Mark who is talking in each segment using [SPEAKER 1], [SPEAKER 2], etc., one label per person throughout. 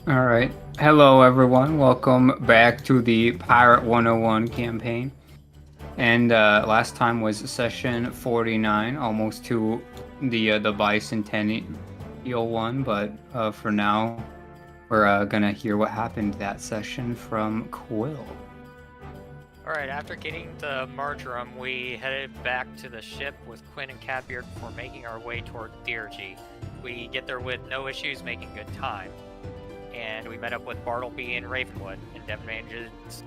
[SPEAKER 1] All right. Hello, everyone. Welcome back to the Pirate101 campaign. And last time was session 49, almost to the bicentennial one. But for now, we're gonna hear what happened that session from Quill.
[SPEAKER 2] Alright, after getting the marjoram, we headed back to the ship with Quin and Catbeard before making our way toward Theurgy. We get there with no issues, making good time. And we met up with Bartleby and Ravenwood, and Devin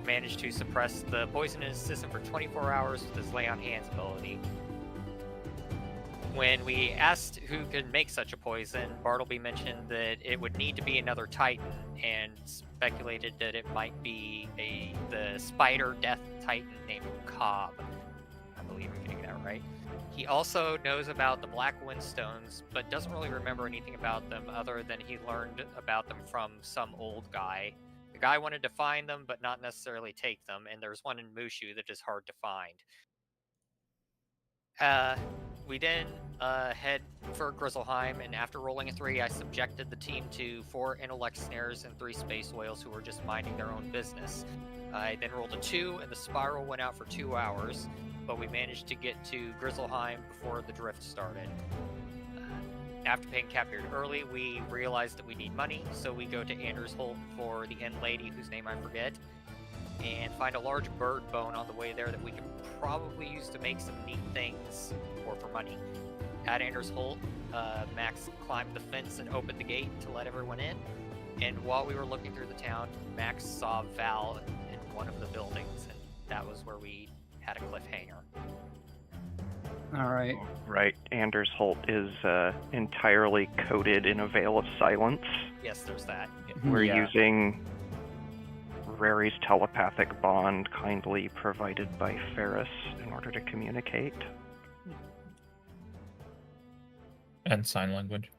[SPEAKER 2] managed to suppress the poison in his system for 24 hours with his Lay on Hands ability. When we asked who could make such a poison, Bartleby mentioned that it would need to be another Titan, and speculated that it might be the spider death Titan named Cobb. I believe I'm getting that right. He also knows about the Black Windstones, but doesn't really remember anything about them other than he learned about them from some old guy. The guy wanted to find them, but not necessarily take them, and there's one in Mushu that is hard to find. We then head for Grizzleheim, and after rolling a 3, I subjected the team to 4 intellect snares and 3 space whales who were just minding their own business. I then rolled a 2, and the spiral went out for 2 hours, but we managed to get to Grizzleheim before the drift started. After paying Catbeard early, we realized that we need money, so we go to Anders Holt for the End Lady, whose name I forget, and find a large bird bone on the way there that we can probably use to make some neat things or for money. At Anders Holt, Max climbed the fence and opened the gate to let everyone in. And while we were looking through the town, Max saw Val in one of the buildings, and that was where we had a cliffhanger.
[SPEAKER 1] All right.
[SPEAKER 3] Right. Anders Holt is entirely coated in a veil of silence.
[SPEAKER 2] Yes, there's that.
[SPEAKER 3] We're using Rary's telepathic bond, kindly provided by Faris, in order to communicate.
[SPEAKER 4] And sign language.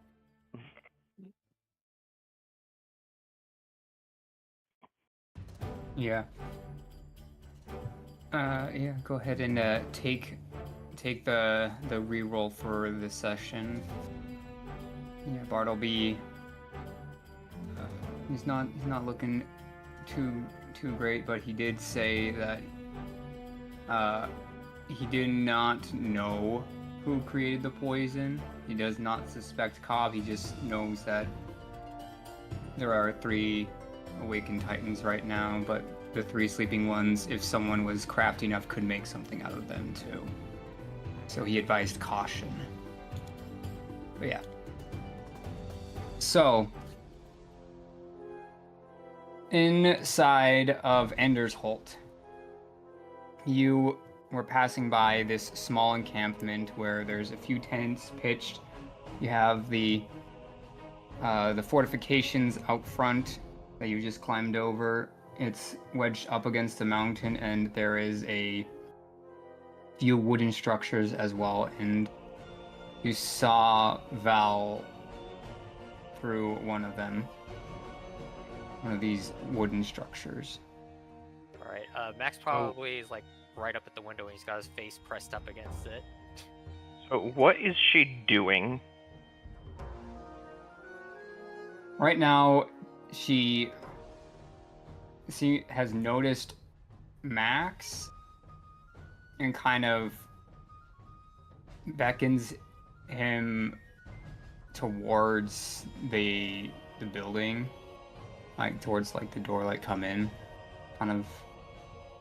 [SPEAKER 1] Yeah. Yeah. Go ahead and take the reroll for this session. Yeah, Bartleby. He's not looking too great, but he did say that he did not know who created the poison. He does not suspect Cobb. He just knows that there are 3 awakened titans right now, but the 3 sleeping ones, if someone was crafty enough, could make something out of them too. So he advised caution. But yeah. So inside of Ender's Holt, you were passing by this small encampment where there's a few tents pitched. You have the fortifications out front that you just climbed over. It's wedged up against the mountain, and there is a few wooden structures as well. And you saw Val through one of them. One of these wooden structures.
[SPEAKER 2] Alright, Max probably is like right up at the window and he's got his face pressed up against it.
[SPEAKER 3] So what is she doing?
[SPEAKER 1] Right now, she has noticed Max and kind of beckons him towards the building, like towards like the door, like come in, kind of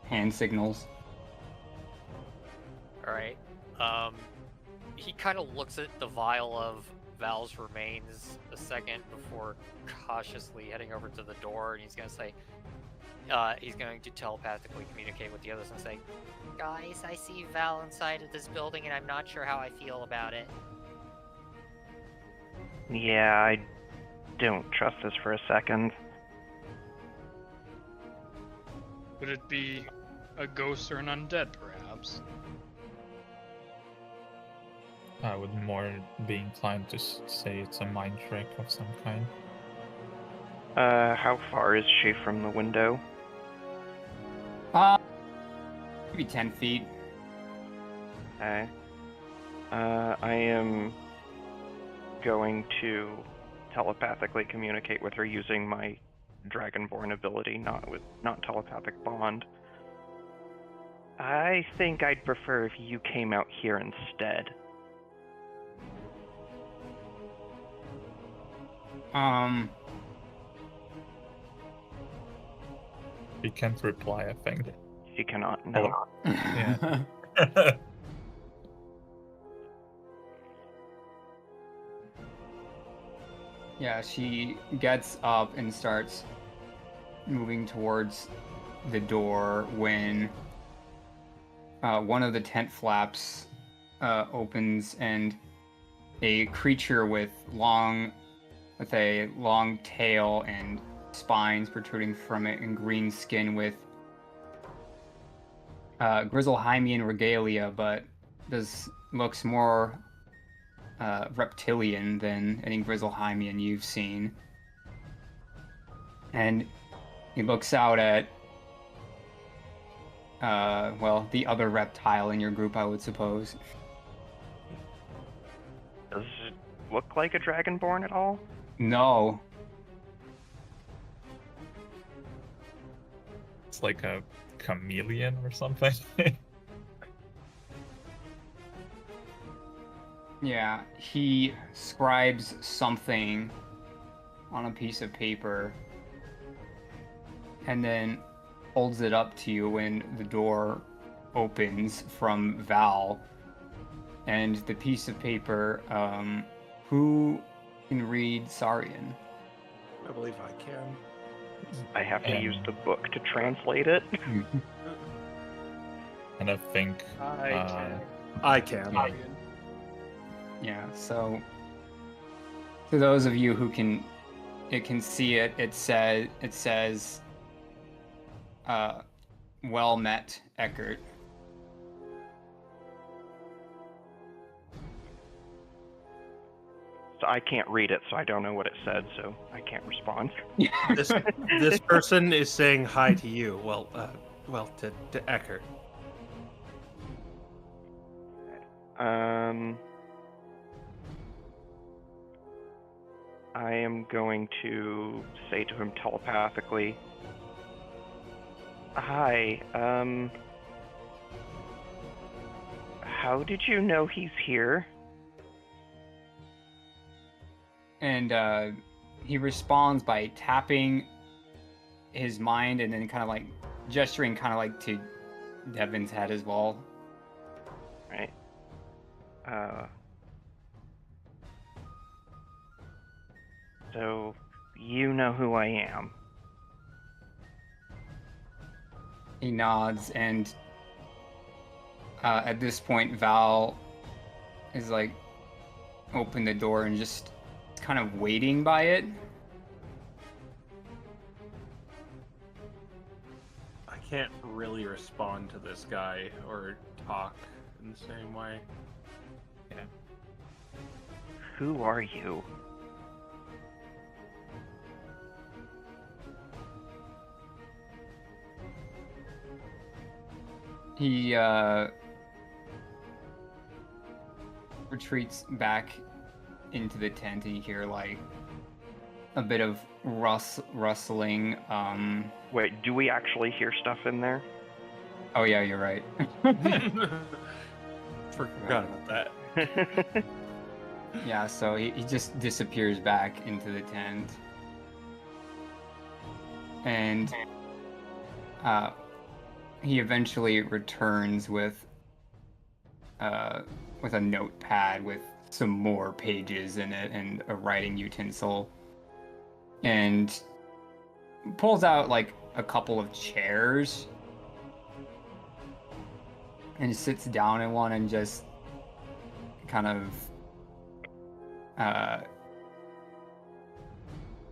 [SPEAKER 1] hand signals.
[SPEAKER 2] Alright. He kind of looks at the vial of Val's remains a second before cautiously heading over to the door, and he's going to say, he's going to telepathically communicate with the others and say, "Guys, I see Val inside of this building and I'm not sure how I feel about it."
[SPEAKER 3] Yeah, I don't trust this for a second.
[SPEAKER 5] Would it be a ghost or an undead, perhaps?
[SPEAKER 4] I would more be inclined to say it's a mind trick of some kind.
[SPEAKER 3] How far is she from the window?
[SPEAKER 1] Maybe 10 feet.
[SPEAKER 3] Okay. I am going to telepathically communicate with her using my Dragonborn ability, not telepathic bond. I think I'd prefer if you came out here instead.
[SPEAKER 4] He can't reply, I think.
[SPEAKER 3] She cannot. No.
[SPEAKER 4] Yeah.
[SPEAKER 1] Yeah, she gets up and starts moving towards the door when one of the tent flaps opens and a creature with a long tail and spines protruding from it and green skin with Grizzleheimian regalia, but looks more reptilian than any Grizzleheimian you've seen. And he looks out at the other reptile in your group, I would suppose.
[SPEAKER 3] Does it look like a Dragonborn at all?
[SPEAKER 1] No.
[SPEAKER 4] It's like a chameleon or something.
[SPEAKER 1] Yeah, he scribes something on a piece of paper and then holds it up to you when the door opens from Val. And the piece of paper, who can read Saurian?
[SPEAKER 6] I believe I can.
[SPEAKER 3] I have to use the book to translate it.
[SPEAKER 4] And I think
[SPEAKER 6] I can.
[SPEAKER 1] Yeah, so to those of you who can see it, it says well met, Eckert.
[SPEAKER 3] So I can't read it, so I don't know what it said, so I can't respond.
[SPEAKER 6] This person is saying hi to you. Well, to Eckert.
[SPEAKER 3] I am going to say to him telepathically, hi, how did you know he's here?
[SPEAKER 1] And he responds by tapping his mind and then kind of like gesturing kind of like to Devin's head as well.
[SPEAKER 3] Right. So, you know who I am.
[SPEAKER 1] He nods, and at this point, Val is like, open the door and just kind of waiting by it.
[SPEAKER 6] I can't really respond to this guy or talk in the same way.
[SPEAKER 3] Yeah. Who are you?
[SPEAKER 1] He retreats back into the tent, and you hear like a bit of rustling.
[SPEAKER 3] Wait, do we actually hear stuff in there?
[SPEAKER 1] Oh yeah, you're right.
[SPEAKER 6] Forgot about that.
[SPEAKER 1] Yeah, so he just disappears back into the tent, and he eventually returns with a notepad with some more pages in it and a writing utensil, and pulls out like a couple of chairs and sits down in one and just kind of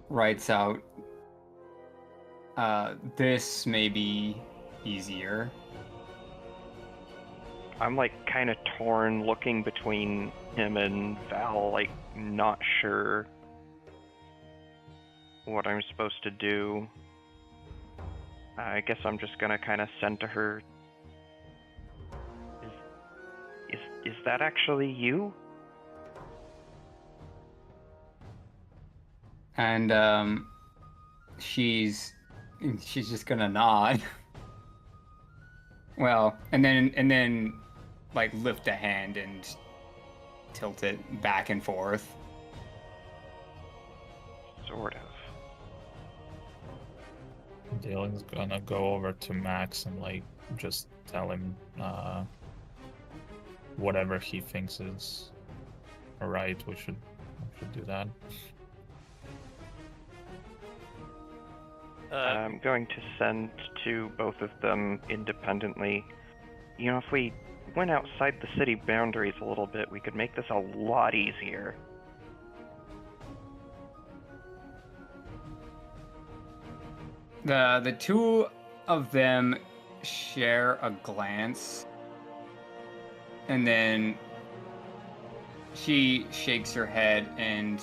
[SPEAKER 1] writes out, this may be easier.
[SPEAKER 3] I'm like kind of torn, looking between him and Val, like not sure what I'm supposed to do. I guess I'm just gonna kind of send to her, is that actually you?
[SPEAKER 1] And she's just gonna nod. Well, and then like lift a hand and tilt it back and forth.
[SPEAKER 3] Sort of.
[SPEAKER 4] Daelen's gonna go over to Max and like just tell him whatever he thinks is right. We should do that.
[SPEAKER 3] I'm going to send to both of them independently. You know, if we went outside the city boundaries a little bit, we could make this a lot easier.
[SPEAKER 1] The two of them share a glance, and then she shakes her head and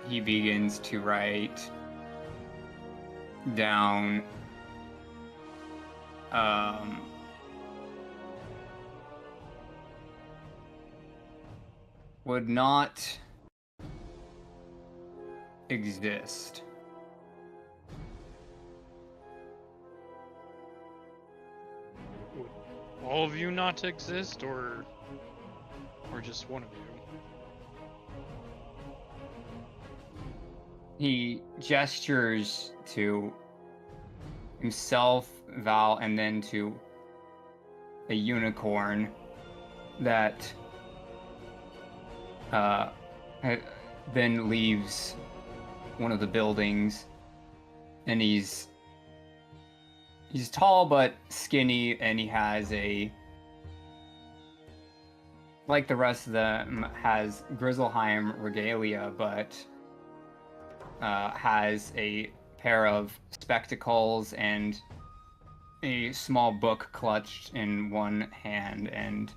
[SPEAKER 1] he begins to write down would not exist.
[SPEAKER 5] Would all of you not exist, or just one of you?
[SPEAKER 1] He gestures to himself, Val, and then to a unicorn that then leaves one of the buildings, and he's tall but skinny, and he has like the rest of them, has Grizzleheim regalia, but has a pair of spectacles and a small book clutched in one hand, and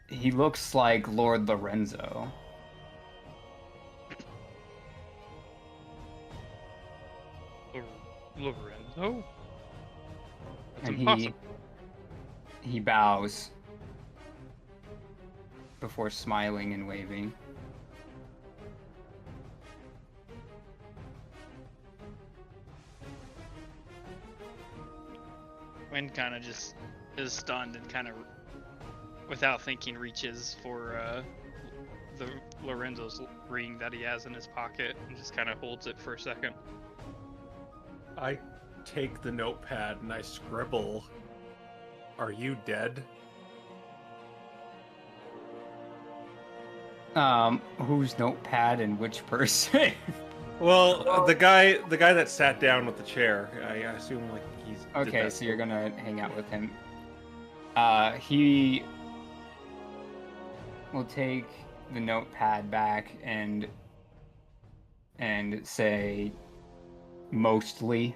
[SPEAKER 1] he looks like Lord Lorenzo.
[SPEAKER 5] Lorenzo? That's
[SPEAKER 1] And
[SPEAKER 5] impossible.
[SPEAKER 1] he bows before smiling and waving.
[SPEAKER 5] Quinn kind of just is stunned and kind of, without thinking, reaches for the Lorenzo's ring that he has in his pocket and just kind of holds it for a second.
[SPEAKER 6] I take the notepad and I scribble, "Are you dead?"
[SPEAKER 1] Whose notepad and which person?
[SPEAKER 6] Well, the guy that sat down with the chair. I assume like he's did
[SPEAKER 1] Okay,
[SPEAKER 6] that.
[SPEAKER 1] so you're gonna hang out with him. He will take the notepad back and say, mostly.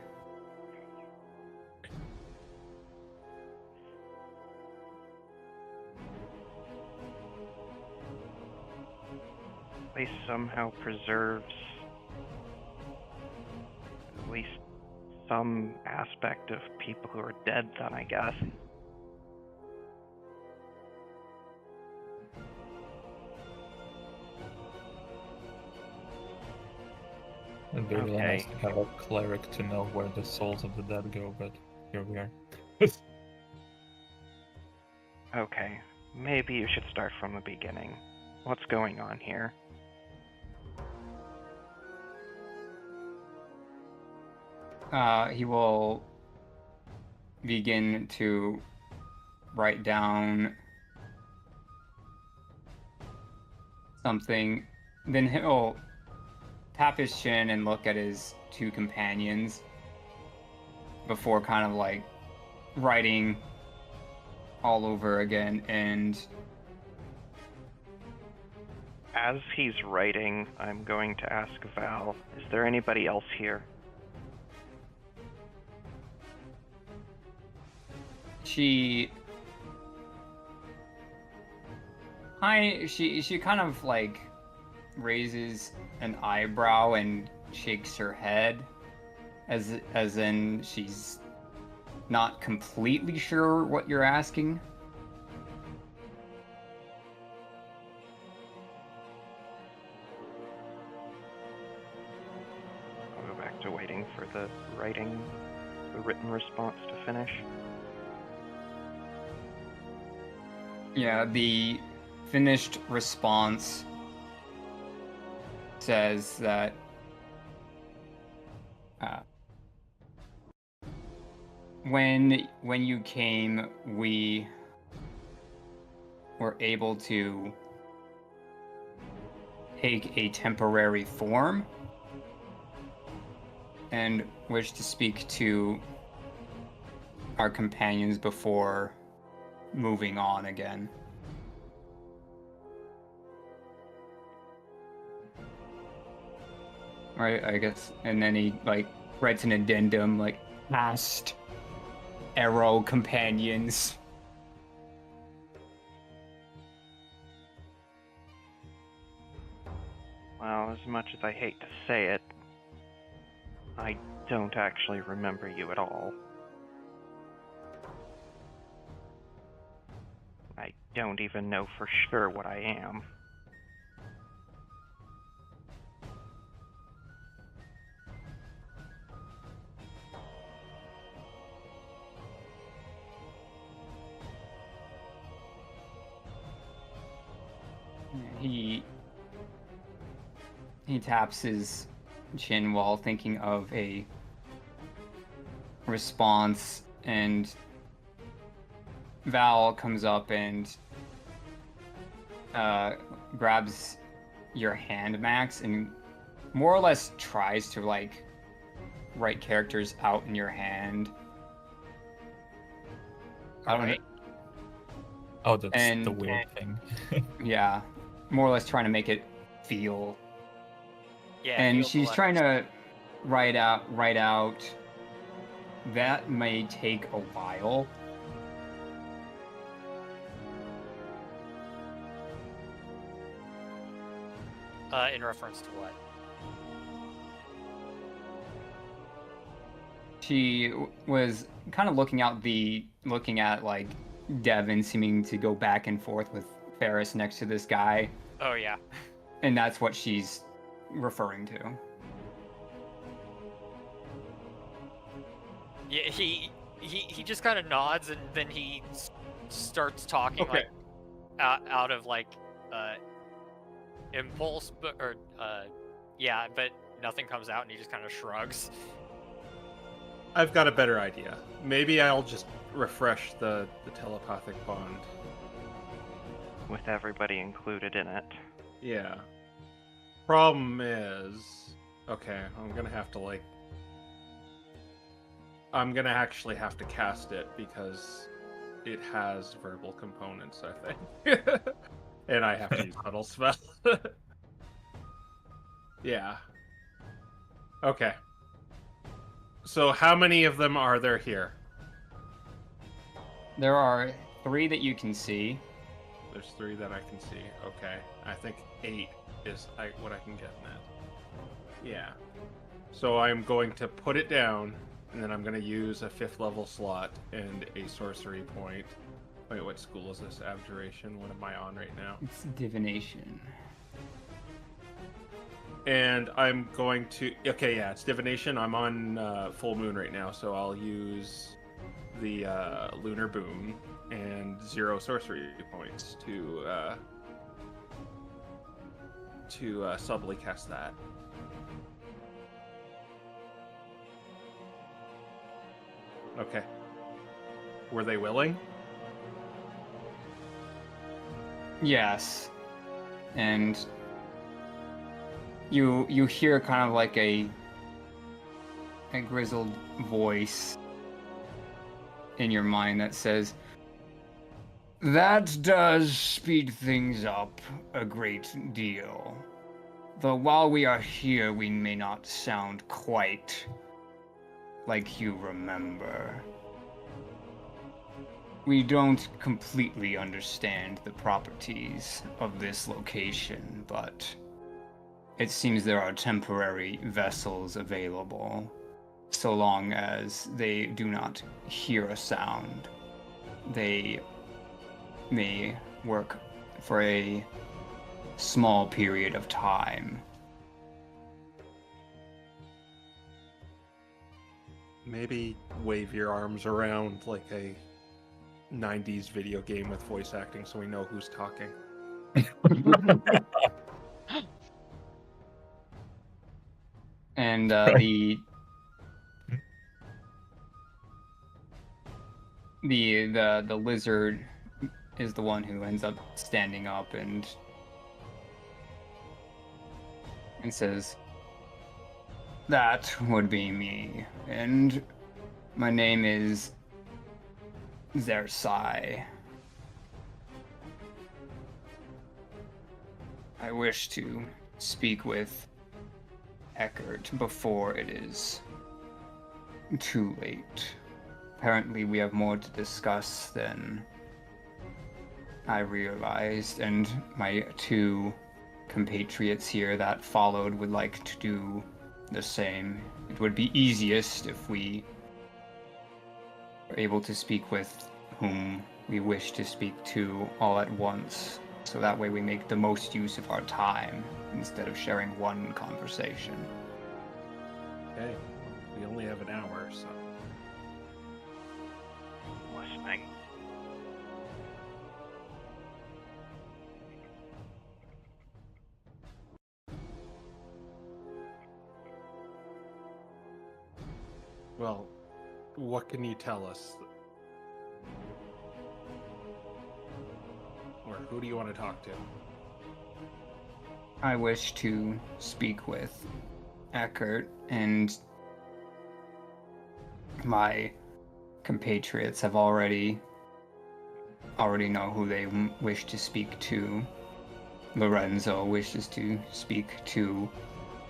[SPEAKER 3] Place somehow preserves at least some aspect of people who are dead, then, I guess.
[SPEAKER 4] It'd be really nice
[SPEAKER 3] Okay.
[SPEAKER 4] to have a cleric to know where the souls of the dead go, but here we are.
[SPEAKER 3] Okay, maybe you should start from the beginning. What's going on here?
[SPEAKER 1] He will begin to write down something. Then he'll tap his chin and look at his two companions before kind of like writing all over again. And
[SPEAKER 3] As he's writing, I'm going to ask Val, is there anybody else here?
[SPEAKER 1] she kind of like raises an eyebrow and shakes her head as in she's not completely sure what you're asking.
[SPEAKER 3] I'll go back to waiting for the written response to finish.
[SPEAKER 1] Yeah, the finished response says that when you came, we were able to take a temporary form and wish to speak to our companions before moving on again. Right, I guess, and then he writes an addendum past arrow companions.
[SPEAKER 3] Well, as much as I hate to say it, I don't actually remember you at all. I don't even know for sure what I am.
[SPEAKER 1] He taps his chin while thinking of a response, and Val comes up and grabs your hand, Max, and more or less tries to write characters out in your hand. I don't know.
[SPEAKER 4] Oh, that's the weird thing.
[SPEAKER 1] Yeah, more or less trying to make it feel.
[SPEAKER 2] Yeah,
[SPEAKER 1] And
[SPEAKER 2] feel the
[SPEAKER 1] she's trying
[SPEAKER 2] letters.
[SPEAKER 1] to write out. That may take a while.
[SPEAKER 2] In reference to what?
[SPEAKER 1] She was kind of looking at Devin seeming to go back and forth with Faris next to this guy,
[SPEAKER 2] Oh yeah.
[SPEAKER 1] and that's what she's referring to.
[SPEAKER 2] Yeah, he just kind of nods, and then he starts talking
[SPEAKER 6] Okay.
[SPEAKER 2] out of impulse, but nothing comes out, and he just kind of shrugs.
[SPEAKER 6] I've got a better idea. Maybe I'll just refresh the telepathic bond.
[SPEAKER 3] With everybody included in it.
[SPEAKER 6] Yeah. Problem is... Okay, I'm gonna actually have to cast it because it has verbal components, I think. And I have to use subtle spell. Yeah. Okay. So how many of them are there here?
[SPEAKER 1] There are 3 that you can see.
[SPEAKER 6] There's 3 that I can see. Okay. I think 8 is what I can get in that. Yeah. So I'm going to put it down, and then I'm going to use a 5th level slot and a sorcery point. Wait, what school is this? Abjuration? What am I on right now?
[SPEAKER 1] It's divination.
[SPEAKER 6] And I'm going to... Okay, yeah, it's divination. I'm on full moon right now, so I'll use the lunar boon and 0 sorcery points to subtly cast that. Okay. Were they willing?
[SPEAKER 1] Yes. And you hear kind of like a grizzled voice in your mind that says, "That does speed things up a great deal. Though while we are here, we may not sound quite like you remember. We don't completely understand the properties of this location, but it seems there are temporary vessels available, so long as they do not hear a sound. They may work for a small period of time."
[SPEAKER 6] Maybe wave your arms around like a 90s video game with voice acting so we know who's talking.
[SPEAKER 1] And the lizard is the one who ends up standing up and says, "That would be me, and my name is Zersai. I wish to speak with Eckert before it is too late. Apparently we have more to discuss than I realized, and my two compatriots here that followed would like to do the same. It would be easiest if we were able to speak with whom we wish to speak to all at once, so that way we make the most use of our time instead of sharing one conversation."
[SPEAKER 6] Okay, we only have an hour, so.
[SPEAKER 3] Listening.
[SPEAKER 6] Well, what can you tell us? Or who do you want to talk to?
[SPEAKER 1] I wish to speak with Eckert, and my compatriots have already know who they wish to speak to. Lorenzo wishes to speak to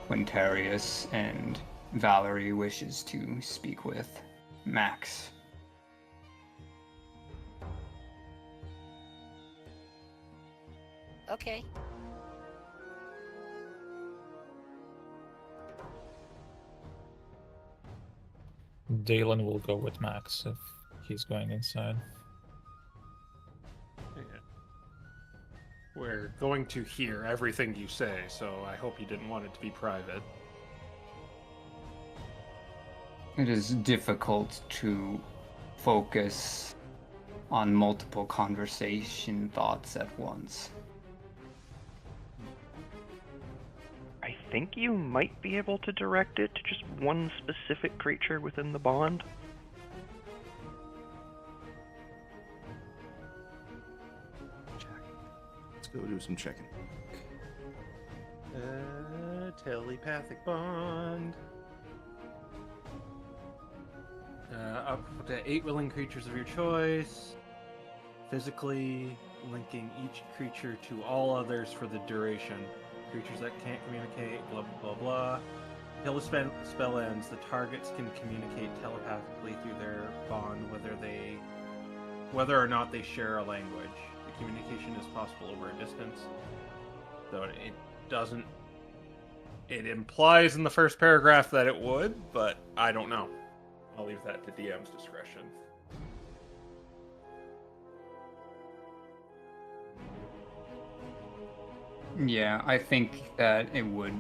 [SPEAKER 1] Quintarius, and Valerie wishes to speak with Max.
[SPEAKER 2] Okay.
[SPEAKER 4] Daelen will go with Max if he's going inside.
[SPEAKER 6] Yeah. We're going to hear everything you say, so I hope you didn't want it to be private.
[SPEAKER 1] It is difficult to focus on multiple conversation thoughts at once.
[SPEAKER 3] I think you might be able to direct it to just one specific creature within the bond.
[SPEAKER 7] Let's go do some checking.
[SPEAKER 6] Telepathic bond. Up to 8 willing creatures of your choice. Physically linking each creature to all others for the duration. Creatures that can't communicate, blah blah blah blah. Until the spell ends, the targets can communicate telepathically through their bond, whether or not they share a language. The communication is possible over a distance. So it doesn't. It implies in the first paragraph that it would, but I don't know. I'll leave that to DM's discretion.
[SPEAKER 1] Yeah, I think that it would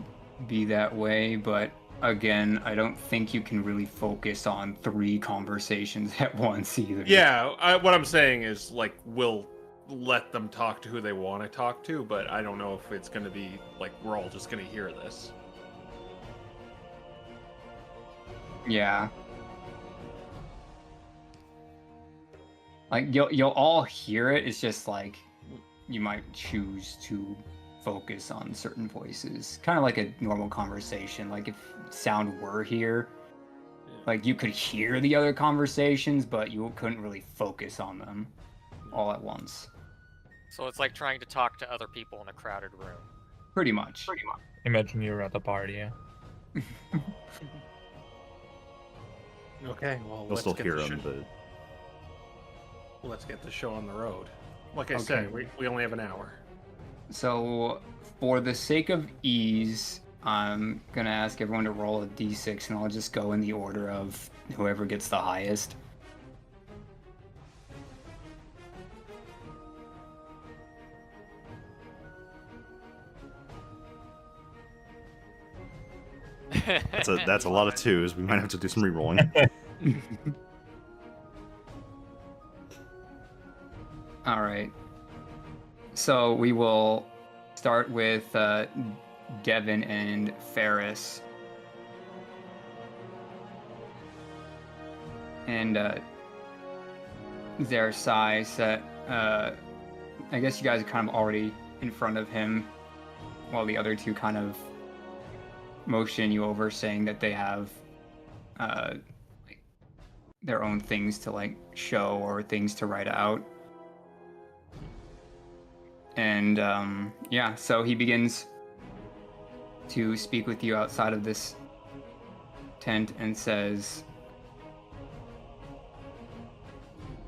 [SPEAKER 1] be that way, but again, I don't think you can really focus on 3 conversations at once either.
[SPEAKER 6] Yeah, what I'm saying is, like, we'll let them talk to who they want to talk to, but I don't know if it's going to be, like, we're all just going to hear this.
[SPEAKER 1] Yeah. Like, you'll all hear it, it's just, like, you might choose to focus on certain voices. Kind of like a normal conversation. Like, if sound were here, like, you could hear the other conversations, but you couldn't really focus on them all at once.
[SPEAKER 2] So it's like trying to talk to other people in a crowded room.
[SPEAKER 1] Pretty much.
[SPEAKER 4] Imagine you're at a party, yeah.
[SPEAKER 6] Okay, well,
[SPEAKER 7] You'll still hear them, but
[SPEAKER 6] let's get the show on the road. Like I
[SPEAKER 1] Okay.
[SPEAKER 6] said, we only have an hour.
[SPEAKER 1] So, for the sake of ease, I'm gonna ask everyone to roll a d6, and I'll just go in the order of whoever gets the highest.
[SPEAKER 7] that's a lot of twos. We might have to do some re-rolling.
[SPEAKER 1] All right. So we will start with Devin and Faris. And their size that I guess you guys are kind of already in front of him, while the other two kind of motion you over, saying that they have like their own things to like show or things to write out. And yeah, so he begins to speak with you outside of this tent and says,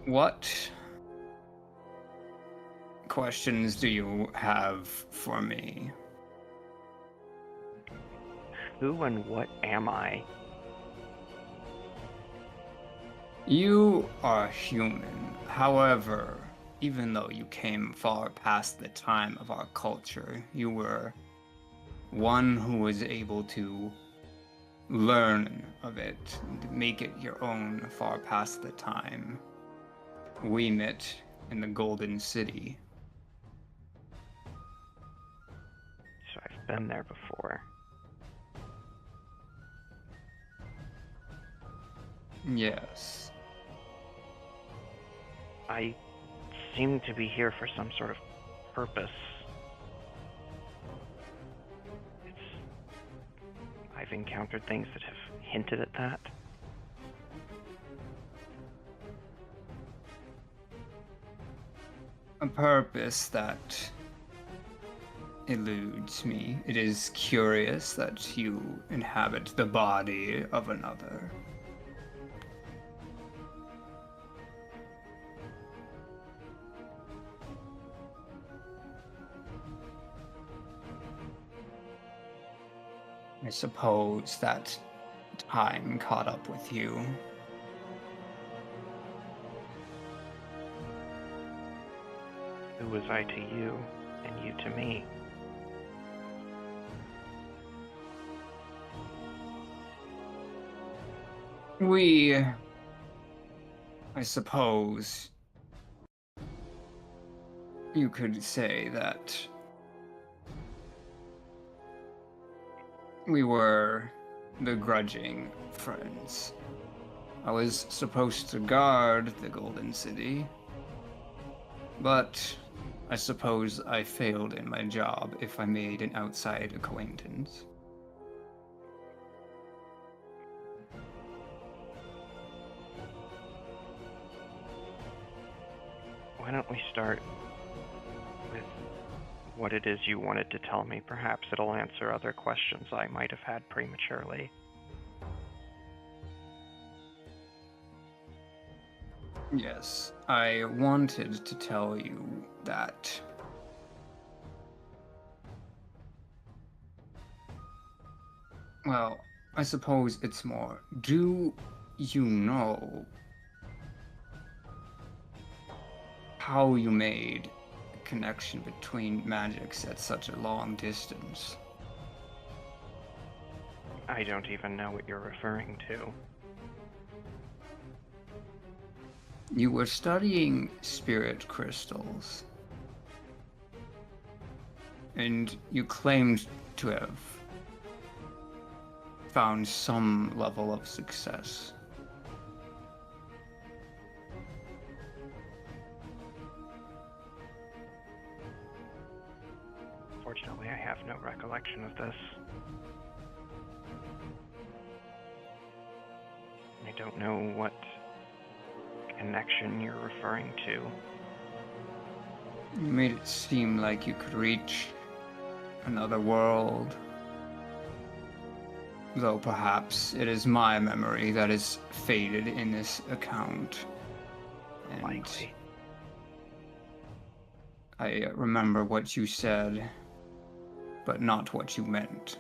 [SPEAKER 1] "What questions do you have for me?"
[SPEAKER 3] Who and what am I?
[SPEAKER 1] You are human. However, even though you came far past the time of our culture, you were one who was able to learn of it and make it your own far past the time. We met in the Golden City.
[SPEAKER 3] So I've been there before.
[SPEAKER 1] Yes.
[SPEAKER 3] I seem to be here for some sort of purpose. I've encountered things that have hinted at that.
[SPEAKER 1] A purpose that eludes me. It is curious that you inhabit the body of another. I suppose that time caught up with you.
[SPEAKER 3] Who was I to you, and you to me?
[SPEAKER 1] We, I suppose, you could say that we were begrudging friends. I was supposed to guard the Golden City, but I suppose I failed in my job if I made an outside acquaintance.
[SPEAKER 3] Why don't we start with what it is you wanted to tell me? Perhaps it'll answer other questions I might have had prematurely.
[SPEAKER 1] Yes, I wanted to tell you that well, I suppose it's more, do you know how you made a connection between magics at such a long distance?
[SPEAKER 3] I don't even know what you're referring to.
[SPEAKER 1] You were studying spirit crystals, and you claimed to have found some level of success.
[SPEAKER 3] Fortunately, I have no recollection of this. I don't know what connection you're referring to.
[SPEAKER 1] You made it seem like you could reach another world. Though perhaps it is my memory that is faded in this account. And
[SPEAKER 3] Likely.
[SPEAKER 1] I remember what you said, but not what you meant.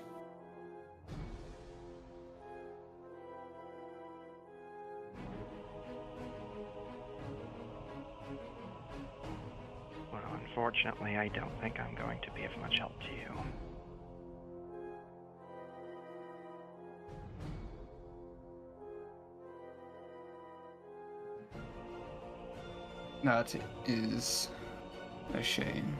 [SPEAKER 3] Well, unfortunately, I don't think I'm going to be of much help to you.
[SPEAKER 1] That is a shame.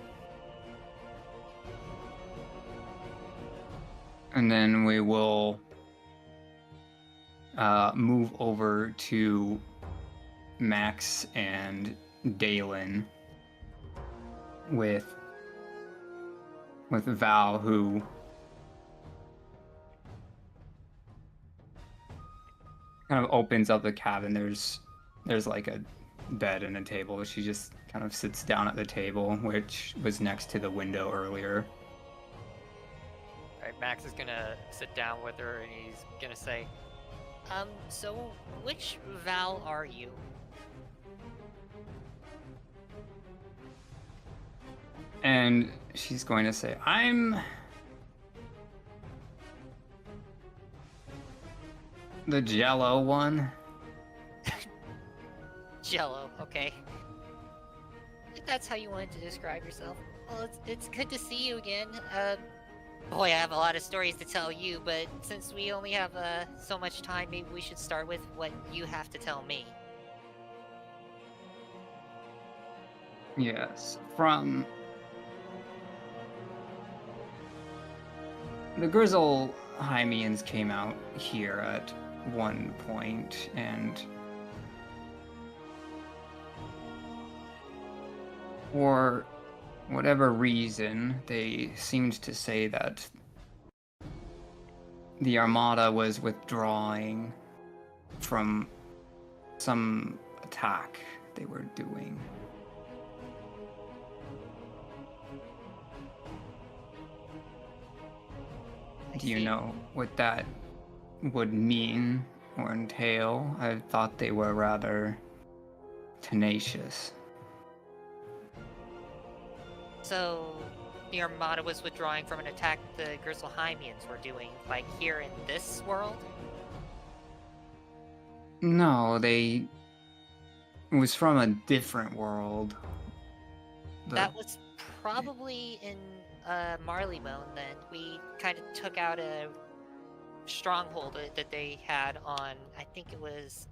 [SPEAKER 1] And then we will move over to Max and Daelen with Val, who kind of opens up the cabin. There's like a bed and a table. She just kind of sits down at the table, which was next to the window earlier.
[SPEAKER 2] Alright, Max is gonna sit down with her and he's gonna say, so which Val are you?
[SPEAKER 1] And she's going to say, I'm the Jello one.
[SPEAKER 2] Jello, okay. If that's how you wanted to describe yourself. Well, it's good to see you again. Boy, I have a lot of stories to tell you, but since we only have so much time, maybe we should start with what you have to tell me.
[SPEAKER 1] Yes, from the Grizzleheimians came out here at one point, and for whatever reason, they seemed to say that the Armada was withdrawing from some attack they were doing. Do you know what that would mean or entail? I thought they were rather tenacious.
[SPEAKER 2] So, the Armada was withdrawing from an attack the Grizzleheimians were doing, like here in this world?
[SPEAKER 1] No, it was from a different world.
[SPEAKER 2] That was probably in Marleybone then. We kind of took out a stronghold that they had on, I think it was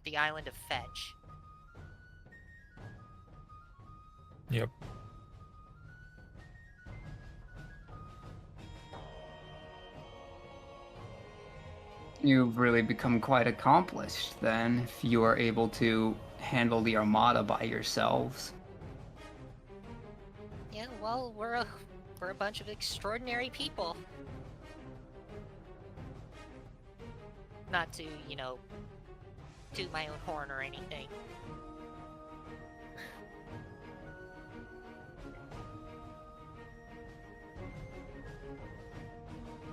[SPEAKER 2] the island of Fetch.
[SPEAKER 4] Yep.
[SPEAKER 1] You've really become quite accomplished then, if you are able to handle the Armada by yourselves.
[SPEAKER 2] Yeah, well, we're a bunch of extraordinary people. Not to, toot my own horn or anything.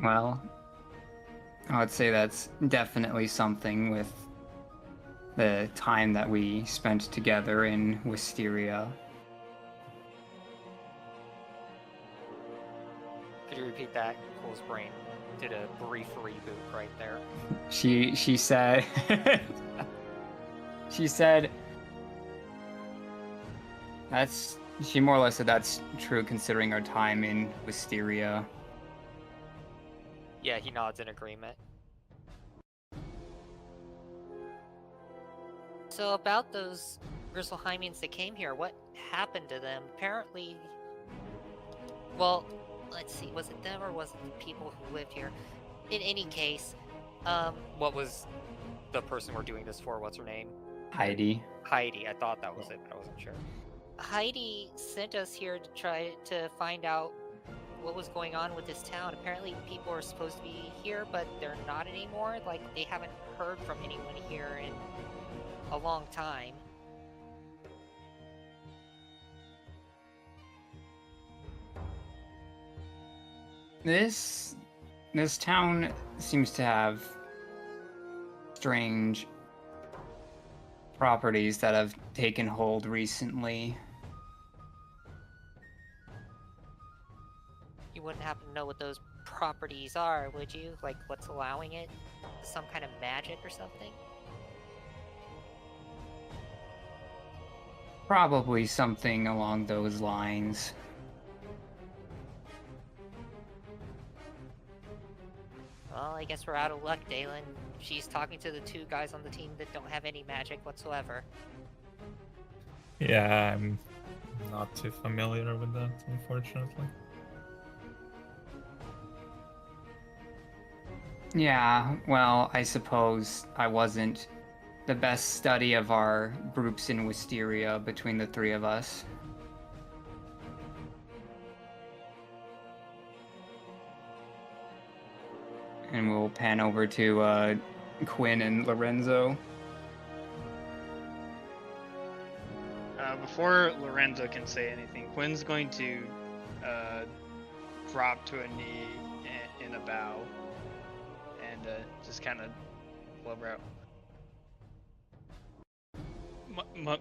[SPEAKER 1] Well, I would say that's definitely something with the time that we spent together in Wisteria.
[SPEAKER 2] Could you repeat that? Cole's brain did a brief reboot right there.
[SPEAKER 1] She said she more or less said that's true considering our time in Wisteria.
[SPEAKER 2] Yeah, he nods in agreement. So about those Grizzleheimians that came here, what happened to them? Apparently, well, let's see, was it them or was it the people who lived here? In any case, what was the person we're doing this for? What's her name?
[SPEAKER 1] Heidi.
[SPEAKER 2] Heidi, I thought that was it, but I wasn't sure. Heidi sent us here to try to find out what was going on with this town. Apparently people are supposed to be here, but they're not anymore. Like, they haven't heard from anyone here in a long time.
[SPEAKER 1] This town seems to have strange properties that have taken hold recently.
[SPEAKER 2] You wouldn't happen to know what those properties are, would you? Like, what's allowing it? Some kind of magic or something?
[SPEAKER 1] Probably something along those lines.
[SPEAKER 2] Well, I guess we're out of luck, Daelen. She's talking to the two guys on the team that don't have any magic whatsoever.
[SPEAKER 4] Yeah, I'm not too familiar with that, unfortunately.
[SPEAKER 1] Yeah, well, I suppose I wasn't the best study of our groups in Wisteria between the three of us. And we'll pan over to Quin and Lorenzo.
[SPEAKER 5] Before Lorenzo can say anything, Quin's going to drop to a knee in a bow and just kind of blubber out.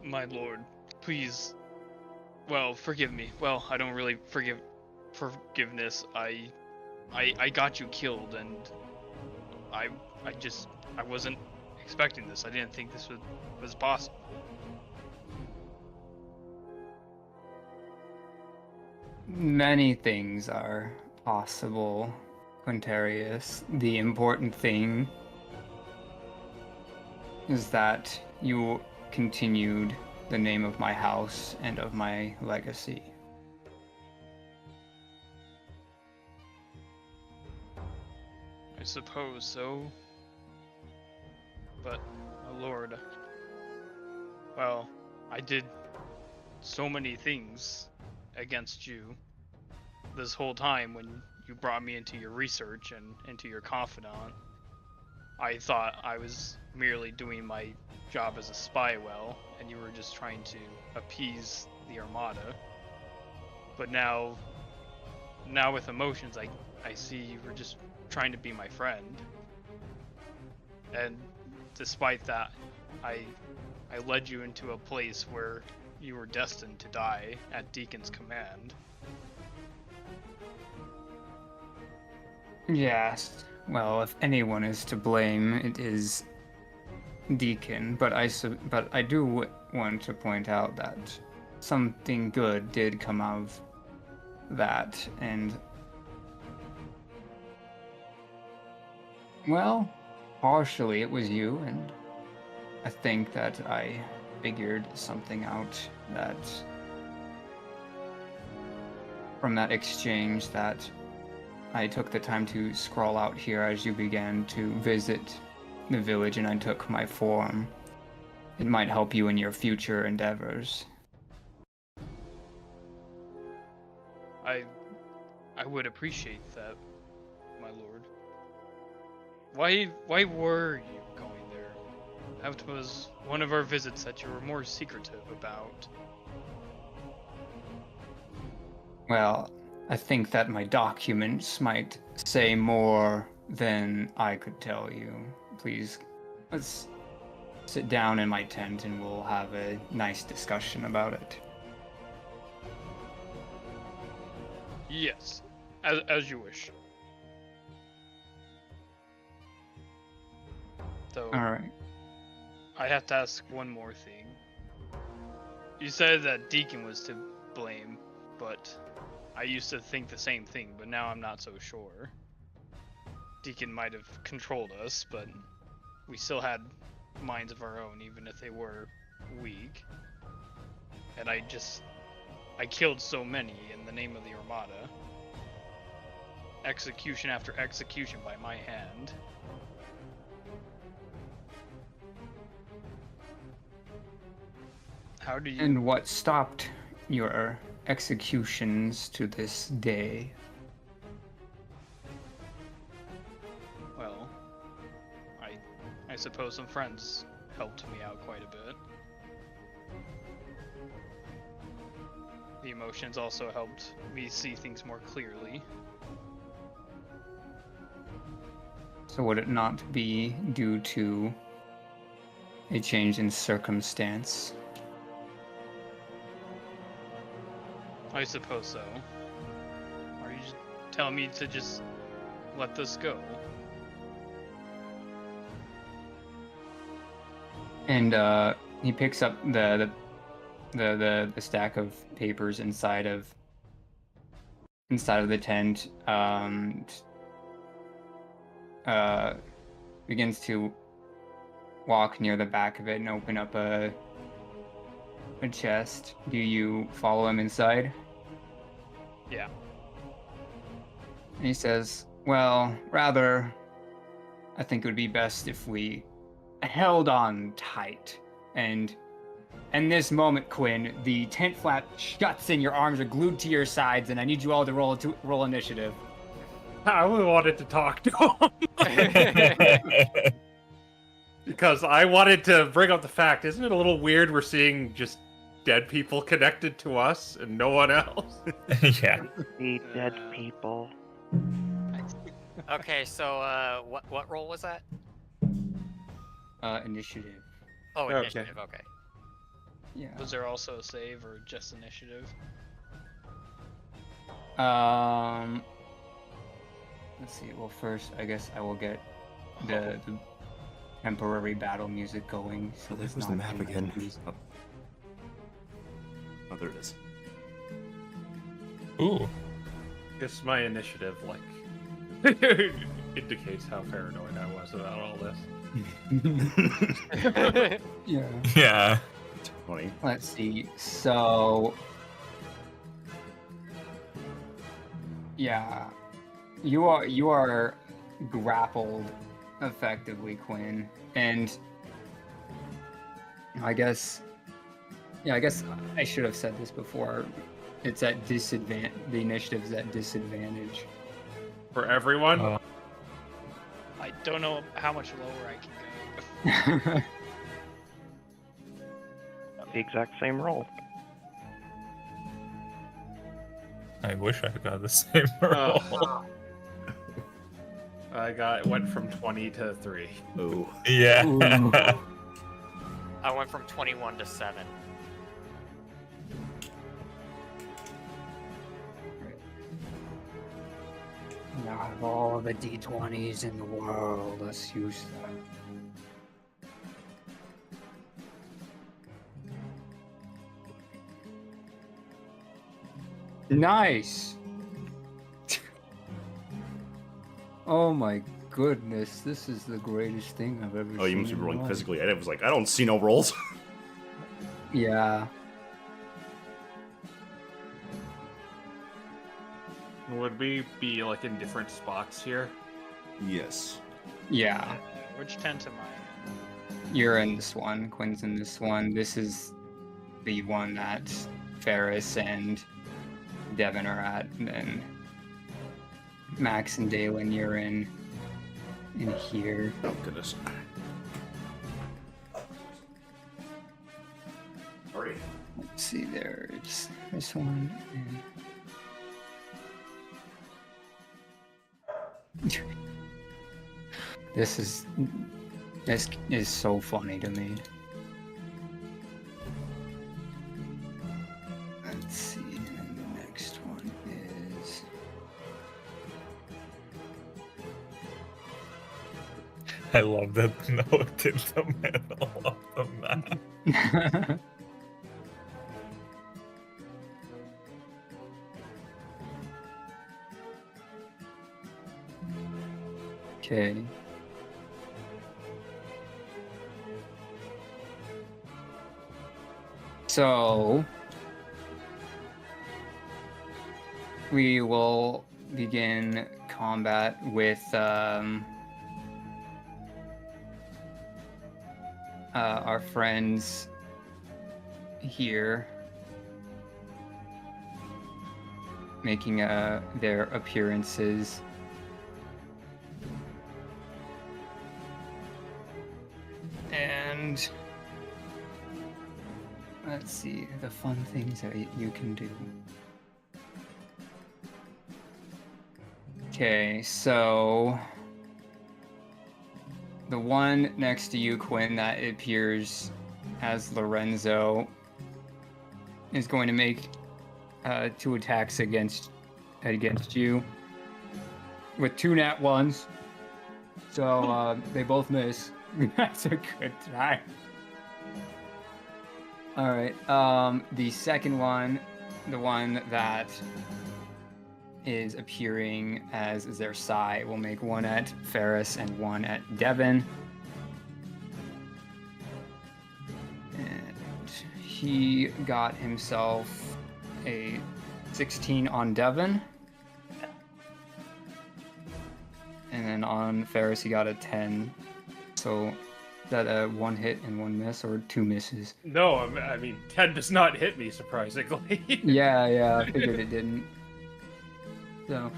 [SPEAKER 5] My lord, please. Well, forgive me. Well, I don't really forgiveness. I got you killed, and I wasn't expecting this. I didn't think this was possible.
[SPEAKER 1] Many things are possible, Quintarius. The important thing is that you continued the name of my house and of my legacy.
[SPEAKER 5] I suppose so. But, my lord, well, I did so many things against you this whole time when you brought me into your research and into your confidant. I thought I was merely doing my job as a spy well, and you were just trying to appease the Armada. But now with emotions, I see you were just trying to be my friend. And despite that, I led you into a place where you were destined to die at Deacon's command.
[SPEAKER 1] Yes. Well, if anyone is to blame, it is Deacon. But I do want to point out that something good did come out of that, and well, partially it was you, and I think that I figured something out that from that exchange that I took the time to scroll out here as you began to visit the village and I took my form. It might help you in your future endeavors.
[SPEAKER 5] I would appreciate that, my lord. Why were you going there? That was one of our visits that you were more secretive about.
[SPEAKER 1] Well, I think that my documents might say more than I could tell you. Please, let's sit down in my tent and we'll have a nice discussion about it.
[SPEAKER 5] Yes, as you wish. So,
[SPEAKER 1] Alright.
[SPEAKER 5] I have to ask one more thing. You said that Deacon was to blame, but I used to think the same thing, but now I'm not so sure. Deacon might have controlled us, but we still had minds of our own, even if they were weak. And I killed so many in the name of the Armada. Execution after execution by my hand. How do you...
[SPEAKER 1] And what stopped your executions to this day?
[SPEAKER 5] Well, I suppose some friends helped me out quite a bit. The emotions also helped me see things more clearly.
[SPEAKER 1] So would it not be due to a change in circumstance?
[SPEAKER 5] I suppose so. Are you telling me to just let this go?
[SPEAKER 1] And he picks up the stack of papers inside of the tent. Begins to walk near the back of it and open up a a chest. Do you follow him inside?
[SPEAKER 5] Yeah.
[SPEAKER 1] And he says, well, rather, I think it would be best if we held on tight. And in this moment, Quinn, the tent flap shuts and your arms are glued to your sides, and I need you all to roll initiative.
[SPEAKER 6] I wanted to talk to him. Because I wanted to bring up the fact, isn't it a little weird we're seeing just dead people connected to us and no one else?
[SPEAKER 4] Yeah.
[SPEAKER 3] The dead people.
[SPEAKER 2] Okay, so what roll was that?
[SPEAKER 1] Initiative.
[SPEAKER 2] Oh,
[SPEAKER 6] Okay.
[SPEAKER 2] initiative. Okay.
[SPEAKER 1] Yeah.
[SPEAKER 5] Was there also a save or just initiative?
[SPEAKER 1] Let's see. Well, first, I guess I will get the temporary battle music going. So
[SPEAKER 7] Where
[SPEAKER 1] it's
[SPEAKER 7] was
[SPEAKER 1] not
[SPEAKER 7] the map
[SPEAKER 1] in my
[SPEAKER 7] again?
[SPEAKER 1] keys.
[SPEAKER 7] Oh, there it is.
[SPEAKER 4] Ooh.
[SPEAKER 6] Guess my initiative, like, indicates how paranoid I was about all this.
[SPEAKER 1] Yeah.
[SPEAKER 4] Yeah.
[SPEAKER 7] 20.
[SPEAKER 1] Let's see. So, yeah, you are grappled effectively, Quinn, and I guess I should have said this before. It's at disadvantage. The initiative is at disadvantage.
[SPEAKER 6] For everyone?
[SPEAKER 4] Oh.
[SPEAKER 5] I don't know how much lower I can go.
[SPEAKER 3] The exact same roll.
[SPEAKER 4] I wish I got the same roll.
[SPEAKER 6] Went from 20 to 3.
[SPEAKER 7] Oh.
[SPEAKER 4] Yeah.
[SPEAKER 1] Ooh.
[SPEAKER 2] I went from 21 to 7.
[SPEAKER 1] Now I have all the d20s in the world. Let's use them. Nice. Oh my goodness, this is the greatest thing I've ever seen.
[SPEAKER 7] Oh, you must be
[SPEAKER 1] in my
[SPEAKER 7] rolling
[SPEAKER 1] life.
[SPEAKER 7] physically. I was like, I don't see no rolls.
[SPEAKER 1] Yeah.
[SPEAKER 6] Would we be, like, in different spots here?
[SPEAKER 7] Yes.
[SPEAKER 1] Yeah.
[SPEAKER 5] Which tent am I
[SPEAKER 1] You're in this one. Quinn's in this one. This is the one that Faris and Devin are at, and then Max and Daelen, you're in here.
[SPEAKER 7] Oh, goodness. Sorry.
[SPEAKER 1] Let's see, there's this one. And... This is so funny to me. Let's see, and the next one is...
[SPEAKER 4] I love that note in the middle of the map.
[SPEAKER 1] Okay. So we will begin combat with our friends here making their appearances. And let's see the fun things that you can do. Okay, so the one next to you, Quinn, that appears as Lorenzo is going to make 2 attacks against you with 2 nat 1s. So they both miss. That's a good time. All right. The second one, the one that is appearing as their Psy, will make 1 at Faris and 1 at Devin. And he got himself a 16 on Devin. And then on Faris, he got a 10. So, is that a 1 hit and 1 miss, or 2 misses?
[SPEAKER 6] No, I mean 10 does not hit me, surprisingly.
[SPEAKER 1] Yeah, I figured it didn't. So,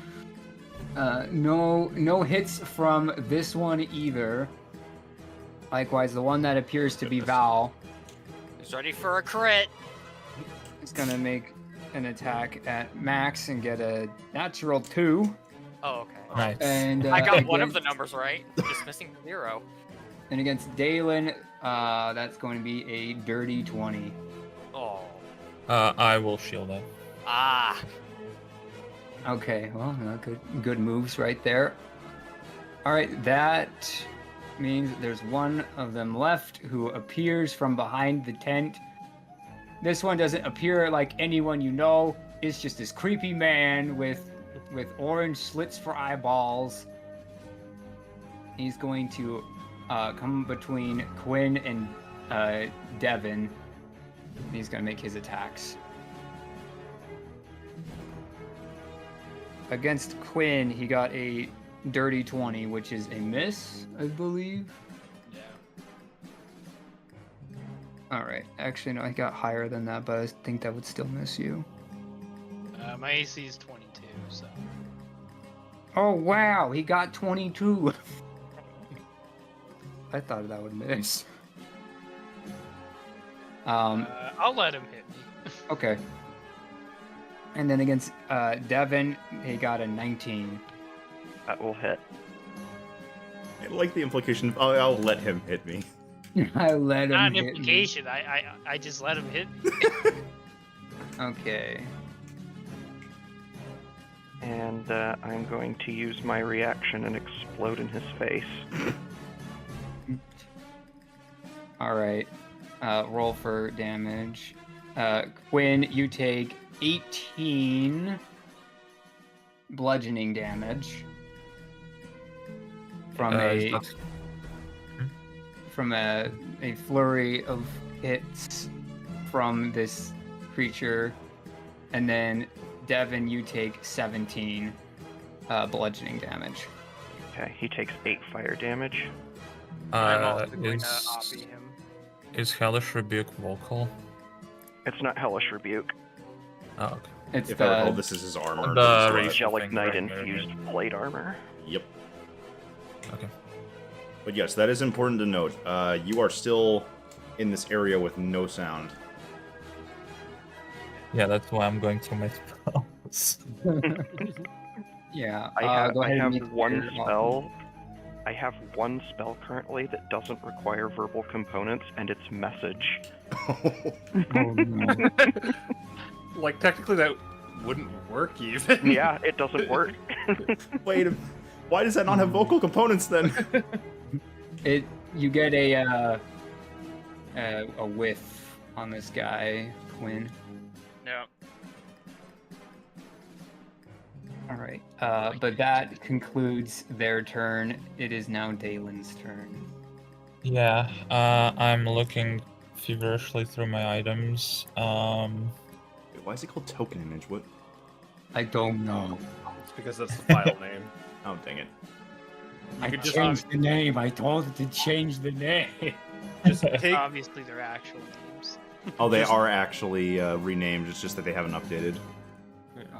[SPEAKER 1] no hits from this one either. Likewise, the one that appears to be Val
[SPEAKER 2] He's ready for a crit.
[SPEAKER 1] is gonna make an attack at Max and get a natural 2.
[SPEAKER 2] Oh, okay.
[SPEAKER 4] Nice.
[SPEAKER 1] And
[SPEAKER 2] I got one of
[SPEAKER 1] against-
[SPEAKER 2] the numbers right, just missing 0.
[SPEAKER 1] And against Daelen, that's going to be a dirty 20.
[SPEAKER 2] Oh.
[SPEAKER 4] I will shield that.
[SPEAKER 2] Ah.
[SPEAKER 1] Okay, well, good moves right there. All right, that means there's one of them left who appears from behind the tent. This one doesn't appear like anyone you know. It's just this creepy man with orange slits for eyeballs. He's going to come between Quin and Devin. He's going to make his attacks. Against Quin, he got a dirty 20, which is a miss, I believe.
[SPEAKER 5] Yeah.
[SPEAKER 1] All right. Actually, no, I got higher than that, but I think that would still miss you.
[SPEAKER 5] My AC is 22, so.
[SPEAKER 1] Oh, wow. He got 22. I thought that would miss.
[SPEAKER 5] I'll let him hit me.
[SPEAKER 1] Okay. And then against Devin, he got a 19.
[SPEAKER 3] That will hit.
[SPEAKER 7] I like the implication of, oh, I'll let him hit me.
[SPEAKER 1] I let him
[SPEAKER 5] Not an
[SPEAKER 1] hit me.
[SPEAKER 5] implication. I just let him hit me.
[SPEAKER 1] Okay.
[SPEAKER 3] And I'm going to use my reaction and explode in his face.
[SPEAKER 1] All right. Roll for damage. Quin, you take 18 bludgeoning damage from a flurry of hits from this creature, and then Devin, you take 17 bludgeoning damage.
[SPEAKER 3] Okay, he takes 8 fire damage.
[SPEAKER 2] I'm also going to oppie him.
[SPEAKER 4] Is Hellish Rebuke vocal?
[SPEAKER 3] It's not Hellish Rebuke.
[SPEAKER 4] Oh, okay.
[SPEAKER 1] It's
[SPEAKER 7] If I recall,
[SPEAKER 1] the
[SPEAKER 7] this is his armor.
[SPEAKER 4] The
[SPEAKER 7] This is
[SPEAKER 4] racial
[SPEAKER 7] what-
[SPEAKER 3] Angelic
[SPEAKER 4] thing,
[SPEAKER 3] Knight
[SPEAKER 4] right,
[SPEAKER 3] infused plate armor.
[SPEAKER 7] Yep.
[SPEAKER 4] Okay.
[SPEAKER 7] But yes, that is important to note. You are still in this area with no sound.
[SPEAKER 4] Yeah, that's why I'm going through my spells.
[SPEAKER 1] yeah.
[SPEAKER 3] I have
[SPEAKER 1] go ahead and make
[SPEAKER 3] one
[SPEAKER 1] your-
[SPEAKER 3] spell. I have one spell currently that doesn't require verbal components, and it's message.
[SPEAKER 1] Oh, no.
[SPEAKER 6] Like, technically that wouldn't work even.
[SPEAKER 3] Yeah, it doesn't work.
[SPEAKER 7] Wait, why does that not have vocal components then?
[SPEAKER 1] You get a whiff on this guy, Quin.
[SPEAKER 5] No.
[SPEAKER 1] All right. But that concludes their turn. It is now Daelen's turn.
[SPEAKER 4] Yeah, I'm looking feverishly through my items.
[SPEAKER 7] Wait, why is it called token image? What?
[SPEAKER 1] I don't know.
[SPEAKER 6] It's because that's the file name.
[SPEAKER 7] Oh, dang it.
[SPEAKER 6] You could just,
[SPEAKER 1] changed the name. I told it to change the name.
[SPEAKER 6] just take.
[SPEAKER 5] Obviously, they're actual names.
[SPEAKER 7] Oh, they
[SPEAKER 6] Just-
[SPEAKER 7] are actually renamed. It's just that they haven't updated.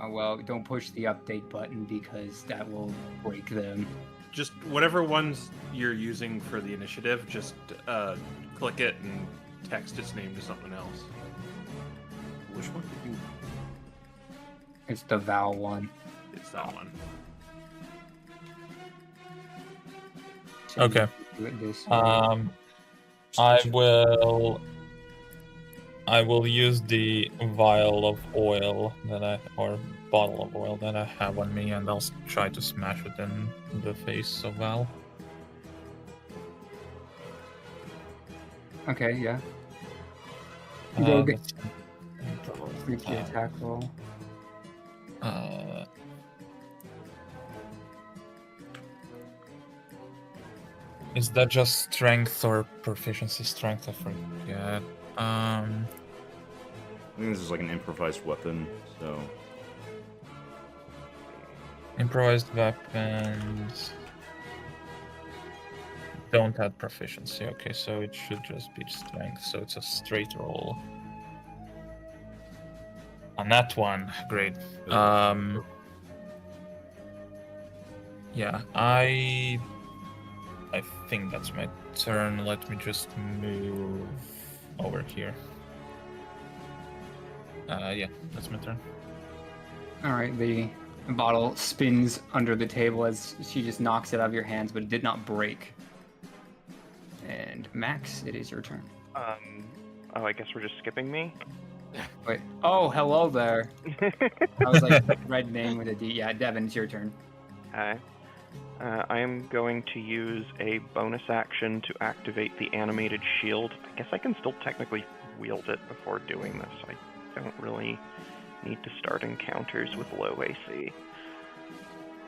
[SPEAKER 1] Well, don't push the update button because that will break them.
[SPEAKER 6] Just whatever ones you're using for the initiative, just click it and text its name to something else.
[SPEAKER 7] Which one did you?
[SPEAKER 1] It's the Val one.
[SPEAKER 6] It's that one.
[SPEAKER 1] So
[SPEAKER 4] Okay.
[SPEAKER 1] do it this way.
[SPEAKER 4] I will use the vial of oil or bottle of oil that I have on me, and I'll try to smash it in the face of Val.
[SPEAKER 1] Okay, yeah. Go get
[SPEAKER 4] Let's
[SPEAKER 1] make the attack roll.
[SPEAKER 4] Is that just strength or proficiency strength? I forget.
[SPEAKER 7] I think this is like an improvised weapon, so...
[SPEAKER 4] Improvised weapons don't have proficiency. Okay, so it should just be strength. So it's a straight roll. On that one, great. Yeah, I think that's my turn. Let me just move over here. Yeah, that's my turn.
[SPEAKER 1] All right, the bottle spins under the table as she just knocks it out of your hands, but it did not break. And Max, it is your turn.
[SPEAKER 3] Oh, I guess we're just skipping me?
[SPEAKER 1] Wait. Oh, hello there. I was like, red name with a D. Yeah, Devin, it's your turn.
[SPEAKER 3] Hi. I am going to use a bonus action to activate the animated shield. I guess I can still technically wield it before doing this. I don't really need to start encounters with low AC.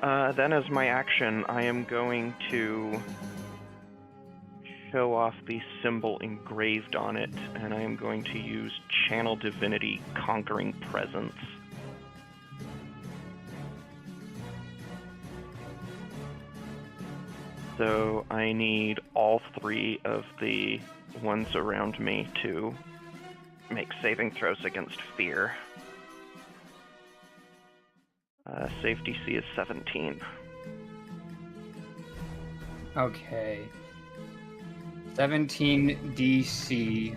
[SPEAKER 3] Then as my action, I am going to show off the symbol engraved on it, and I am going to use Channel Divinity Conquering Presence. So I need all 3 of the ones around me to make saving throws against fear. Save DC is 17.
[SPEAKER 1] Okay. 17 DC.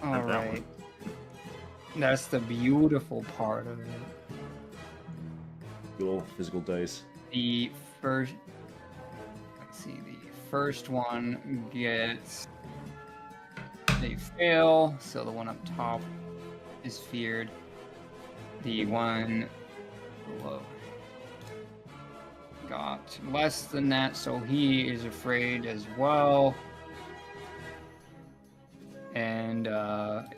[SPEAKER 1] All
[SPEAKER 7] Not that
[SPEAKER 1] right.
[SPEAKER 7] one.
[SPEAKER 1] That's the beautiful part of it.
[SPEAKER 7] Good old physical dice.
[SPEAKER 1] The first, let's see, the first one gets, they fail, so the one up top is feared. The one below got less than that, so he is afraid as well. And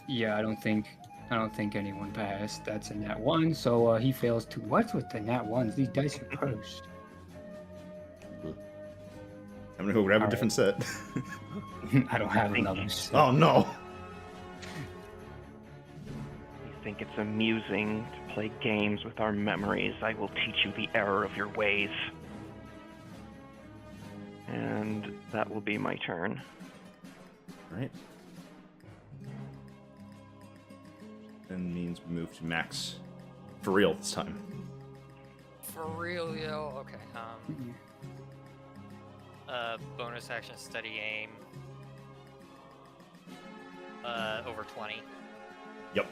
[SPEAKER 1] yeah, I don't think anyone passed. That's a nat 1, so he fails too. What's with the nat 1s? These dice are cursed.
[SPEAKER 7] I'm gonna go grab a
[SPEAKER 1] All
[SPEAKER 7] different set.
[SPEAKER 1] I don't have another. set.
[SPEAKER 7] Oh no!
[SPEAKER 3] You think it's amusing to play games with our memories? I will teach you the error of your ways. And that will be my turn.
[SPEAKER 7] Alright. Then means we move to Max. For real this time.
[SPEAKER 2] For real, yo. Okay. Bonus action, steady aim. Over 20.
[SPEAKER 7] Yep.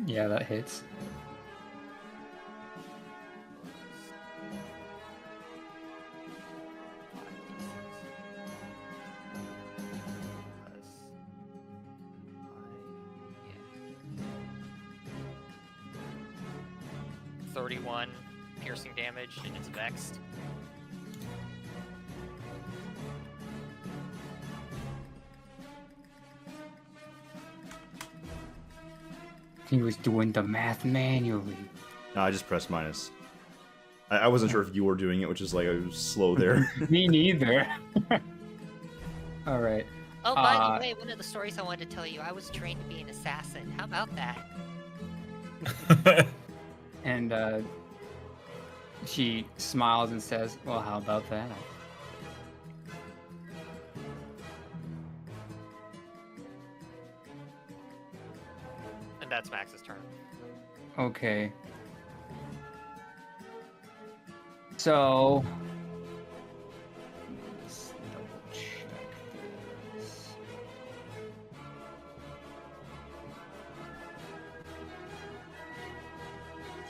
[SPEAKER 1] Yeah, that hits.
[SPEAKER 2] Yeah. 31 piercing damage, and it's vexed.
[SPEAKER 1] He was doing the math manually.
[SPEAKER 7] No, I just pressed minus. I wasn't sure if you were doing it, which is like I was slow there.
[SPEAKER 1] Me neither. All right.
[SPEAKER 2] Oh, by the way, one of the stories I wanted to tell you, I was trained to be an assassin. How about that?
[SPEAKER 1] And she smiles and says, "Well, how about that?"
[SPEAKER 2] And that's Max's turn.
[SPEAKER 1] Okay. So let's double check this.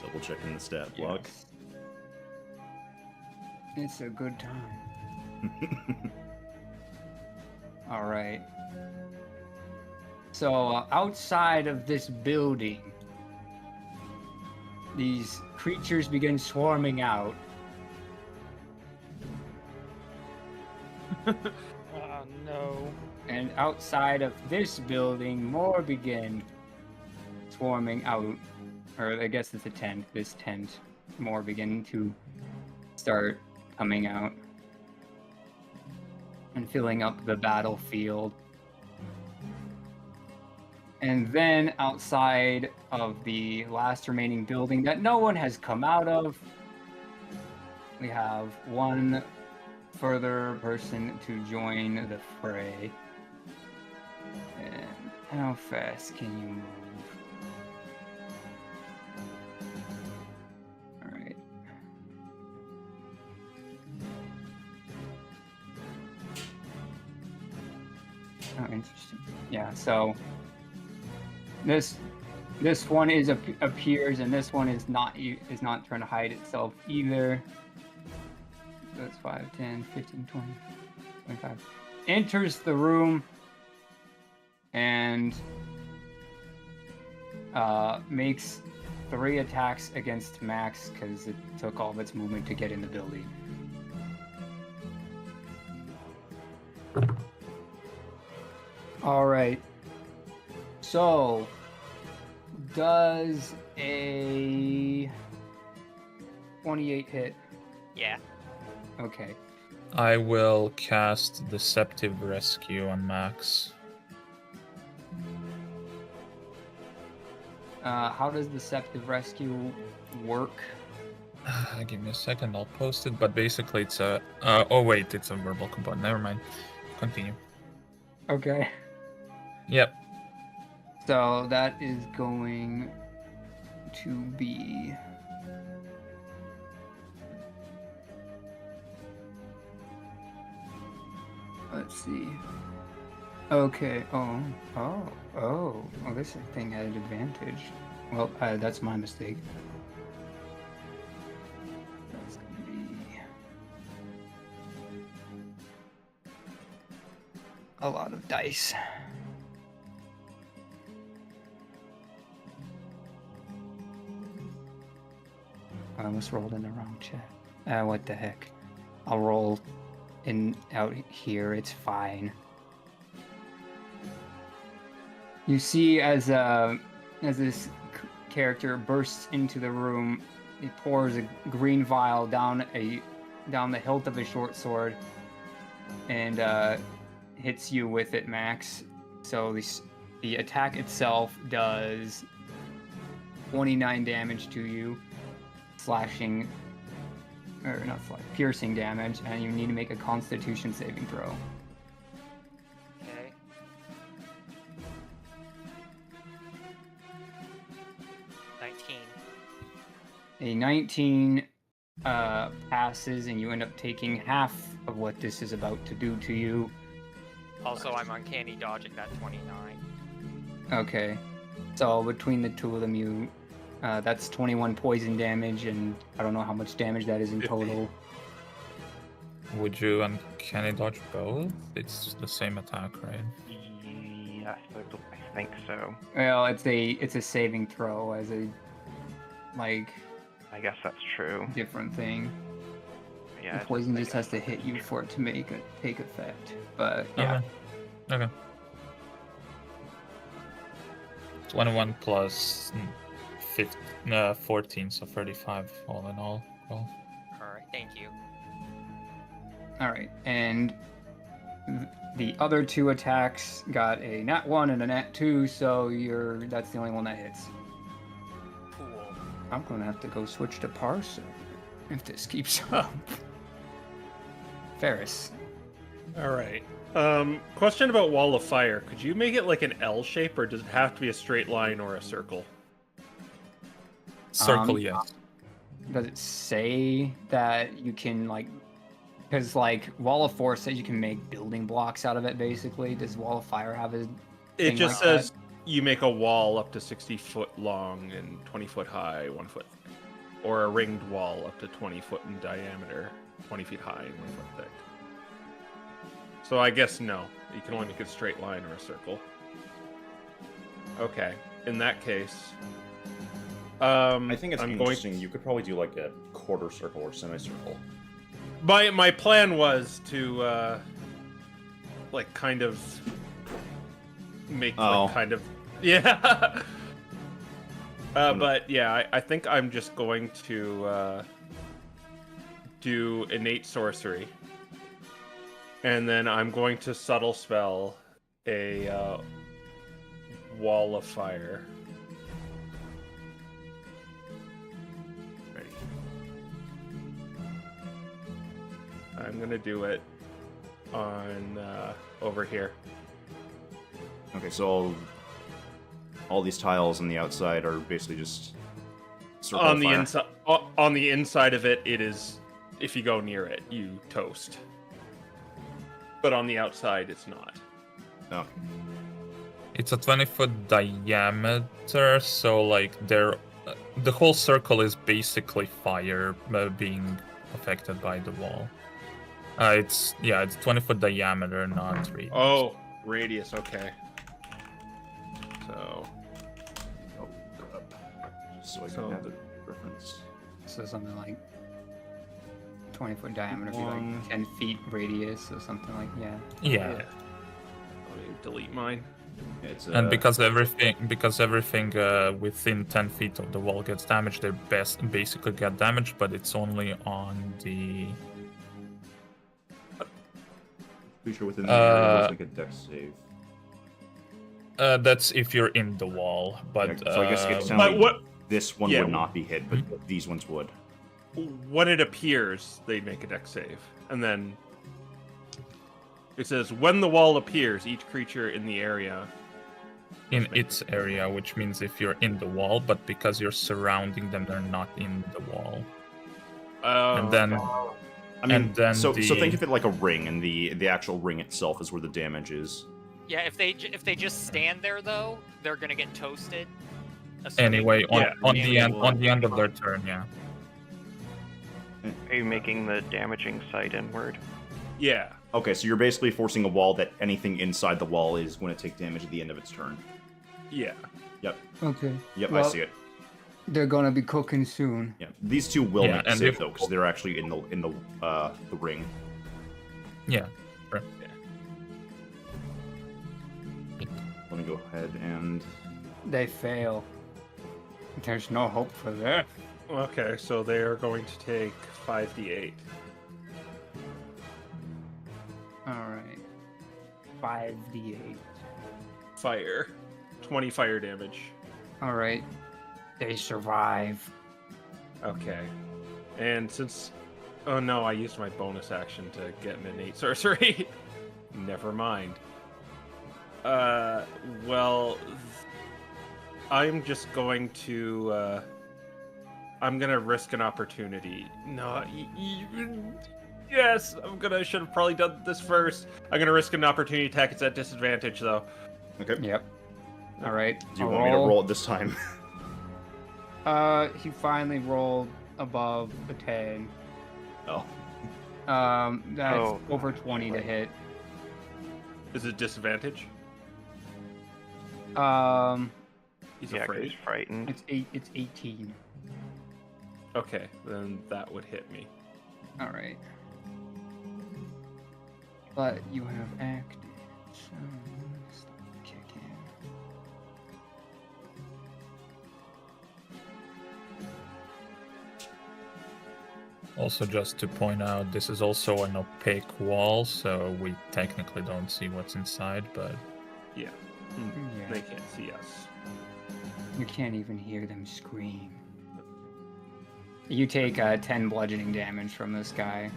[SPEAKER 7] Double checking the stat block.
[SPEAKER 1] Yes. It's a good time. All right. So outside of this building, these creatures begin swarming out.
[SPEAKER 5] Oh no.
[SPEAKER 1] And outside of this building, more begin swarming out. Or I guess it's a tent. This tent, more begin to start coming out. and filling up the battlefield. And then outside of the last remaining building that no one has come out of, we have one further person to join the fray. And how fast can you move? Alright. Oh, interesting. Yeah, so this one appears, and this one is not trying to hide itself either. So that's 5, 10, 15, 20, 25. Enters the room and makes 3 attacks against Max because it took all of its movement to get in the building. All right. So, does a 28 hit?
[SPEAKER 2] Yeah.
[SPEAKER 1] Okay.
[SPEAKER 4] I will cast Deceptive Rescue on Max.
[SPEAKER 1] How does Deceptive Rescue work?
[SPEAKER 4] Give me a second, I'll post it. But basically, it's a. Oh wait, it's a verbal component. Never mind. Continue.
[SPEAKER 1] Okay.
[SPEAKER 4] Yep.
[SPEAKER 1] So that is going to be... Let's see. Okay. Oh, this thing had an advantage. Well, that's my mistake. That's gonna be a lot of dice. I almost rolled in the wrong chat. What the heck? I'll roll out here. It's fine. You see, as this character bursts into the room, he pours a green vial down the hilt of a short sword, and hits you with it, Max. So the attack itself does 29 damage to you, piercing damage, and you need to make a Constitution saving throw.
[SPEAKER 2] Okay.
[SPEAKER 1] A 19 passes, and you end up taking half of what this is about to do to you.
[SPEAKER 2] Also, I'm uncanny dodging that 29.
[SPEAKER 1] Okay. So between the two of them, that's 21 poison damage, and I don't know how much damage that is in total.
[SPEAKER 4] Would you uncanny dodge both? It's the same attack, right?
[SPEAKER 3] Yes, I think so.
[SPEAKER 1] Well, it's a saving throw as a
[SPEAKER 3] I guess that's true.
[SPEAKER 1] different thing.
[SPEAKER 3] Yeah.
[SPEAKER 1] The poison just has to hit you for it to take effect. But yeah.
[SPEAKER 4] Okay. 21 plus 14, so 35 all in all. Cool.
[SPEAKER 2] Alright, thank you.
[SPEAKER 1] All right, and the other 2 attacks got a nat 1 and a nat 2, so that's the only one that hits.
[SPEAKER 2] Cool.
[SPEAKER 1] I'm gonna have to go switch to parser if this keeps up. Faris.
[SPEAKER 6] All right. Question about Wall of Fire. Could you make it like an L shape, or does it have to be a straight line or a circle?
[SPEAKER 4] Circle, yes.
[SPEAKER 1] Does it say that you can because Wall of Force says you can make building blocks out of it, basically? Does Wall of Fire have a
[SPEAKER 6] It
[SPEAKER 1] thing
[SPEAKER 6] just
[SPEAKER 1] like
[SPEAKER 6] says you make a wall up to 60 foot long and 20 foot high, 1 foot thick. Or a ringed wall up to 20 foot in diameter, 20 feet high and 1 foot thick. So I guess no. You can only make a straight line or a circle. Okay. In that case...
[SPEAKER 7] I think it's interesting. You could probably do like a quarter circle or semicircle.
[SPEAKER 6] My plan was to kind of make yeah. But yeah, I think I'm just going to do innate sorcery And then I'm going to subtle spell a wall of fire. Ready. I'm gonna do it on over here.
[SPEAKER 7] Okay, so all these tiles on the outside are basically just circle
[SPEAKER 6] On the
[SPEAKER 7] fire.
[SPEAKER 6] inside, on the inside of it, it is. If you go near it, you toast. But on the outside, it's not.
[SPEAKER 7] Okay.
[SPEAKER 4] It's a 20-foot diameter, so like the whole circle is basically fire being affected by the wall. It's 20-foot diameter, not radius.
[SPEAKER 6] Oh, radius. Okay. So.
[SPEAKER 7] Oh, just so I
[SPEAKER 6] So-
[SPEAKER 7] can have the reference.
[SPEAKER 1] So something like 20-foot diameter, be
[SPEAKER 6] One.
[SPEAKER 1] like 10 feet radius or something like
[SPEAKER 4] Yeah.
[SPEAKER 6] Let me delete mine.
[SPEAKER 7] It's
[SPEAKER 4] And because everything within 10 feet of the wall gets damaged, they basically get damaged, but it's only on the
[SPEAKER 7] creature within the area looks like a dex save.
[SPEAKER 4] that's if you're in the wall, but
[SPEAKER 7] Yeah, so I guess it's
[SPEAKER 6] But
[SPEAKER 7] like
[SPEAKER 6] what
[SPEAKER 7] this one
[SPEAKER 6] yeah,
[SPEAKER 7] would not be hit, but these ones would.
[SPEAKER 6] when it appears, they make a dex save, and then it says when the wall appears, each creature in the area.
[SPEAKER 4] in its area, which means if you're in the wall, but because you're surrounding them, they're not in the wall. And then
[SPEAKER 7] I mean,
[SPEAKER 4] And then
[SPEAKER 7] so
[SPEAKER 4] the-
[SPEAKER 7] think of it like a ring, and the actual ring itself is where the damage is.
[SPEAKER 2] Yeah, if they just stand there though, they're gonna get toasted. assuming-
[SPEAKER 4] anyway, on,
[SPEAKER 6] Yeah,
[SPEAKER 4] on the end
[SPEAKER 6] well-
[SPEAKER 4] on the end of their turn, yeah.
[SPEAKER 3] Are you making the damaging sight inward?
[SPEAKER 6] Yeah.
[SPEAKER 7] Okay, so you're basically forcing a wall that anything inside the wall is going to take damage at the end of its turn.
[SPEAKER 6] Yeah.
[SPEAKER 7] Yep.
[SPEAKER 1] that. Okay.
[SPEAKER 7] Yep, I
[SPEAKER 1] Well,
[SPEAKER 7] see it.
[SPEAKER 1] They're gonna be cooking soon.
[SPEAKER 7] Yeah, these two will
[SPEAKER 4] Yeah,
[SPEAKER 7] make a
[SPEAKER 4] and
[SPEAKER 7] save
[SPEAKER 4] if-
[SPEAKER 7] though, because they're actually in the ring.
[SPEAKER 4] Yeah.
[SPEAKER 7] Let me go ahead and
[SPEAKER 1] They fail. There's no hope for that.
[SPEAKER 6] Okay, so they are going to take 5d8.
[SPEAKER 1] Alright. 5d8.
[SPEAKER 6] Fire. 20 fire damage.
[SPEAKER 1] Alright. They survive.
[SPEAKER 6] Okay. And since... Oh no, I used my bonus action to get an innate sorcery. Never mind. Well... I'm just going to, I'm gonna risk an opportunity. No, yes, should have probably done this first. I'm gonna risk an opportunity attack. It's at disadvantage, though.
[SPEAKER 7] okay.
[SPEAKER 1] Yep. Alright.
[SPEAKER 7] Do you want me to roll it this time?
[SPEAKER 1] He finally rolled above a 10.
[SPEAKER 7] Oh.
[SPEAKER 1] That's
[SPEAKER 3] Oh,
[SPEAKER 1] over 20 to
[SPEAKER 3] right.
[SPEAKER 1] hit.
[SPEAKER 6] Is it disadvantage? He's
[SPEAKER 3] Yeah, 'cause
[SPEAKER 6] afraid.
[SPEAKER 3] he's frightened.
[SPEAKER 1] It's 18.
[SPEAKER 6] Okay, then that would hit me.
[SPEAKER 1] Alright. But you have acted, so let's kick in.
[SPEAKER 4] Also, just to point out, this is also an opaque wall, so we technically don't see what's inside, but
[SPEAKER 6] Yeah.
[SPEAKER 1] Yeah.
[SPEAKER 6] They can't see us.
[SPEAKER 1] You can't even hear them scream. You take 10 bludgeoning damage from this guy.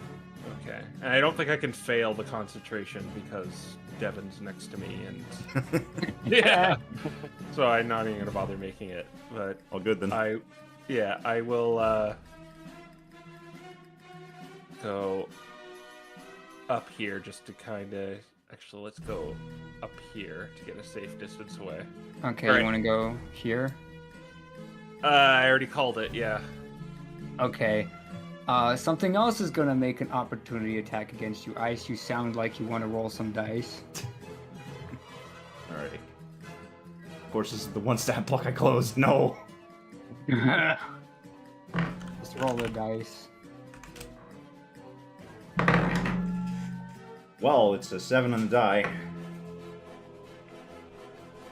[SPEAKER 6] Okay. And I don't think I can fail the concentration because Devin's next to me and yeah. So I'm not even gonna bother making it. But
[SPEAKER 7] All good then.
[SPEAKER 6] I will go up here just to kinda actually let's go up here to get a safe distance away.
[SPEAKER 1] Okay,
[SPEAKER 6] Alright.
[SPEAKER 1] you want to go here?
[SPEAKER 6] I already called it, yeah.
[SPEAKER 1] Okay. Something else is gonna make an opportunity attack against you. Ice, you sound like you want to roll some dice.
[SPEAKER 7] Alrighty. Of course, this is the one stat block I closed. No.
[SPEAKER 1] Just roll the dice.
[SPEAKER 7] Well, it's a 7 on the die.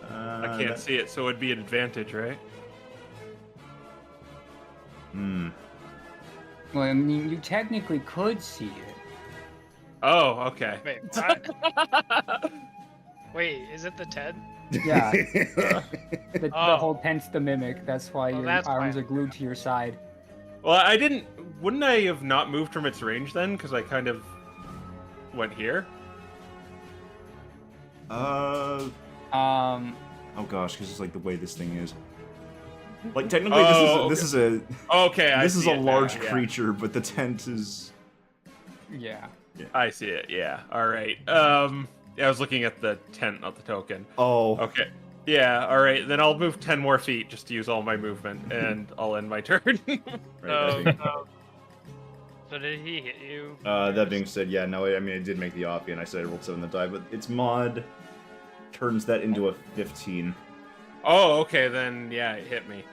[SPEAKER 6] I can't see it, so it'd be an advantage, right?
[SPEAKER 7] Hmm.
[SPEAKER 1] Well, I mean, you technically could see it.
[SPEAKER 6] Oh, okay.
[SPEAKER 5] Wait, what? Wait, is it the Ted?
[SPEAKER 1] Yeah. The
[SPEAKER 5] Oh.
[SPEAKER 1] whole tent's the mimic. That's why
[SPEAKER 5] Well,
[SPEAKER 1] your
[SPEAKER 5] that's
[SPEAKER 1] arms
[SPEAKER 5] why-
[SPEAKER 1] are glued to your side.
[SPEAKER 6] Well, I didn't. Wouldn't I have not moved from its range then? Because I kind of went here.
[SPEAKER 7] Oh gosh, because it's like the way this thing is. Like technically,
[SPEAKER 6] Oh,
[SPEAKER 7] this is a
[SPEAKER 6] Okay, I
[SPEAKER 7] this is
[SPEAKER 6] see
[SPEAKER 7] a
[SPEAKER 6] it now,
[SPEAKER 7] large
[SPEAKER 6] yeah.
[SPEAKER 7] creature, but the tent is.
[SPEAKER 1] Yeah.
[SPEAKER 6] I see it. Yeah. All right. Yeah, I was looking at the tent, not the token.
[SPEAKER 7] Oh.
[SPEAKER 6] Okay. Yeah. All right. Then I'll move 10 more feet just to use all my movement, and I'll end my turn.
[SPEAKER 7] Right,
[SPEAKER 5] So,
[SPEAKER 7] that being-
[SPEAKER 5] so did he hit you?
[SPEAKER 7] that being said, yeah, no, I mean, I did make the Oppie, and I said I rolled 7 the die, but its mod turns that into a 15.
[SPEAKER 6] Oh, okay. Then yeah, it hit me.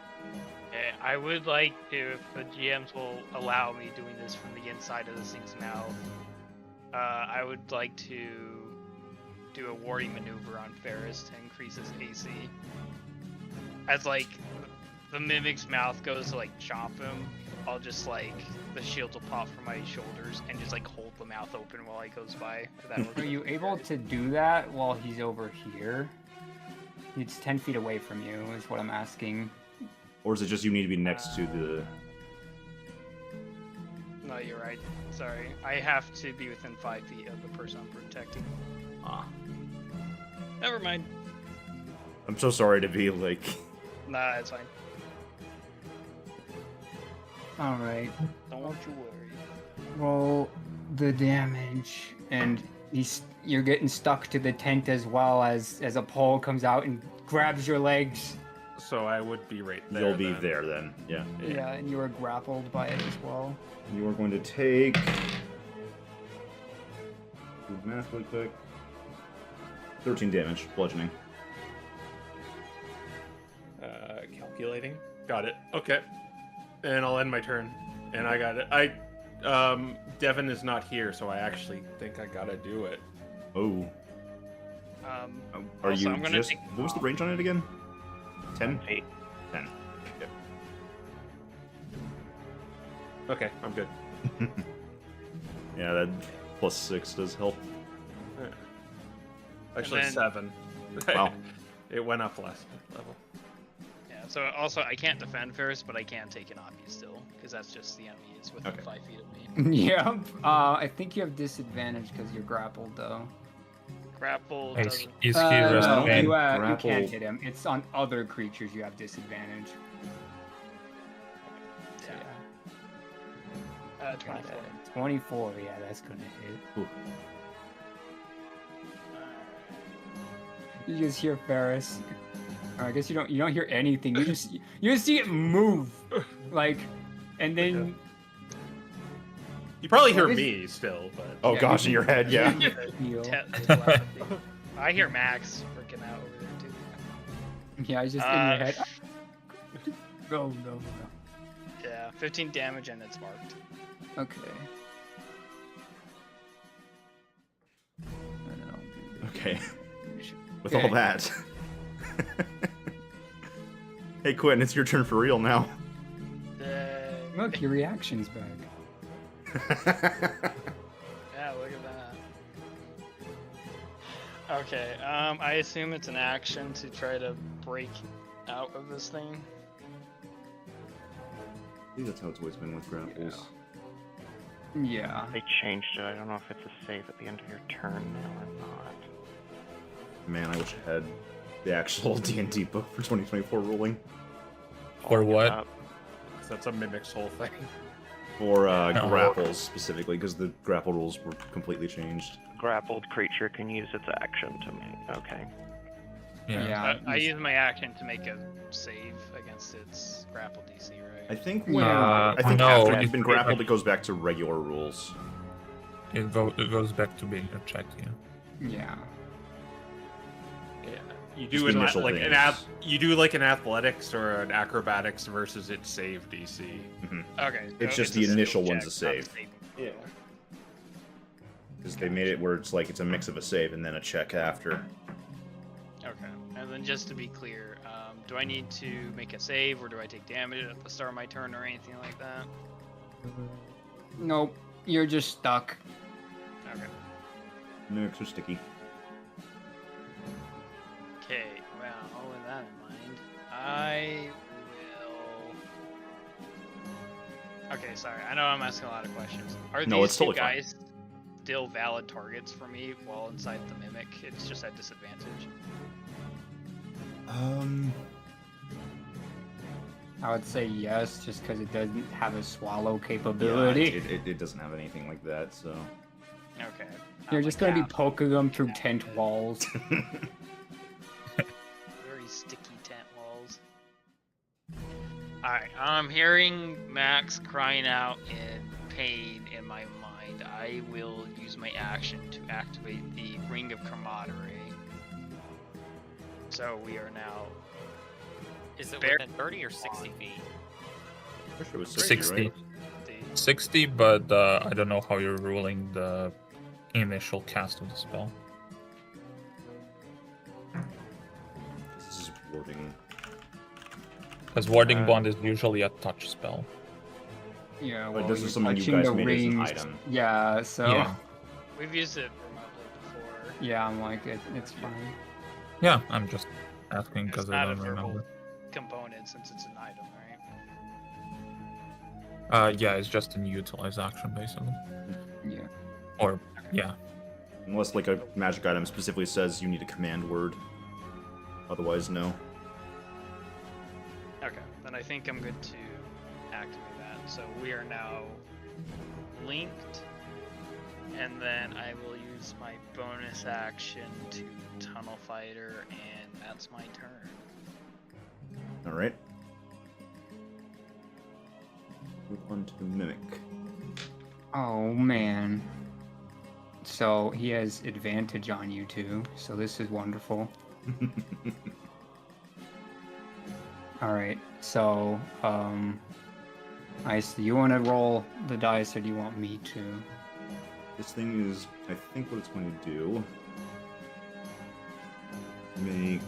[SPEAKER 5] I would like to, if the GMs will allow me doing this from the inside of this thing's mouth, I would like to do a warding maneuver on Faris to increase his AC. As like the mimic's mouth goes to like chomp him, I'll just like the shield will pop from my shoulders and just like hold the mouth open while he goes by. If that works
[SPEAKER 1] Are you
[SPEAKER 5] for
[SPEAKER 1] able
[SPEAKER 5] Faris.
[SPEAKER 1] to do that while he's over here? It's 10 feet away from you, is what I'm asking.
[SPEAKER 7] Or is it just you need to be next to the...
[SPEAKER 5] No, you're right. Sorry. I have to be within 5 feet of the person I'm protecting.
[SPEAKER 7] Ah.
[SPEAKER 5] Never mind.
[SPEAKER 7] I'm so sorry to be, like...
[SPEAKER 5] Nah, it's fine.
[SPEAKER 1] Alright.
[SPEAKER 5] Don't you worry.
[SPEAKER 1] Roll the damage, and you're getting stuck to the tent as well as a pole comes out and grabs your legs.
[SPEAKER 6] So I would be right there.
[SPEAKER 7] You'll be
[SPEAKER 6] then.
[SPEAKER 7] there then, yeah.
[SPEAKER 1] Yeah, and you are grappled by it as well.
[SPEAKER 7] You are going to take... Do math really quick. 13 damage, bludgeoning.
[SPEAKER 6] Calculating. Got it. Okay. And I'll end my turn. And I got it. Devin is not here, so I actually think I gotta do it.
[SPEAKER 7] Oh. Are
[SPEAKER 5] Also,
[SPEAKER 7] you
[SPEAKER 5] I'm gonna
[SPEAKER 7] just...
[SPEAKER 5] take
[SPEAKER 7] What was the range on it again? 10?
[SPEAKER 3] 8.
[SPEAKER 7] 10. Yep.
[SPEAKER 6] Okay, I'm good.
[SPEAKER 7] Yeah, that plus 6 does help.
[SPEAKER 6] Actually,
[SPEAKER 5] then-
[SPEAKER 6] 7.
[SPEAKER 7] Wow.
[SPEAKER 6] It went up last level.
[SPEAKER 5] Yeah, so also I can't defend first, but I can take an Oppie still, because that's just the enemy is within
[SPEAKER 7] Okay.
[SPEAKER 5] 5 feet of me.
[SPEAKER 1] Yeah. I think you have disadvantage because you're grappled, though.
[SPEAKER 5] Grapple
[SPEAKER 4] Is,
[SPEAKER 5] doesn't...
[SPEAKER 4] is he
[SPEAKER 1] No,
[SPEAKER 4] restrained?
[SPEAKER 1] you
[SPEAKER 7] Grapple.
[SPEAKER 1] can't hit him. It's on other creatures you have disadvantage. So,
[SPEAKER 5] Yeah.
[SPEAKER 1] yeah.
[SPEAKER 5] 24.
[SPEAKER 1] 24, yeah, that's gonna hit.
[SPEAKER 7] Ooh.
[SPEAKER 1] You just hear Faris. Or I guess you don't hear anything. You just see it move, like, and then
[SPEAKER 6] You probably hear
[SPEAKER 1] Well,
[SPEAKER 6] me still, but
[SPEAKER 7] Oh
[SPEAKER 1] Yeah,
[SPEAKER 7] gosh, in your head, yeah.
[SPEAKER 1] Feel.
[SPEAKER 5] I hear Max freaking out over there too.
[SPEAKER 1] Yeah, it's just in your head. No.
[SPEAKER 5] Yeah, 15 damage and it's marked.
[SPEAKER 1] Okay. And then I'll do the
[SPEAKER 7] Okay.
[SPEAKER 1] damage.
[SPEAKER 7] With
[SPEAKER 1] Okay.
[SPEAKER 7] all that. Hey, Quin, it's your turn for real now.
[SPEAKER 1] Look, your reaction's back.
[SPEAKER 5] Yeah, look at that. Okay, I assume it's an action to try to break out of this thing.
[SPEAKER 7] I think that's how it's always been with grapples.
[SPEAKER 1] Yeah.
[SPEAKER 3] They changed it. I don't know if it's a save at the end of your turn now or not.
[SPEAKER 7] Man, I wish I had the actual D&D book for 2024 ruling.
[SPEAKER 4] For
[SPEAKER 3] Pulling it
[SPEAKER 4] what?
[SPEAKER 3] up.
[SPEAKER 6] that's a mimic's whole thing.
[SPEAKER 7] For
[SPEAKER 4] No.
[SPEAKER 7] grapples, specifically, because the grapple rules were completely changed.
[SPEAKER 3] Grappled creature can use its action to make. Okay.
[SPEAKER 4] Yeah.
[SPEAKER 5] I use my action to make a save against its grapple DC, right?
[SPEAKER 7] I think
[SPEAKER 1] Well,
[SPEAKER 7] I think
[SPEAKER 4] no,
[SPEAKER 7] after
[SPEAKER 4] it-
[SPEAKER 7] you've been grappled, it goes back to regular rules.
[SPEAKER 4] It goes back to being a check, yeah.
[SPEAKER 1] Yeah.
[SPEAKER 6] Yeah. You
[SPEAKER 7] Just
[SPEAKER 6] do
[SPEAKER 7] the
[SPEAKER 6] an,
[SPEAKER 7] initial
[SPEAKER 6] like
[SPEAKER 7] things.
[SPEAKER 6] you do like an athletics or an acrobatics versus its save DC.
[SPEAKER 5] Okay.
[SPEAKER 7] It's
[SPEAKER 5] so
[SPEAKER 7] just the
[SPEAKER 5] a
[SPEAKER 7] initial
[SPEAKER 5] skill
[SPEAKER 7] one's a
[SPEAKER 5] check, not
[SPEAKER 7] save.
[SPEAKER 5] saving
[SPEAKER 6] Yeah.
[SPEAKER 5] throw.
[SPEAKER 7] Because they made it where it's like it's a mix of a save and then a check after.
[SPEAKER 5] Okay. And then just to be clear, do I need to make a save or do I take damage at the start of my turn or anything like that?
[SPEAKER 1] Nope. You're just stuck.
[SPEAKER 5] Okay.
[SPEAKER 7] Mimics are sticky.
[SPEAKER 5] Okay, well, with that in mind, I will. Okay, sorry. I know I'm asking a lot of questions. Are
[SPEAKER 7] No,
[SPEAKER 5] these
[SPEAKER 7] it's
[SPEAKER 5] two
[SPEAKER 7] totally fine.
[SPEAKER 5] guys still valid targets for me while inside the mimic? It's just at disadvantage.
[SPEAKER 1] I would say yes, just because it doesn't have a swallow
[SPEAKER 7] Yeah,
[SPEAKER 1] capability.
[SPEAKER 7] it doesn't have anything like that, so.
[SPEAKER 5] Okay.
[SPEAKER 1] You're
[SPEAKER 5] I'm
[SPEAKER 1] just
[SPEAKER 5] like
[SPEAKER 1] gonna be
[SPEAKER 5] half.
[SPEAKER 1] poking them through tent walls.
[SPEAKER 5] Very sticky tent walls. Alright, I'm hearing Max crying out in pain in my mind. I will use my action to activate the Ring of Camaraderie. So we are now.
[SPEAKER 2] Is it
[SPEAKER 5] Fair-
[SPEAKER 2] within 30 or 60 feet?
[SPEAKER 7] I wish it was 60,
[SPEAKER 4] 60.
[SPEAKER 7] right?
[SPEAKER 4] 60, but I don't know how you're ruling the initial cast of the spell.
[SPEAKER 7] This is warding.
[SPEAKER 4] Because Warding Bond is usually a touch spell.
[SPEAKER 1] Yeah,
[SPEAKER 7] But
[SPEAKER 1] well,
[SPEAKER 7] this is
[SPEAKER 1] you're
[SPEAKER 7] something you
[SPEAKER 1] touching
[SPEAKER 7] guys
[SPEAKER 1] the
[SPEAKER 7] made as an
[SPEAKER 1] rings.
[SPEAKER 7] item.
[SPEAKER 1] Yeah, so
[SPEAKER 4] Yeah.
[SPEAKER 5] We've used it remotely before.
[SPEAKER 1] yeah, I'm like it's fine.
[SPEAKER 4] Yeah, I'm just asking
[SPEAKER 5] It's
[SPEAKER 4] because
[SPEAKER 5] not
[SPEAKER 4] I
[SPEAKER 5] a
[SPEAKER 4] don't
[SPEAKER 5] verbal
[SPEAKER 4] remember.
[SPEAKER 5] component since it's an item, right?
[SPEAKER 4] Yeah, it's just an utilize action, basically.
[SPEAKER 1] Yeah.
[SPEAKER 4] Or, yeah.
[SPEAKER 7] Unless like a magic item specifically says you need a command word. Otherwise, no.
[SPEAKER 5] Okay, then I think I'm good to activate that. So we are now linked, and then I will use my bonus action to Tunnel Fighter, and that's my turn.
[SPEAKER 7] Alright. Move on to the Mimic.
[SPEAKER 1] Oh man. So he has advantage on you too. So this is wonderful. All right. So Ice, do you want to roll the dice or do you want me to?
[SPEAKER 7] This thing is, I think what it's going to do. Make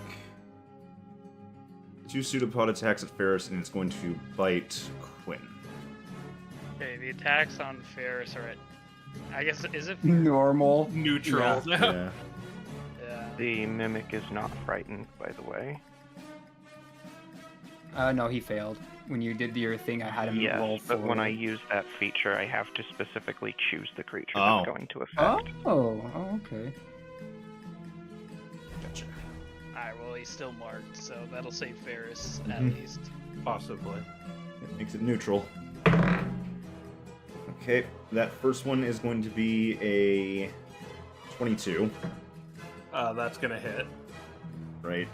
[SPEAKER 7] 2 pseudopod attacks at Faris, and it's going to bite Quin.
[SPEAKER 5] Okay, the attacks on Faris are at. I guess is it?
[SPEAKER 1] Normal.
[SPEAKER 6] Neutral.
[SPEAKER 7] Yeah.
[SPEAKER 5] Yeah.
[SPEAKER 3] The mimic is not frightened, by the way.
[SPEAKER 1] No, he failed. When you did your thing, I had him
[SPEAKER 3] Yes,
[SPEAKER 1] roll
[SPEAKER 3] but when I
[SPEAKER 1] forward.
[SPEAKER 3] use that feature, I have to specifically choose the creature
[SPEAKER 7] Oh.
[SPEAKER 3] that's going to affect.
[SPEAKER 1] Oh, okay.
[SPEAKER 7] Gotcha.
[SPEAKER 5] Alright, well he's still marked, so that'll save Faris at
[SPEAKER 7] Mhm.
[SPEAKER 5] least.
[SPEAKER 6] Possibly.
[SPEAKER 7] It makes it neutral. Okay, that first one is going to be a 22,
[SPEAKER 6] That's gonna hit.
[SPEAKER 7] right?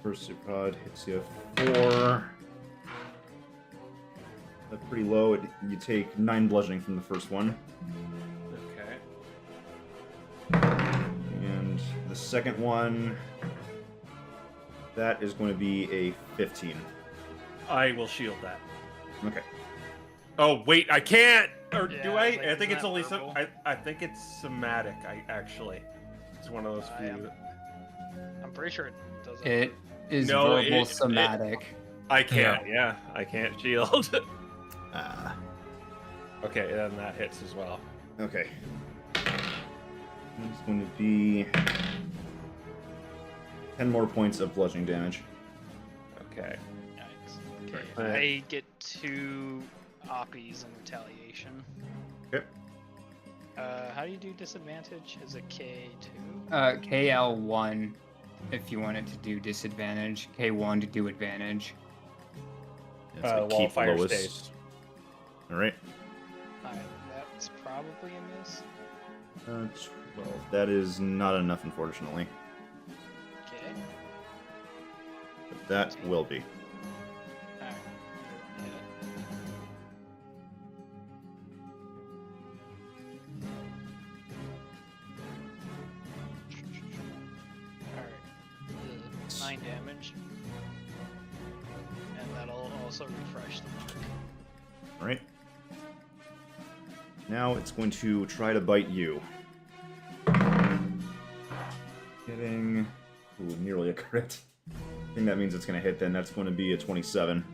[SPEAKER 7] First pseudopod hits you 4. That's pretty low. You take 9 bludgeoning from the first one.
[SPEAKER 6] Okay.
[SPEAKER 7] And the second one, that is going to be a 15.
[SPEAKER 6] I will shield that.
[SPEAKER 7] Okay.
[SPEAKER 6] Oh wait, I can't. Or
[SPEAKER 5] Yeah,
[SPEAKER 6] do I?
[SPEAKER 5] like,
[SPEAKER 6] I think
[SPEAKER 5] isn't
[SPEAKER 6] it's
[SPEAKER 5] that
[SPEAKER 6] only
[SPEAKER 5] verbal?
[SPEAKER 6] I think it's somatic. It's one of those
[SPEAKER 5] I
[SPEAKER 6] few.
[SPEAKER 5] am- I'm pretty sure it does.
[SPEAKER 1] It is
[SPEAKER 6] No,
[SPEAKER 1] verbal
[SPEAKER 6] it-
[SPEAKER 1] somatic.
[SPEAKER 6] I can't. Yeah, I can't shield.
[SPEAKER 7] Ah.
[SPEAKER 6] Okay, then that hits as well.
[SPEAKER 7] Okay. It's going to be 10 more points of bludgeoning damage.
[SPEAKER 6] Okay.
[SPEAKER 5] Yikes. Okay,
[SPEAKER 6] Right.
[SPEAKER 5] I get 2 oppies in retaliation.
[SPEAKER 7] Okay.
[SPEAKER 5] How do you do disadvantage? Is it K2?
[SPEAKER 1] KL1 if you want it to do disadvantage. K1 to do advantage.
[SPEAKER 7] So
[SPEAKER 6] While
[SPEAKER 7] keep
[SPEAKER 6] fire
[SPEAKER 7] lowest.
[SPEAKER 6] stays.
[SPEAKER 7] Alright.
[SPEAKER 5] Alright, that's probably a miss.
[SPEAKER 7] 12. That is not enough, unfortunately.
[SPEAKER 5] Okay.
[SPEAKER 7] But that will be.
[SPEAKER 5] Alright. Hit it. Alright. 9 damage. And that'll also refresh the mark.
[SPEAKER 7] Alright. Now it's going to try to bite you. Hitting. Ooh, nearly a crit. I think that means it's going to hit then. That's going to be a 27.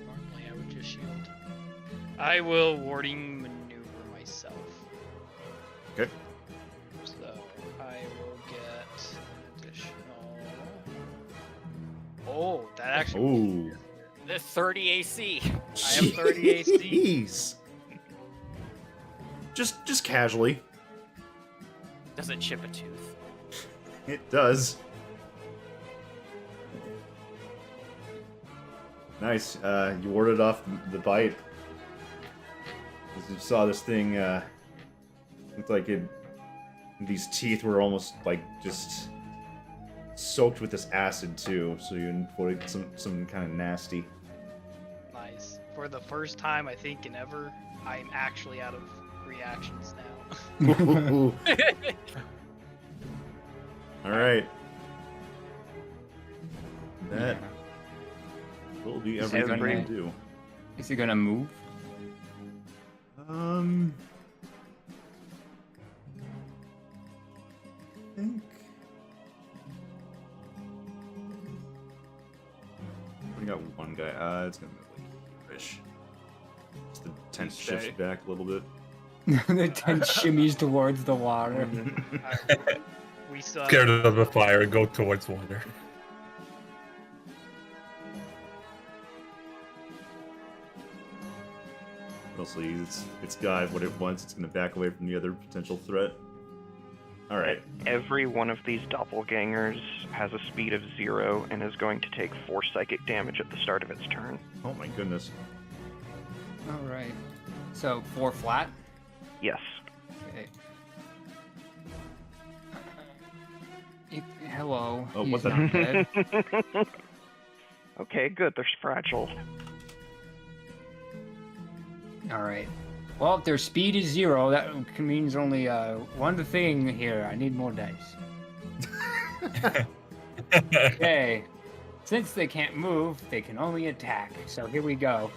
[SPEAKER 5] Normally I would just shield. I will warding maneuver myself.
[SPEAKER 7] Okay.
[SPEAKER 5] So I will get additional. Oh, that actually.
[SPEAKER 7] Oh.
[SPEAKER 2] The 30 AC.
[SPEAKER 5] I have 30 AC.
[SPEAKER 7] Jeez. Just casually.
[SPEAKER 2] Does it chip a tooth?
[SPEAKER 7] It does. Nice. You warded off the bite. As you saw this thing, looked like these teeth were almost like just soaked with this acid too. So you avoided some kind of nasty.
[SPEAKER 5] Nice. For the first time, I think, in ever, I'm actually out of reactions now.
[SPEAKER 7] All right. That will be everything we
[SPEAKER 1] Every-
[SPEAKER 7] can do.
[SPEAKER 1] Is he gonna move?
[SPEAKER 7] I think. We got one guy. It's gonna be like here-ish. Just the tent shifts
[SPEAKER 6] Stay.
[SPEAKER 7] back a little bit.
[SPEAKER 1] The tent shimmies towards the water.
[SPEAKER 5] Alright, we still have
[SPEAKER 4] Scared of the fire, go towards water.
[SPEAKER 7] Mostly, it's got what it wants. It's gonna back away from the other potential threat. All right.
[SPEAKER 3] Every one of these doppelgangers has a speed of 0 and is going to take 4 psychic damage at the start of its turn.
[SPEAKER 7] Oh my goodness.
[SPEAKER 1] All right. So 4 flat.
[SPEAKER 3] Yes.
[SPEAKER 1] Okay. Hello.
[SPEAKER 7] Oh,
[SPEAKER 1] He's
[SPEAKER 7] what the-
[SPEAKER 1] not dead.
[SPEAKER 3] Okay, good. They're fragile.
[SPEAKER 1] All right. Well, if their speed is 0, that means only one thing here. I need more dice. Okay. Since they can't move, they can only attack. So here we go.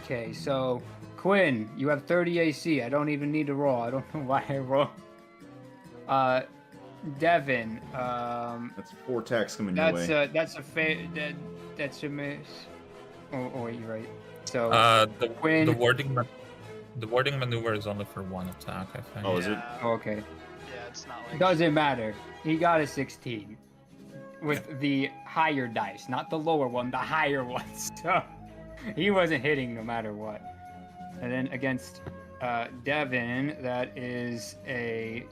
[SPEAKER 1] Okay, so Quin, you have 30 AC. I don't even need to roll. I don't know why I roll. Devin,
[SPEAKER 7] That's 4 attacks coming your
[SPEAKER 1] that's
[SPEAKER 7] way.
[SPEAKER 1] that's a miss. Oh, wait, you're right. So
[SPEAKER 4] The
[SPEAKER 1] Quin.
[SPEAKER 4] warding maneuver is only for 1 attack, I think.
[SPEAKER 7] Oh, is it?
[SPEAKER 5] Yeah,
[SPEAKER 1] Oh, okay.
[SPEAKER 5] yeah, it's not like.
[SPEAKER 1] Doesn't matter. He got a 16 with the higher dice, not the lower one, the higher one. So he wasn't hitting no matter what. And then against Devin, that is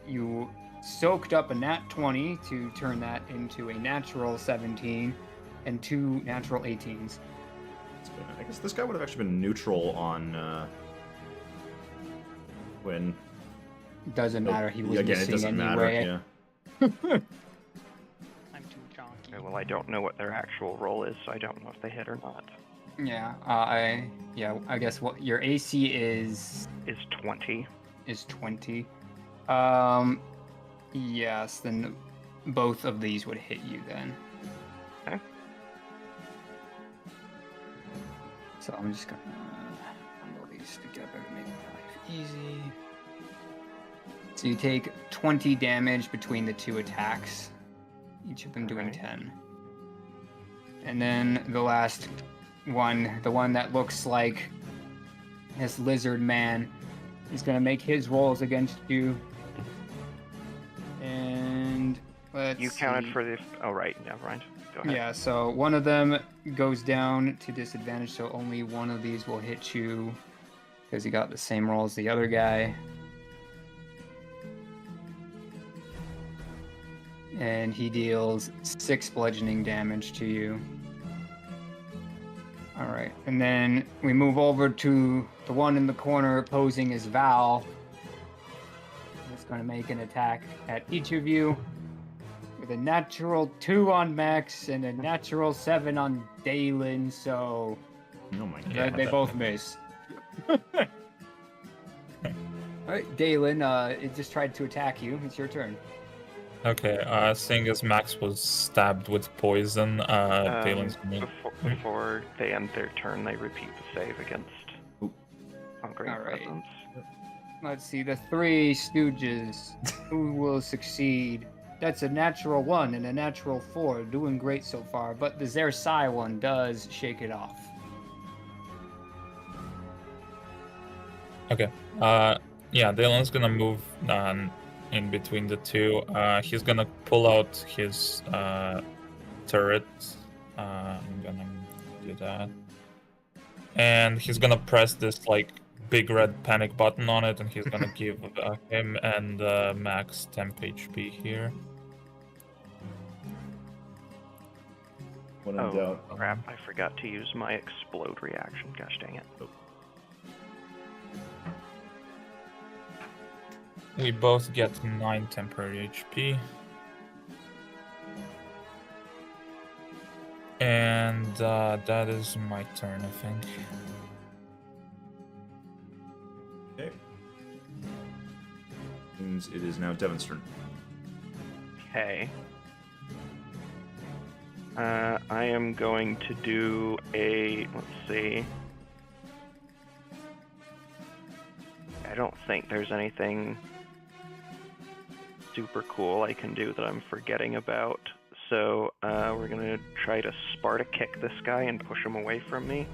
[SPEAKER 1] you soaked up a nat 20 to turn that into a natural 17 and 2 natural 18s.
[SPEAKER 7] I guess this guy would have actually been neutral on when.
[SPEAKER 1] Doesn't matter. He was
[SPEAKER 7] Again, it
[SPEAKER 1] missing
[SPEAKER 7] doesn't matter.
[SPEAKER 1] anyway.
[SPEAKER 7] Yeah.
[SPEAKER 5] I'm too chonky.
[SPEAKER 3] Okay, well, I don't know what their actual roll is, so I don't know if they hit or not.
[SPEAKER 1] Yeah. I guess what your AC is
[SPEAKER 3] Is 20.
[SPEAKER 1] 20. Yes, then both of these would hit you then.
[SPEAKER 3] Okay.
[SPEAKER 1] So I'm just gonna bundle these together to make life easy. So you take 20 damage between the 2 attacks, each of them doing
[SPEAKER 3] Alright.
[SPEAKER 1] 10. And then the last one, the one that looks like this lizard man, is gonna make his rolls against you. And let's
[SPEAKER 3] You counted
[SPEAKER 1] see.
[SPEAKER 3] for the... Oh, right. Never mind. Go ahead.
[SPEAKER 1] Yeah, so one of them goes down to disadvantage, so only one of these will hit you because he got the same roll as the other guy. And he deals 6 bludgeoning damage to you. Alright, and then we move over to the one in the corner posing as Val. It's going to make an attack at each of you with a natural 2 on Max and a natural 7 on Daelen, so
[SPEAKER 7] Oh my god.
[SPEAKER 4] Yeah.
[SPEAKER 1] they both miss. Alright, Daelen, it just tried to attack you. It's your turn.
[SPEAKER 4] Okay, seeing as Max was stabbed with poison, Daelen's gonna...
[SPEAKER 3] Before they end their turn, they repeat the save against
[SPEAKER 7] Oop.
[SPEAKER 3] Hungry
[SPEAKER 1] Alright.
[SPEAKER 3] Presence.
[SPEAKER 1] Let's see, the 3 Stooges. Who will succeed? That's a natural 1 and a natural 4. Doing great so far, but the Zersai one does shake it off.
[SPEAKER 4] Okay. Yeah, Daelen's gonna move in between the two. He's gonna pull out his turret. I'm gonna do that. And he's gonna press this like big red panic button on it, and he's gonna give him and Max temp HP here.
[SPEAKER 7] When in
[SPEAKER 3] Oh,
[SPEAKER 7] doubt.
[SPEAKER 3] crap. I forgot to use my explode reaction. Gosh dang it.
[SPEAKER 4] We both get 9 temporary HP. And that is my turn, I think.
[SPEAKER 7] Okay. Means it is now Devin's turn.
[SPEAKER 3] Okay. I am going to do a, let's see. I don't think there's anything super cool I can do that I'm forgetting about. So we're gonna try to Sparta kick this guy and push him away from me.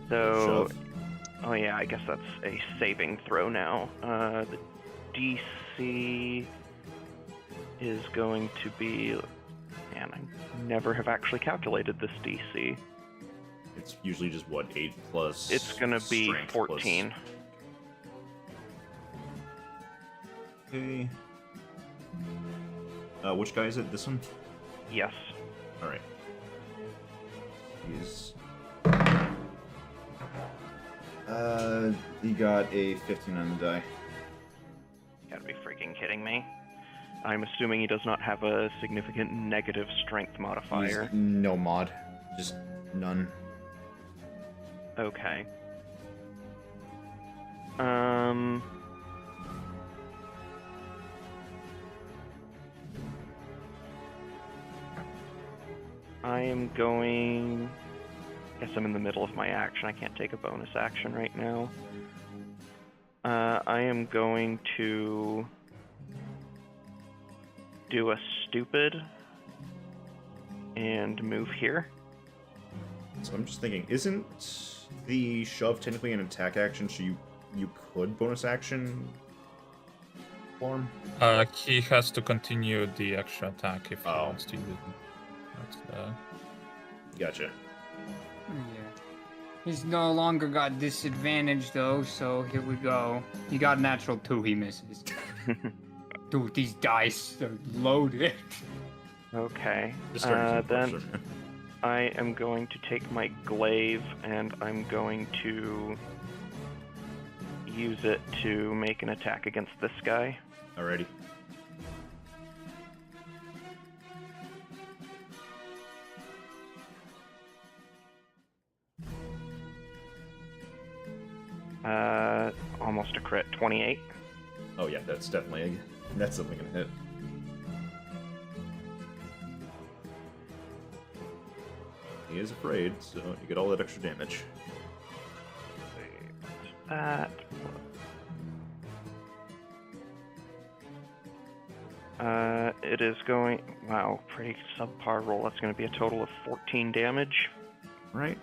[SPEAKER 3] So,
[SPEAKER 7] Shove.
[SPEAKER 3] oh yeah, I guess that's a saving throw now. The DC is going to be, man, I never have actually calculated this DC.
[SPEAKER 7] It's usually just what, 8 plus.
[SPEAKER 3] It's gonna be
[SPEAKER 7] strength
[SPEAKER 3] 14.
[SPEAKER 7] Plus... Okay. Which guy is it? This one?
[SPEAKER 3] Yes.
[SPEAKER 7] Alright. He's. He got a 15 on the die.
[SPEAKER 3] You gotta be freaking kidding me. I'm assuming he does not have a significant negative strength modifier.
[SPEAKER 7] He's no mod. Just none.
[SPEAKER 3] Okay. I am going... I guess I'm in the middle of my action. I can't take a bonus action right now. I am going to do a stupid and move here.
[SPEAKER 7] So I'm just thinking, isn't the shove technically an attack action, so you could bonus action form?
[SPEAKER 4] He has to continue the extra attack if he
[SPEAKER 7] Oh.
[SPEAKER 4] wants to use it. That's,
[SPEAKER 7] Gotcha.
[SPEAKER 1] Yeah. He's no longer got disadvantage though, so here we go. He got a natural 2, he misses. Dude, these dice are loaded.
[SPEAKER 3] Okay.
[SPEAKER 7] Just starting to
[SPEAKER 3] Then
[SPEAKER 7] pressure, man.
[SPEAKER 3] I am going to take my glaive and I'm going to use it to make an attack against this guy.
[SPEAKER 7] Alrighty.
[SPEAKER 3] Almost a crit, 28.
[SPEAKER 7] Oh yeah, that's definitely gonna hit. He is afraid, so you get all that extra damage.
[SPEAKER 3] That. It is going. Wow, pretty subpar roll. That's going to be a total of 14 damage.
[SPEAKER 7] Right.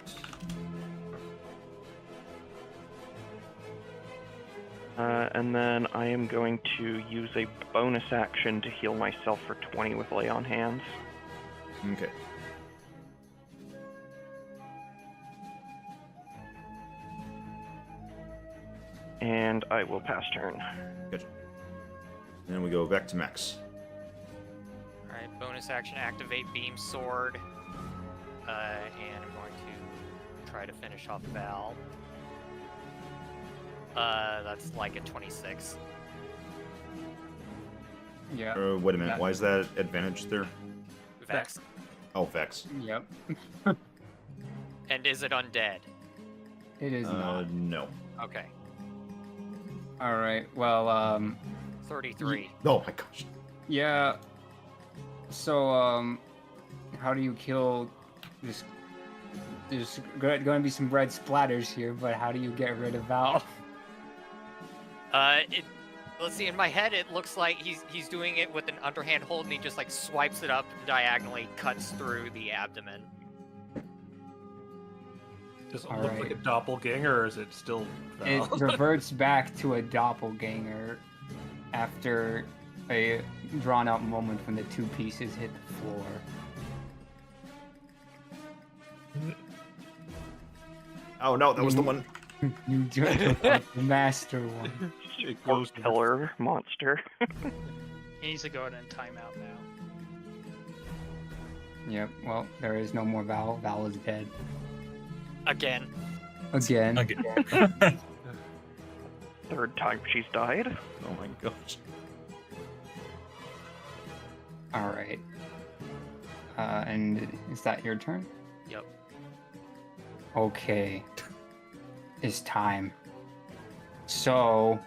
[SPEAKER 3] And then I am going to use a bonus action to heal myself for 20 with Lay on Hands.
[SPEAKER 7] Okay.
[SPEAKER 3] And I will pass turn.
[SPEAKER 7] Gotcha. And then we go back to Max.
[SPEAKER 2] Alright, bonus action activate Beam Sword. And I'm going to try to finish off Val. That's like a 26.
[SPEAKER 1] Yeah.
[SPEAKER 7] Wait a minute,
[SPEAKER 1] That-
[SPEAKER 7] why is that advantage there?
[SPEAKER 2] Vex.
[SPEAKER 7] Oh, Vex.
[SPEAKER 1] Yep.
[SPEAKER 2] And is it undead?
[SPEAKER 1] It is not.
[SPEAKER 7] No.
[SPEAKER 2] Okay.
[SPEAKER 1] Alright, well,
[SPEAKER 2] 33.
[SPEAKER 7] Oh my gosh.
[SPEAKER 1] yeah. So, how do you kill this? There's going to be some red splatters here, but how do you get rid of Val?
[SPEAKER 2] Let's see, in my head it looks like he's doing it with an underhand hold and he just like swipes it up and diagonally cuts through the abdomen.
[SPEAKER 6] Does it
[SPEAKER 1] All
[SPEAKER 6] look
[SPEAKER 1] right.
[SPEAKER 6] like a doppelganger, or is it still
[SPEAKER 1] It
[SPEAKER 6] Val?
[SPEAKER 1] reverts back to a doppelganger after a drawn-out moment when the two pieces hit the floor.
[SPEAKER 7] Oh no, that was the one.
[SPEAKER 1] You just the master one.
[SPEAKER 6] It
[SPEAKER 3] Pork
[SPEAKER 6] goes to the-
[SPEAKER 3] pillar monster.
[SPEAKER 5] He needs to go ahead and time out now.
[SPEAKER 1] Yep, well, there is no more Val. Val is dead.
[SPEAKER 2] Again.
[SPEAKER 1] Again.
[SPEAKER 4] Again.
[SPEAKER 3] Third time she's died.
[SPEAKER 7] Oh my gosh.
[SPEAKER 1] Alright. And is that your turn?
[SPEAKER 2] Yep.
[SPEAKER 1] Okay. It's time. So,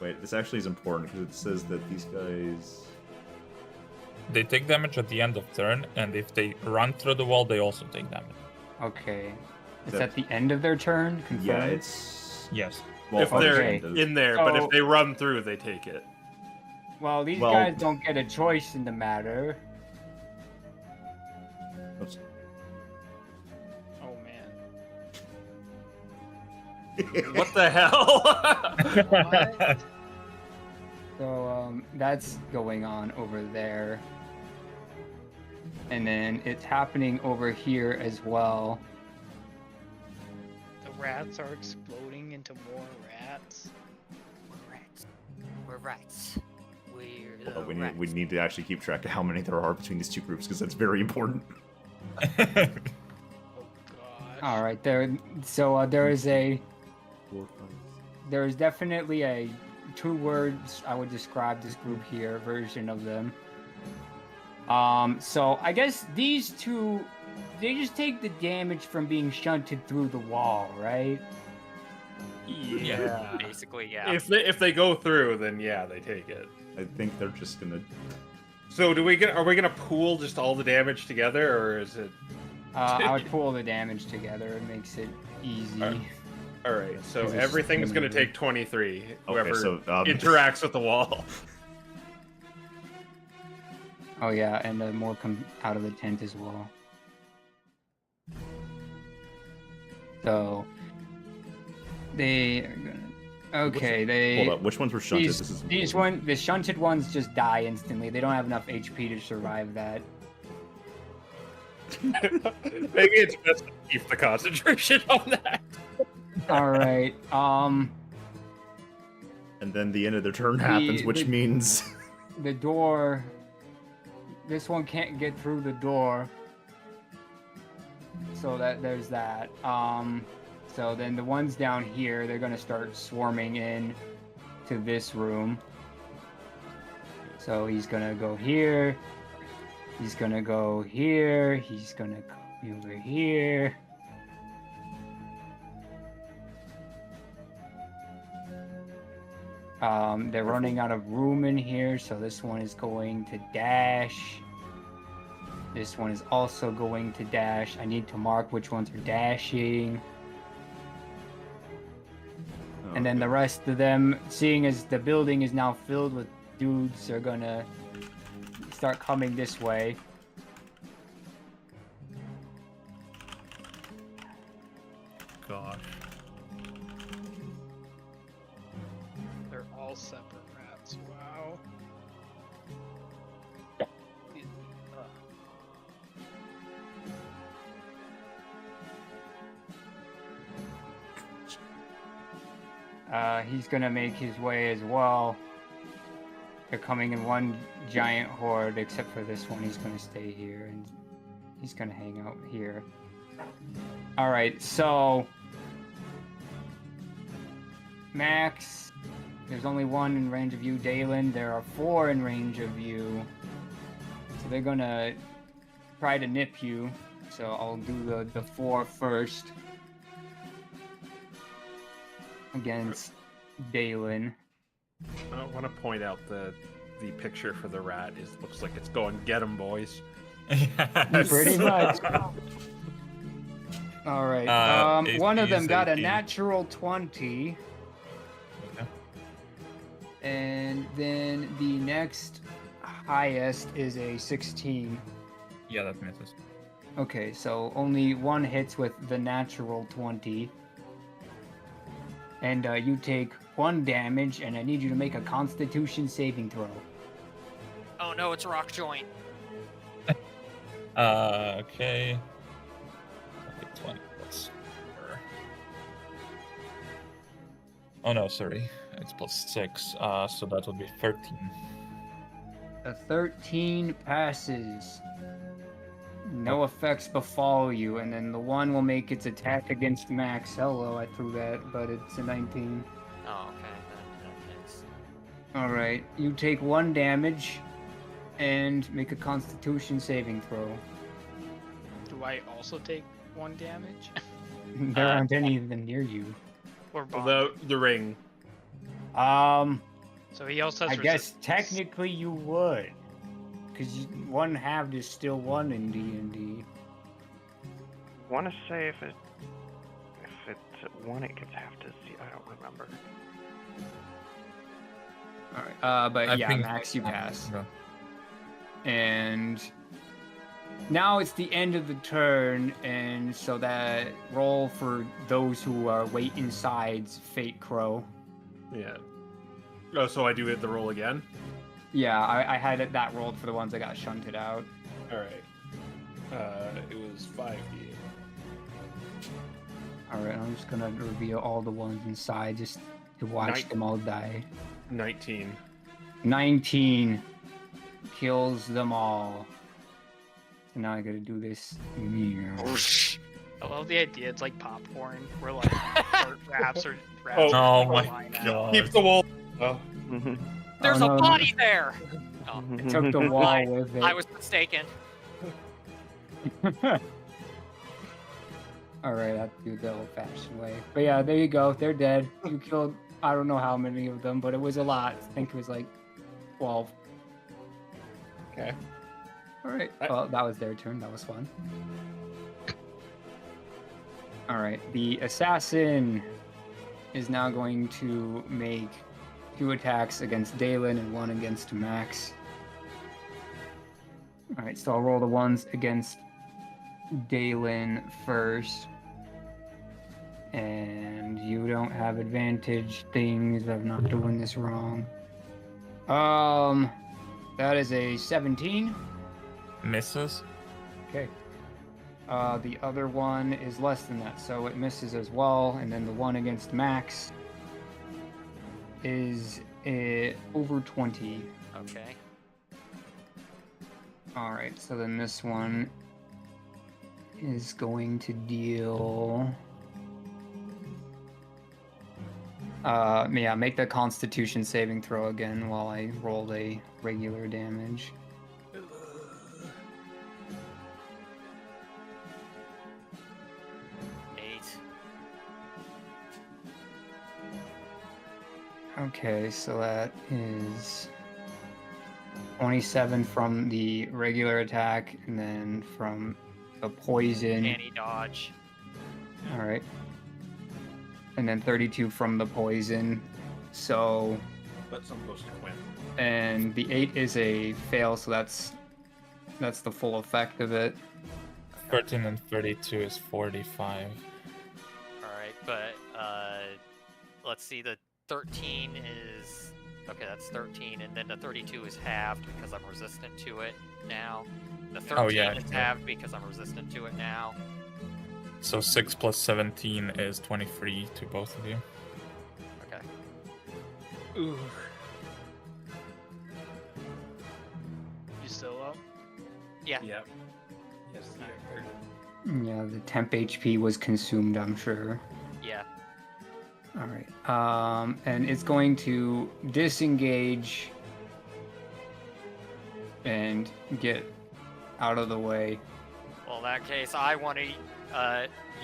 [SPEAKER 7] Wait, this actually is important because it says that these guys.
[SPEAKER 4] They take damage at the end of turn, and if they run through the wall, they also take damage.
[SPEAKER 1] okay. It's
[SPEAKER 7] That-
[SPEAKER 1] at the end of their turn? Confirmed?
[SPEAKER 7] Yeah, it's.
[SPEAKER 4] Yes.
[SPEAKER 7] Well,
[SPEAKER 6] If they're
[SPEAKER 1] Okay.
[SPEAKER 6] in there, but
[SPEAKER 1] So-
[SPEAKER 6] if they run through, they take it.
[SPEAKER 1] Well, these
[SPEAKER 7] Well-
[SPEAKER 1] guys don't get a choice in the matter.
[SPEAKER 7] Oops.
[SPEAKER 5] Oh man.
[SPEAKER 6] What the hell?
[SPEAKER 5] What?
[SPEAKER 1] So, that's going on over there. And then it's happening over here as well.
[SPEAKER 5] The rats are exploding into more rats.
[SPEAKER 2] We're rats. We're rats. We're the
[SPEAKER 7] Well,
[SPEAKER 2] rats.
[SPEAKER 7] we need to actually keep track of how many there are between these two groups because that's very important.
[SPEAKER 5] Oh gosh.
[SPEAKER 1] All right, there. So there is definitely a 2 words I would describe this group here version of them. So I guess these two, they just take the damage from being shunted through the wall, right?
[SPEAKER 6] Yeah.
[SPEAKER 2] Basically, yeah.
[SPEAKER 6] If they go through, then yeah, they take it.
[SPEAKER 7] I think they're just gonna.
[SPEAKER 6] So are we gonna pool just all the damage together, or is it?
[SPEAKER 1] I would pull the damage together. It makes it easy.
[SPEAKER 6] Alright. All right. So
[SPEAKER 1] Because it's
[SPEAKER 6] everything's gonna
[SPEAKER 1] limited.
[SPEAKER 6] take 23. Whoever
[SPEAKER 7] Okay, so
[SPEAKER 6] interacts with the wall.
[SPEAKER 1] Oh yeah, and more come out of the tent as well. So they are gonna. Okay, they.
[SPEAKER 7] Hold up, which ones were shunted? This is
[SPEAKER 1] The shunted ones just die instantly. They don't have enough HP to survive that.
[SPEAKER 6] Maybe it's best to keep the concentration on that.
[SPEAKER 1] All right.
[SPEAKER 7] And then the end of their turn happens, which
[SPEAKER 1] the-
[SPEAKER 7] means.
[SPEAKER 1] The door. This one can't get through the door. So there's that. So then the ones down here, they're gonna start swarming in to this room. So he's gonna go here. He's gonna go here. He's gonna come over here. They're running out of room in here, so this one is going to dash. This one is also going to dash. I need to mark which ones are dashing. And then the rest of them, seeing as the building is now filled with dudes, are gonna start coming this way.
[SPEAKER 4] Gosh.
[SPEAKER 5] They're all separate rats. Wow.
[SPEAKER 1] He's gonna make his way as well. They're coming in one giant horde, except for this one. He's gonna stay here and he's gonna hang out here. All right, so Max, there's only one in range of you. Daelen, there are 4 in range of you. So they're gonna try to nip you. So I'll do the 4 first against Daelen.
[SPEAKER 6] I want to point out the picture for the rat looks like it's going get 'em, boys.
[SPEAKER 4] Yes.
[SPEAKER 1] Pretty much. All right. One of
[SPEAKER 4] AC
[SPEAKER 1] them
[SPEAKER 4] is
[SPEAKER 1] got a
[SPEAKER 4] 18.
[SPEAKER 1] natural 20,
[SPEAKER 4] Okay.
[SPEAKER 1] and then the next highest is a 16.
[SPEAKER 4] Yeah, that misses.
[SPEAKER 1] Okay, so only one hits with the natural 20. And you take 1 damage, and I need you to make a Constitution saving throw.
[SPEAKER 2] Oh no, it's a rock joint.
[SPEAKER 4] Okay. 20 plus 4. Oh no, sorry. It's plus 6. So that would be 13.
[SPEAKER 1] A 13 passes. No effects befall you, and then the 1 will make its attack against Max. Hello, I threw that, but it's a 19.
[SPEAKER 2] Oh, okay. That hits.
[SPEAKER 1] Alright, you take 1 damage, and make a Constitution saving throw.
[SPEAKER 5] Do I also take 1 damage?
[SPEAKER 1] There aren't any of them near you.
[SPEAKER 5] Or bomb?
[SPEAKER 6] The ring.
[SPEAKER 5] So he also has
[SPEAKER 1] I guess
[SPEAKER 5] resistance.
[SPEAKER 1] technically you would. Because 1/2 is still 1 in D&D.
[SPEAKER 3] Want to say if it's at 1, it gets half to see. I don't remember.
[SPEAKER 1] Alright, but
[SPEAKER 4] I
[SPEAKER 1] yeah,
[SPEAKER 4] think-
[SPEAKER 1] Max, you pass.
[SPEAKER 4] No.
[SPEAKER 1] And now it's the end of the turn, and so that roll for those who are wait inside's Fate Crow.
[SPEAKER 6] Yeah. Oh, so I do hit the roll again?
[SPEAKER 1] Yeah, I had that rolled for the ones that got shunted out.
[SPEAKER 6] Alright. It was 5d.
[SPEAKER 1] Alright, I'm just gonna reveal all the ones inside just to watch them all die.
[SPEAKER 6] 19.
[SPEAKER 1] 19 kills them all. So now I gotta do this.
[SPEAKER 5] I love the idea. It's like popcorn, where like wraps or wraps.
[SPEAKER 6] Oh,
[SPEAKER 4] Oh
[SPEAKER 5] are
[SPEAKER 4] my
[SPEAKER 5] flying out.
[SPEAKER 4] god.
[SPEAKER 6] Keep the wall. Oh.
[SPEAKER 2] There's
[SPEAKER 1] Oh,
[SPEAKER 2] a
[SPEAKER 1] no.
[SPEAKER 2] body there! Oh,
[SPEAKER 1] It took the wall with it.
[SPEAKER 2] I was mistaken.
[SPEAKER 1] Alright, I have to do it the old-fashioned way. But yeah, there you go. They're dead. You killed, I don't know how many of them, but it was a lot. I think it was like 12.
[SPEAKER 6] Okay.
[SPEAKER 1] Alright, well, that was their turn. That was fun. Alright, the assassin is now going to make 2 attacks against Daelen and 1 against Max. Alright, so I'll roll the ones against Daelen first. And you don't have advantage things. I'm not doing this wrong. That is a 17.
[SPEAKER 4] Misses.
[SPEAKER 1] Okay. The other one is less than that, so it misses as well. And then the one against Max is over 20.
[SPEAKER 2] Okay.
[SPEAKER 1] Alright, so then this one is going to deal... yeah, make the Constitution saving throw again while I roll a regular damage. Okay, so that is 27 from the regular attack, and then from the poison.
[SPEAKER 2] Canny dodge.
[SPEAKER 1] Alright. And then 32 from the poison. So,
[SPEAKER 6] But some goes to Quin.
[SPEAKER 1] and the 8 is a fail, so that's the full effect of it.
[SPEAKER 4] 13 and 32 is 45.
[SPEAKER 2] Alright, but let's see, the 13 is... Okay, that's 13, and then the 32 is halved because I'm resistant to it now. The 13
[SPEAKER 4] yeah,
[SPEAKER 2] is
[SPEAKER 4] yeah.
[SPEAKER 2] halved because I'm resistant to it now.
[SPEAKER 4] So 6 plus 17 is 23 to both of you.
[SPEAKER 2] Okay.
[SPEAKER 5] Ooh. You still up?
[SPEAKER 2] Yeah.
[SPEAKER 6] Yep. Yes,
[SPEAKER 1] Yeah, the temp HP was consumed, I'm sure.
[SPEAKER 2] Yeah.
[SPEAKER 1] Alright. And it's going to disengage and get out of the way.
[SPEAKER 2] Well, in that case, I want to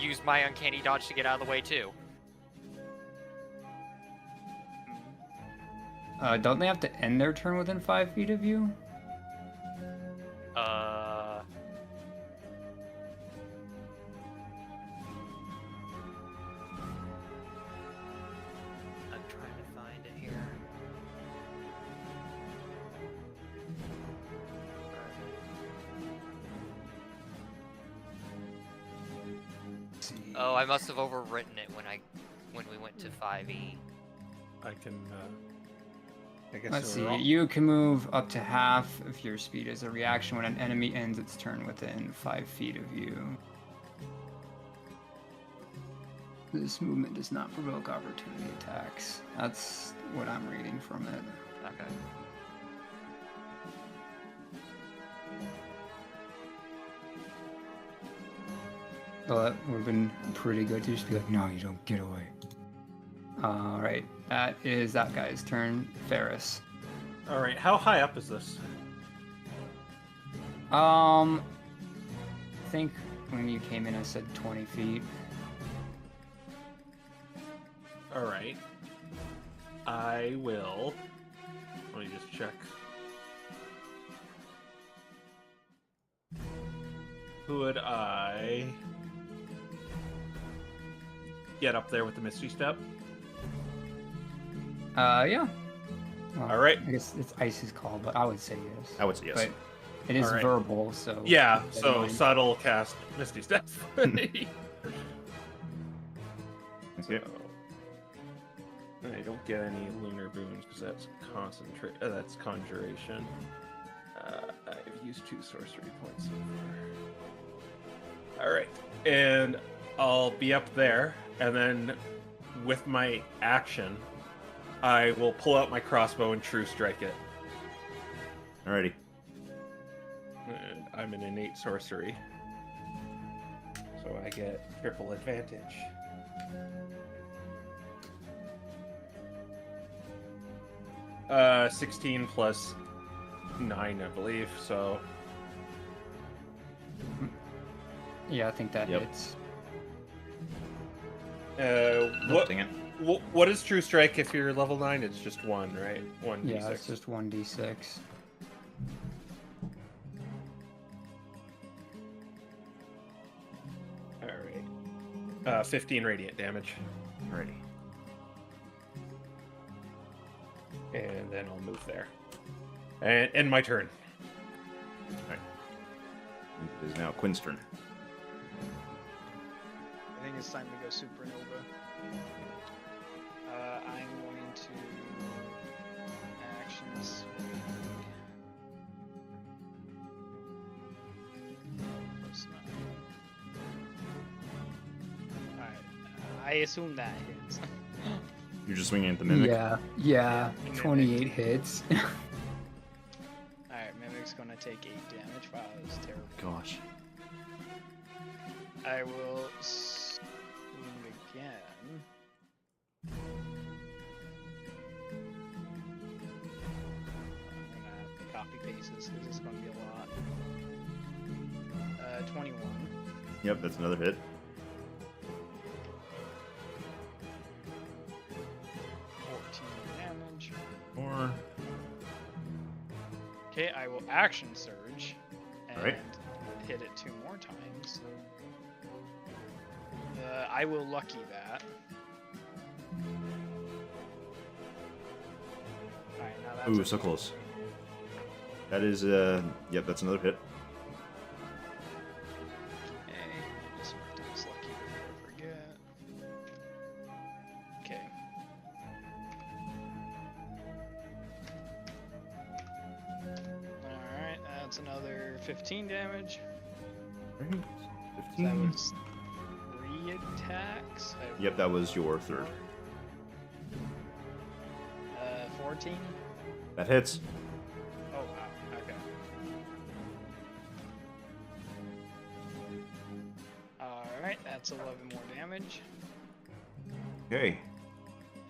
[SPEAKER 2] use my uncanny dodge to get out of the way, too.
[SPEAKER 1] Don't they have to end their turn within 5 feet of you?
[SPEAKER 2] I'm trying to find it here. Oh, I must have overwritten it when we went to 5e.
[SPEAKER 6] I can. I guess.
[SPEAKER 1] Let's see.
[SPEAKER 6] we're all-
[SPEAKER 1] You can move up to half of your speed as a reaction when an enemy ends its turn within 5 feet of you. This movement does not provoke opportunity attacks. That's what I'm reading from it.
[SPEAKER 2] Okay.
[SPEAKER 1] Well, that would have been pretty good to just be like, no, you don't get away. Alright, that is that guy's turn. Faris.
[SPEAKER 6] All right. How high up is this?
[SPEAKER 1] I think when you came in I said 20 feet.
[SPEAKER 6] All right. I will. Let me just check. Could I get up there with the Misty Step?
[SPEAKER 1] Yeah. Well,
[SPEAKER 6] All right.
[SPEAKER 1] I guess it's Ice's call, but I would say yes.
[SPEAKER 7] I would say yes.
[SPEAKER 1] But it is
[SPEAKER 6] All right.
[SPEAKER 1] verbal, so...
[SPEAKER 6] Yeah.
[SPEAKER 1] keep that in
[SPEAKER 6] So
[SPEAKER 1] mind.
[SPEAKER 6] subtle cast Misty Step.
[SPEAKER 7] Okay.
[SPEAKER 6] I don't get any lunar boons because that's that's conjuration. I've used 2 sorcery points so far. All right, and I'll be up there, and then with my action, I will pull out my crossbow and true strike it.
[SPEAKER 7] Alrighty.
[SPEAKER 6] And I'm an innate sorcery, so I get triple advantage. 16 plus 9, I believe. So
[SPEAKER 1] Yeah, I think that
[SPEAKER 7] Yep.
[SPEAKER 1] hits.
[SPEAKER 6] what
[SPEAKER 7] Dang it.
[SPEAKER 6] what is true strike if you're level 9? It's just 1, right? 1
[SPEAKER 1] Yeah,
[SPEAKER 6] d6.
[SPEAKER 1] it's just 1d6.
[SPEAKER 6] All right. 15 radiant damage,
[SPEAKER 7] Alrighty.
[SPEAKER 6] and then I'll move there. And end my turn.
[SPEAKER 7] Alright. It is now Quin's turn.
[SPEAKER 5] I think it's time to go supernova. I'm going to actions. Close enough. Alright, I assume that hits.
[SPEAKER 7] You're just swinging at the mimic.
[SPEAKER 1] Yeah,
[SPEAKER 5] Mimic.
[SPEAKER 1] 28 hits.
[SPEAKER 5] Alright, Mimic's gonna take 8 damage. Wow, that was terrible.
[SPEAKER 7] Gosh.
[SPEAKER 5] I will swing again. I'm gonna have to copy paste this because it's gonna be a lot. 21.
[SPEAKER 7] Yep, that's another hit.
[SPEAKER 5] 14 damage.
[SPEAKER 7] 4.
[SPEAKER 5] Okay, I will action surge and
[SPEAKER 7] Alright.
[SPEAKER 5] hit it 2 more times. I will lucky that. Alright, now that's
[SPEAKER 7] Ooh,
[SPEAKER 5] a
[SPEAKER 7] so
[SPEAKER 5] one.
[SPEAKER 7] close. That is, yep, that's another hit.
[SPEAKER 5] Okay, I just marked it as lucky before I forget. Okay. Alright, that's another 15 damage.
[SPEAKER 7] Alright.
[SPEAKER 5] That
[SPEAKER 7] 15.
[SPEAKER 5] was 3 attacks.
[SPEAKER 7] Yep, that was your third.
[SPEAKER 5] 14.
[SPEAKER 7] That hits.
[SPEAKER 5] Oh wow. Okay. Alright, that's 11 more damage.
[SPEAKER 7] Okay.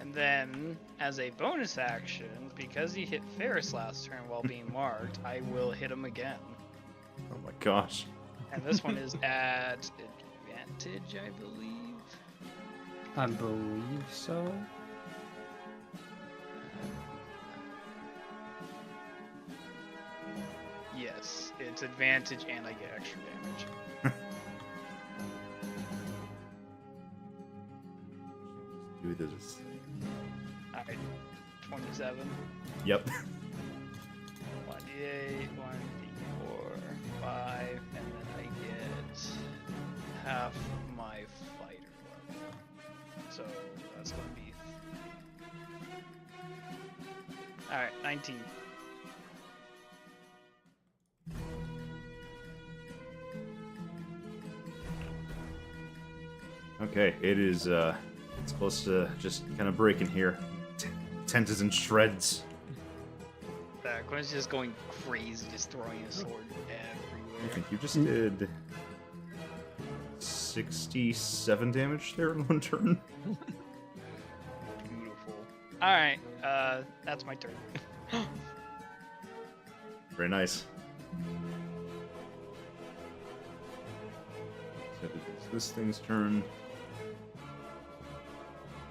[SPEAKER 5] And then, as a bonus action, because he hit Faris last turn while being marked, I will hit him again.
[SPEAKER 7] Oh my gosh.
[SPEAKER 5] And this one is at advantage, I believe.
[SPEAKER 1] I believe so.
[SPEAKER 5] Yes, it's advantage and I get extra damage.
[SPEAKER 7] Do this.
[SPEAKER 5] Alright, 27.
[SPEAKER 7] Yep.
[SPEAKER 5] 1d8, 1d4, 5, and then I get half my fighting. So that's going to be. Alright, 19.
[SPEAKER 7] Okay, it is, it's close to just kind of breaking here. Tent is in shreds.
[SPEAKER 5] Quin's just going crazy, just throwing his sword
[SPEAKER 7] I
[SPEAKER 5] everywhere.
[SPEAKER 7] think you just did 67 damage there in one turn.
[SPEAKER 5] Beautiful. Alright, that's my turn.
[SPEAKER 7] Very nice. So it's this thing's turn.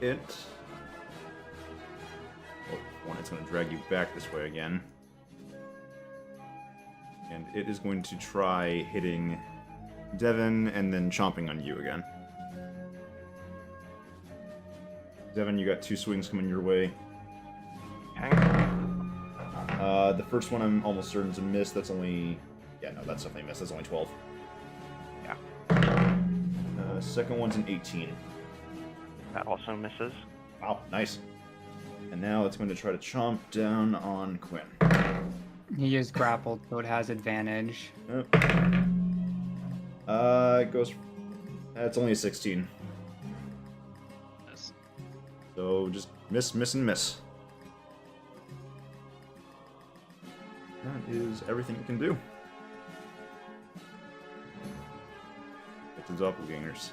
[SPEAKER 7] It. Oh, one, it's going to drag you back this way again. And it is going to try hitting Devin and then chomping on you again. Devin, you got 2 swings coming your way.
[SPEAKER 3] Okay.
[SPEAKER 7] The first one I'm almost certain to miss. That's only... Yeah, no, that's definitely a miss. That's only 12.
[SPEAKER 3] Yeah.
[SPEAKER 7] Second one's an 18.
[SPEAKER 3] That also misses.
[SPEAKER 7] Wow, nice. And now it's going to try to chomp down on Quin.
[SPEAKER 1] He is grappled, so it has advantage.
[SPEAKER 7] It goes... It's only a 16.
[SPEAKER 5] Yes.
[SPEAKER 7] So just miss, miss, and miss. That is everything you can do. Get the doppelgangers.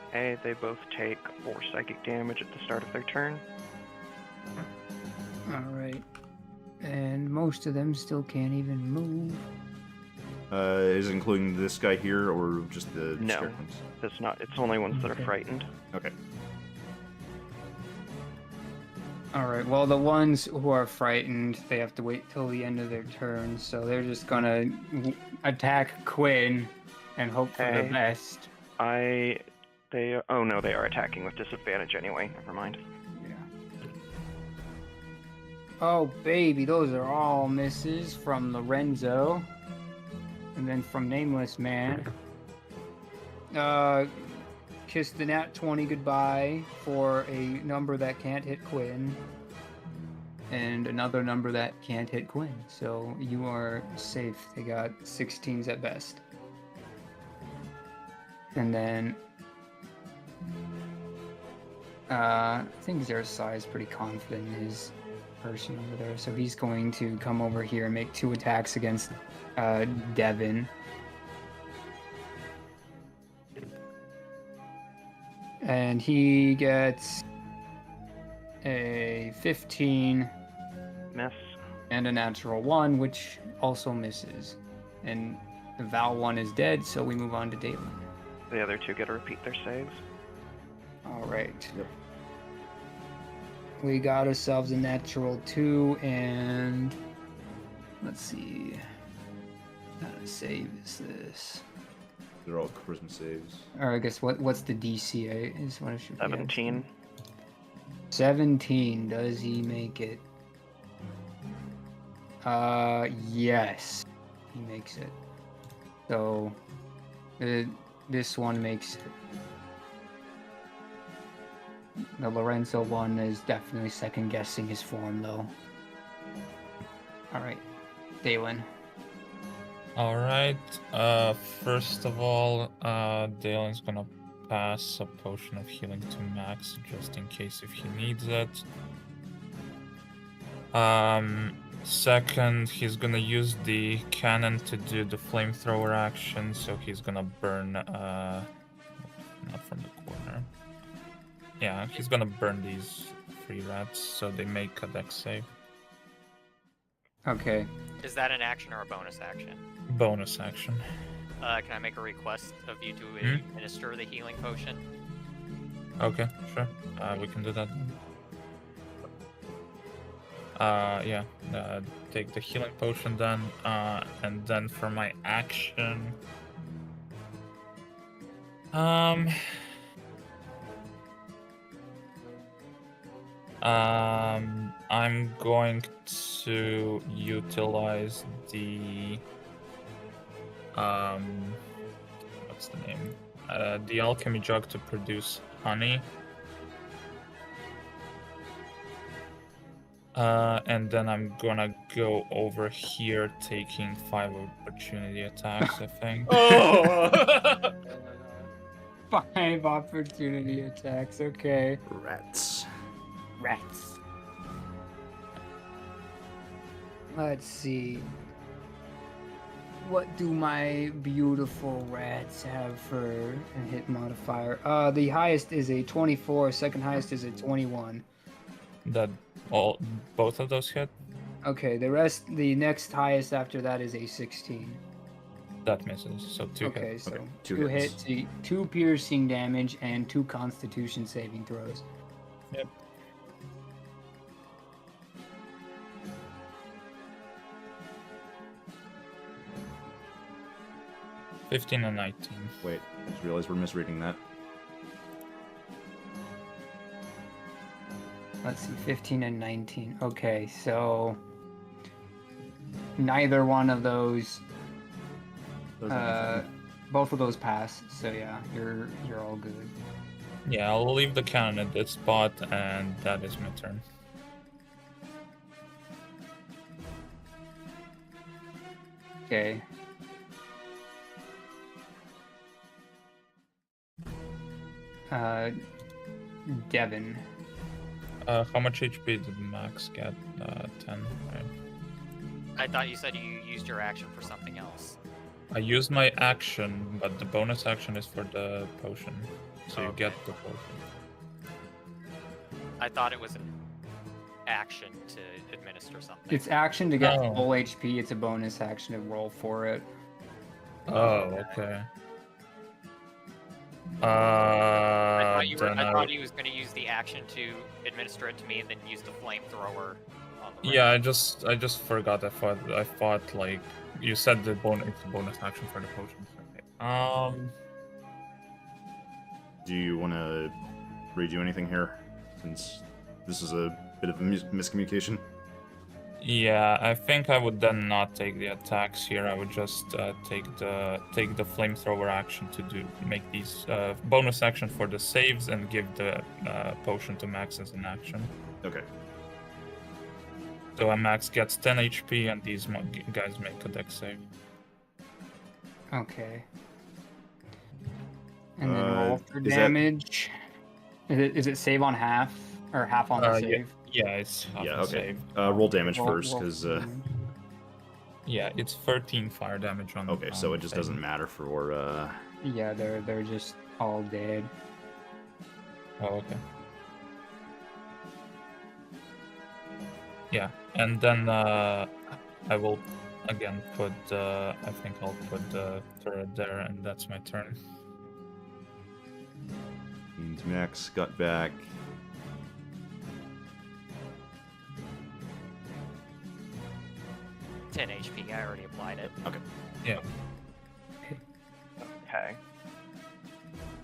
[SPEAKER 3] Okay, they both take 4 psychic damage at the start of their turn.
[SPEAKER 1] Alright. And most of them still can't even move.
[SPEAKER 7] Is it including this guy here, or just the
[SPEAKER 3] No.
[SPEAKER 7] scared ones?
[SPEAKER 3] It's not. It's only ones that are
[SPEAKER 1] Okay.
[SPEAKER 3] frightened.
[SPEAKER 7] Okay.
[SPEAKER 1] Alright, well, the ones who are frightened, they have to wait till the end of their turn, so they're just gonna attack Quin and hope for the
[SPEAKER 3] Okay.
[SPEAKER 1] best.
[SPEAKER 3] Oh no, they are attacking with disadvantage anyway. Never mind.
[SPEAKER 1] Yeah. Oh, baby, those are all misses from Lorenzo. And then from Nameless Man. Kiss the nat 20 goodbye for a number that can't hit Quin. And another number that can't hit Quin. So you are safe. They got 16s at best. And then I think Zersai is pretty confident in his person over there, so he's going to come over here and make 2 attacks against Devin. And he gets a 15
[SPEAKER 3] Miss.
[SPEAKER 1] and a natural 1, which also misses. And the Val 1 is dead, so we move on to Daelen.
[SPEAKER 3] The other 2 get to repeat their saves.
[SPEAKER 1] Alright.
[SPEAKER 7] Yep.
[SPEAKER 1] We got ourselves a natural 2, and let's see. What kind of save is this?
[SPEAKER 7] They're all charisma saves.
[SPEAKER 1] Or I guess what's the DC? Is what I should be
[SPEAKER 3] 17.
[SPEAKER 1] asking. 17. Does he make it? Yes, he makes it. So, this one makes it. The Lorenzo one is definitely second guessing his form, though. All right, Daelen.
[SPEAKER 4] Alright, first of all, Daelen's gonna pass a potion of healing to Max just in case if he needs it. Second, he's gonna use the cannon to do the flamethrower action, so he's gonna burn, not from the corner. Yeah, he's gonna burn these 3 rats, so they make a dex save.
[SPEAKER 1] Okay.
[SPEAKER 2] Is that an action or a bonus action?
[SPEAKER 4] Bonus action.
[SPEAKER 2] Can I make a request of you to administer the healing potion?
[SPEAKER 4] Okay, sure. We can do that. Yeah. Take the healing potion then, and then for my action, I'm going to utilize the what's the name? the alchemy jug to produce honey. And then I'm gonna go over here taking 5 opportunity attacks, I think.
[SPEAKER 6] Oh!
[SPEAKER 1] 5 opportunity attacks, okay.
[SPEAKER 7] Rats.
[SPEAKER 1] Rats. Let's see. What do my beautiful rats have for a hit modifier? The highest is a 24, second highest is a 21.
[SPEAKER 4] That both of those hit?
[SPEAKER 1] Okay, the next highest after that is a 16.
[SPEAKER 4] That misses, so 2
[SPEAKER 1] Okay,
[SPEAKER 4] hits.
[SPEAKER 1] so
[SPEAKER 7] Okay,
[SPEAKER 1] 2
[SPEAKER 7] hits.
[SPEAKER 1] hits, 2 piercing damage, and 2 constitution saving throws.
[SPEAKER 4] Yep. $15 and 19.
[SPEAKER 7] Wait, I just realized we're misreading that.
[SPEAKER 1] Let's see, 15 and 19. Okay, so neither one of those, both of those pass. So yeah, you're all good.
[SPEAKER 4] Yeah, I'll leave the cannon at this spot, and that is my turn.
[SPEAKER 1] Okay. Devin.
[SPEAKER 4] How much HP did Max get? 10, right?
[SPEAKER 2] I thought you said you used your action for something else.
[SPEAKER 4] I used my action, but the bonus action is for the potion. So you
[SPEAKER 2] Okay.
[SPEAKER 4] get the potion.
[SPEAKER 2] I thought it was an action to administer something.
[SPEAKER 1] It's action to get
[SPEAKER 4] Oh.
[SPEAKER 1] full HP. It's a bonus action to roll for it.
[SPEAKER 4] Oh, okay.
[SPEAKER 2] I
[SPEAKER 4] Then I
[SPEAKER 2] thought he was going to use the action to administer it to me and then use the flamethrower on the
[SPEAKER 4] Yeah, I just forgot. I thought like you said it's a bonus action for the potions. Okay.
[SPEAKER 7] Do you want to redo anything here? Since this is a bit of a miscommunication.
[SPEAKER 4] Yeah, I think I would then not take the attacks here. I would just take the flamethrower action to make these bonus action for the saves and give the potion to Max as an action.
[SPEAKER 7] Okay.
[SPEAKER 4] So Max gets 10 HP and these guys make a dex save.
[SPEAKER 1] Okay. And then roll for
[SPEAKER 7] is that-
[SPEAKER 1] damage. Is it save on half or half on the
[SPEAKER 4] Yeah.
[SPEAKER 1] save?
[SPEAKER 4] Yeah, it's half
[SPEAKER 7] Yeah.
[SPEAKER 4] a
[SPEAKER 7] Okay.
[SPEAKER 4] save.
[SPEAKER 7] Roll damage
[SPEAKER 1] Roll-
[SPEAKER 7] first,
[SPEAKER 1] roll
[SPEAKER 7] because.
[SPEAKER 1] for damage.
[SPEAKER 4] Yeah, it's 13 fire damage on.
[SPEAKER 7] Okay, so
[SPEAKER 4] on
[SPEAKER 7] it just
[SPEAKER 4] save.
[SPEAKER 7] doesn't matter for.
[SPEAKER 1] Yeah, they're just all dead.
[SPEAKER 4] Oh, okay. Yeah, and then I will again put. I think I'll put the turret there, and that's my turn.
[SPEAKER 7] And Max got back.
[SPEAKER 2] ground. 10 HP. I already applied it.
[SPEAKER 4] Yeah.
[SPEAKER 3] Okay.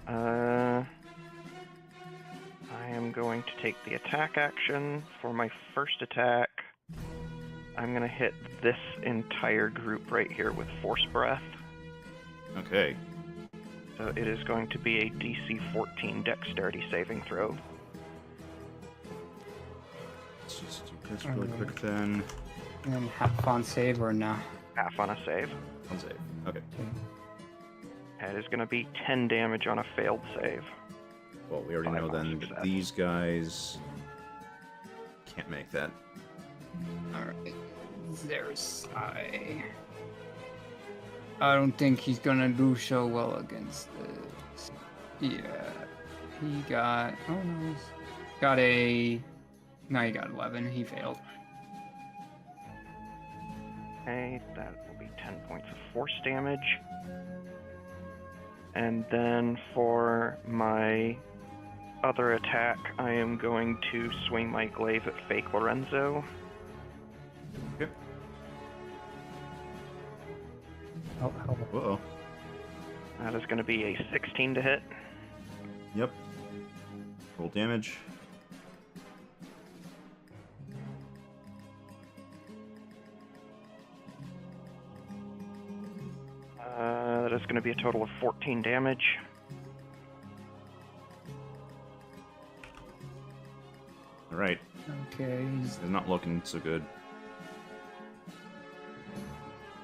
[SPEAKER 3] I am going to take the attack action. For my first attack, I'm going to hit this entire group right here with Force Breath.
[SPEAKER 7] Okay.
[SPEAKER 3] So it is going to be a DC 14 Dexterity saving throw.
[SPEAKER 7] Let's just do this really quick then.
[SPEAKER 1] And then half on save or nah?
[SPEAKER 3] Half on a save.
[SPEAKER 7] On save. Okay.
[SPEAKER 3] It is going to be 10 damage on a failed save.
[SPEAKER 7] Well, we already know
[SPEAKER 3] 5
[SPEAKER 7] then
[SPEAKER 3] success.
[SPEAKER 7] these guys can't make that.
[SPEAKER 1] Alright. There's I don't think he's gonna do so well against this. Yeah. He got no, he got 11. He failed.
[SPEAKER 3] Okay, that will be 10 points of force damage. And then for my other attack, I am going to swing my glaive at Fake Lorenzo.
[SPEAKER 7] Okay.
[SPEAKER 1] Oh,
[SPEAKER 7] Uh-oh.
[SPEAKER 3] That is going to be a 16 to hit.
[SPEAKER 7] Yep. Roll damage.
[SPEAKER 3] That is going to be a total of 14 damage.
[SPEAKER 7] All right.
[SPEAKER 1] Okay.
[SPEAKER 7] He's not looking so good.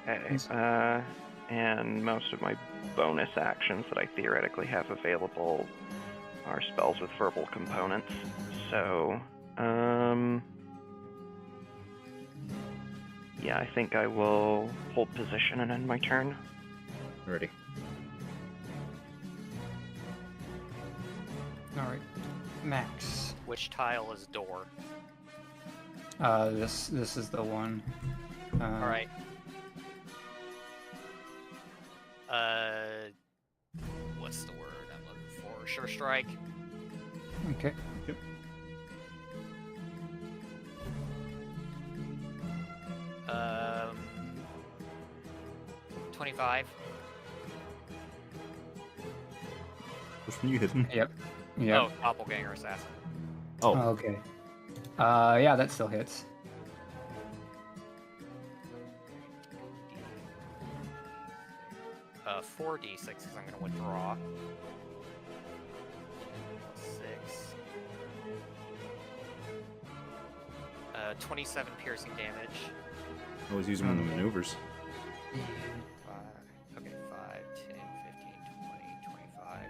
[SPEAKER 3] Okay. And most of my bonus actions that I theoretically have available are spells with verbal components. So, yeah, I think I will hold position and end my turn.
[SPEAKER 7] Ready.
[SPEAKER 1] All right. Max.
[SPEAKER 2] Which tile is door?
[SPEAKER 1] This is the one.
[SPEAKER 2] All right. What's the word I'm looking for? Sure strike.
[SPEAKER 1] Okay.
[SPEAKER 2] 25.
[SPEAKER 7] Which one you hitting?
[SPEAKER 1] Yep.
[SPEAKER 2] Oh, doppelganger assassin.
[SPEAKER 7] Oh,
[SPEAKER 1] Okay. Yeah, that still hits.
[SPEAKER 2] Uh, 4d6 because I'm going to withdraw. 6. 27 piercing damage.
[SPEAKER 7] I was using one of the maneuvers.
[SPEAKER 2] 5, okay, 5, 10, 15, 20, 25.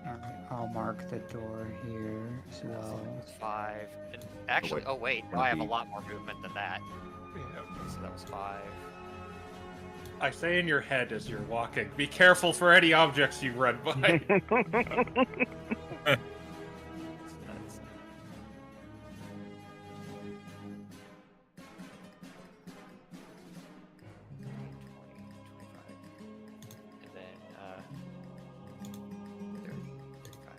[SPEAKER 1] Alright, I'll mark the door here as well.
[SPEAKER 2] 5. And actually,
[SPEAKER 7] Oh, wait.
[SPEAKER 2] I have a
[SPEAKER 7] 20.
[SPEAKER 2] lot more movement than that.
[SPEAKER 6] Yeah.
[SPEAKER 2] So that was 5.
[SPEAKER 6] I say in your head as you're walking, be careful for any objects you run by.
[SPEAKER 2] That's and then 30, 35.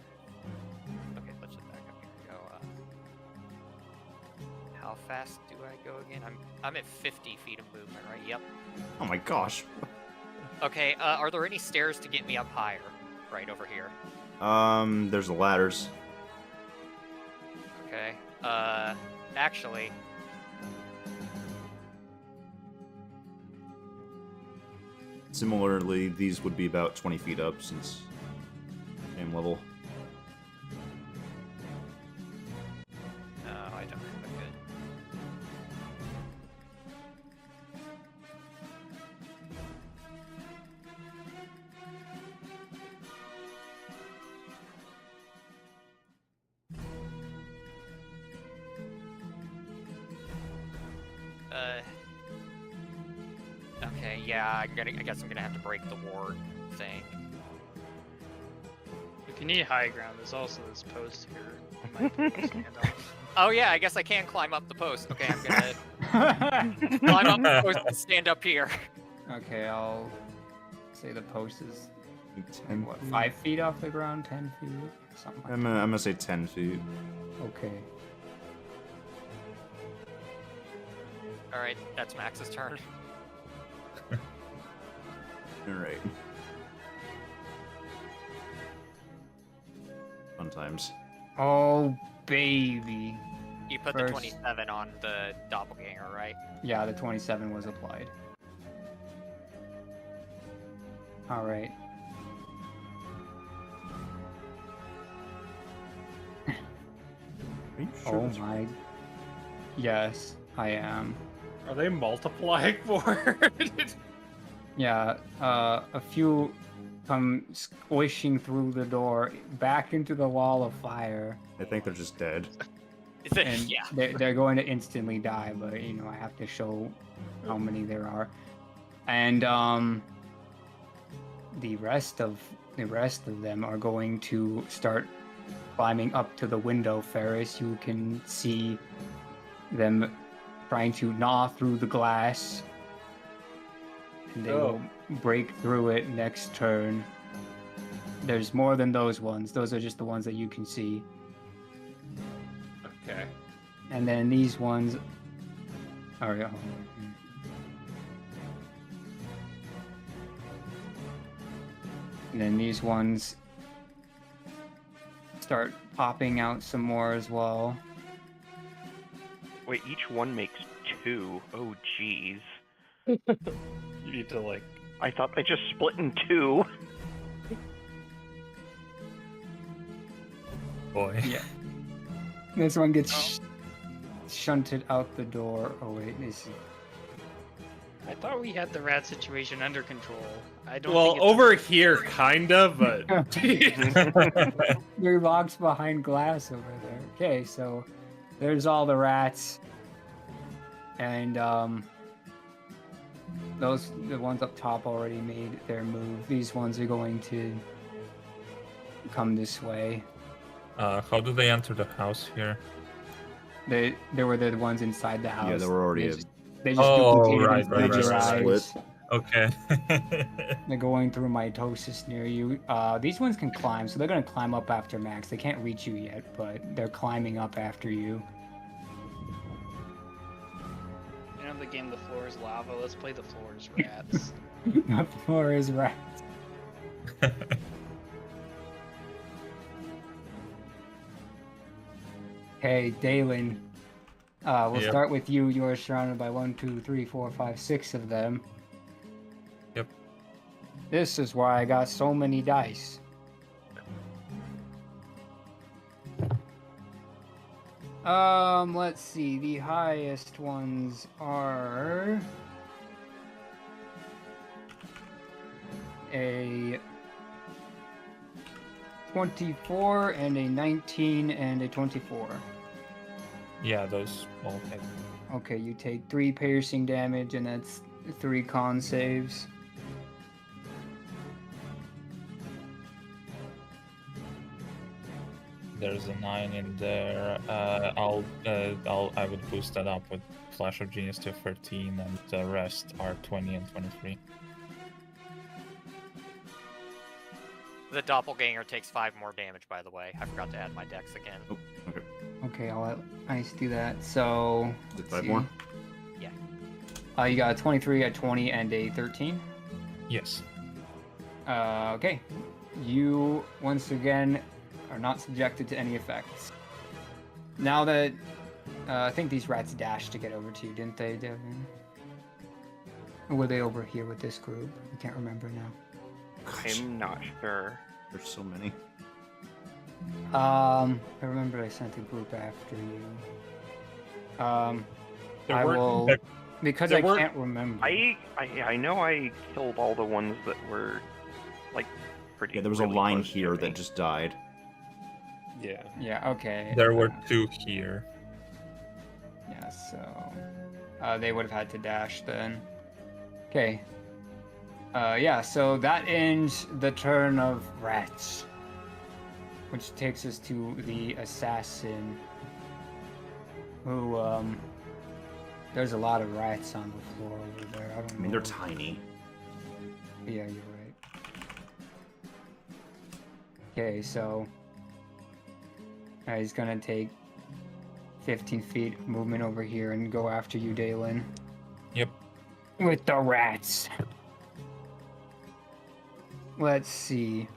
[SPEAKER 2] Okay, let's just back up here and go. How fast do I go again? I'm at 50 feet of movement, right? Yep.
[SPEAKER 7] Oh my gosh.
[SPEAKER 2] Okay, are there any stairs to get me up higher? Right over here.
[SPEAKER 7] There's the ladders.
[SPEAKER 2] Okay. Actually,
[SPEAKER 7] Similarly, these would be about 20 feet up since same level.
[SPEAKER 2] no, I don't have a good. Okay, yeah, I guess I'm gonna have to break the ward thing.
[SPEAKER 5] If you need high ground, there's also this post here. You might be able to stand on.
[SPEAKER 2] Oh yeah, I guess I can climb up the post. Okay, I'm gonna climb up the post and stand up here.
[SPEAKER 1] Okay, I'll say the post is
[SPEAKER 7] 10
[SPEAKER 1] what,
[SPEAKER 7] feet?
[SPEAKER 1] 5 feet off the ground, 10 feet, something like
[SPEAKER 7] I'm gonna say 10 feet.
[SPEAKER 1] that. Okay.
[SPEAKER 2] All right, that's Max's turn.
[SPEAKER 7] Alright. Fun times.
[SPEAKER 1] Oh, baby.
[SPEAKER 2] You put
[SPEAKER 1] First-
[SPEAKER 2] the 27 on the doppelganger, right?
[SPEAKER 1] Yeah, the 27 was applied. Alright.
[SPEAKER 7] Are you sure
[SPEAKER 1] Oh
[SPEAKER 7] that's-
[SPEAKER 1] my. Yes, I am.
[SPEAKER 6] Are they multiplying for it?
[SPEAKER 1] Yeah, a few come squishing through the door back into the wall of fire,
[SPEAKER 7] I think they're just dead.
[SPEAKER 1] and
[SPEAKER 2] yeah.
[SPEAKER 1] they're going to instantly die. But you know, I have to show how many there are, and the rest of them are going to start climbing up to the window. Faris, you can see them trying to gnaw through the glass. And they will break through it next turn. There's more than those ones. Those are just the ones that you can see.
[SPEAKER 6] Okay.
[SPEAKER 1] And then these ones are. And then these ones start popping out some more as well.
[SPEAKER 3] Wait, each one makes 2. Oh, jeez.
[SPEAKER 6] You need to like.
[SPEAKER 3] I thought they just split in 2.
[SPEAKER 4] boy.
[SPEAKER 1] Yeah. This one gets shunted out the door. Oh wait, this is...
[SPEAKER 5] I thought we had the rat situation under control. I don't.
[SPEAKER 6] Well,
[SPEAKER 5] think it's
[SPEAKER 6] over
[SPEAKER 5] under-
[SPEAKER 6] here, kind of, but
[SPEAKER 1] Your box behind glass over there. Okay, so there's all the rats, and the ones up top already made their move. These ones are going to come this way.
[SPEAKER 4] How do they enter the house here?
[SPEAKER 1] They were the ones inside the house.
[SPEAKER 7] Yeah, they were already.
[SPEAKER 1] They just
[SPEAKER 4] Oh,
[SPEAKER 1] duplicated
[SPEAKER 4] right,
[SPEAKER 1] inside
[SPEAKER 4] right,
[SPEAKER 1] your
[SPEAKER 7] right, right.
[SPEAKER 1] eyes.
[SPEAKER 4] Okay.
[SPEAKER 1] They're going through mitosis near you. These ones can climb, so they're gonna climb up after Max. They can't reach you yet, but they're climbing up after you.
[SPEAKER 5] You know the game The Floor is Lava? Let's play The Floor is Rats.
[SPEAKER 1] Not the floor is rats. Hey, Daelen. We'll
[SPEAKER 4] Yep.
[SPEAKER 1] start with you. You are surrounded by 1, 2, 3, 4, 5, 6 of them.
[SPEAKER 4] Yep.
[SPEAKER 1] This is why I got so many dice. Let's see. The highest ones are a 24 and a 19 and a 24.
[SPEAKER 4] Yeah, those all hit.
[SPEAKER 1] Okay, you take 3 piercing damage, and that's 3 con saves.
[SPEAKER 4] There's a 9 in there. I would boost that up with Flash of Genius to 13, and the rest are 20 and 23.
[SPEAKER 2] The doppelganger takes 5 more damage, by the way. I forgot to add my dex again.
[SPEAKER 7] Oh, okay.
[SPEAKER 1] Okay, I'll let Ice do that. So,
[SPEAKER 7] Is it
[SPEAKER 1] let's
[SPEAKER 7] 5
[SPEAKER 1] see.
[SPEAKER 7] more?
[SPEAKER 1] You got a 23, a 20, and a 13.
[SPEAKER 4] Yes.
[SPEAKER 1] Okay. You, once again, are not subjected to any effects. Now that... I think these rats dashed to get over to you, didn't they, Devin? Or were they over here with this group? I can't remember now.
[SPEAKER 7] Gosh,
[SPEAKER 3] I'm not sure.
[SPEAKER 7] there's so many.
[SPEAKER 1] I remember I sent a group after you.
[SPEAKER 6] There
[SPEAKER 1] I
[SPEAKER 6] weren't-
[SPEAKER 1] will... Because
[SPEAKER 6] there
[SPEAKER 1] I
[SPEAKER 6] weren't-
[SPEAKER 1] can't remember.
[SPEAKER 3] I know I killed all the ones that were like pretty.
[SPEAKER 7] Yeah, there was a
[SPEAKER 3] really
[SPEAKER 7] line
[SPEAKER 3] close to
[SPEAKER 7] here
[SPEAKER 3] me.
[SPEAKER 7] that just died.
[SPEAKER 6] yeah.
[SPEAKER 1] Yeah, okay.
[SPEAKER 4] There were 2 here.
[SPEAKER 1] Yeah, so... they would have had to dash then. Okay. Yeah, so that ends the turn of rats. Which takes us to the assassin. Who, there's a lot of rats on the floor over there. I don't
[SPEAKER 7] I mean,
[SPEAKER 1] know.
[SPEAKER 7] they're tiny.
[SPEAKER 1] Yeah, you're right. Okay, so... he's gonna take 15 feet movement over here and go after you, Daelen.
[SPEAKER 4] Yep.
[SPEAKER 1] With the rats. Let's see.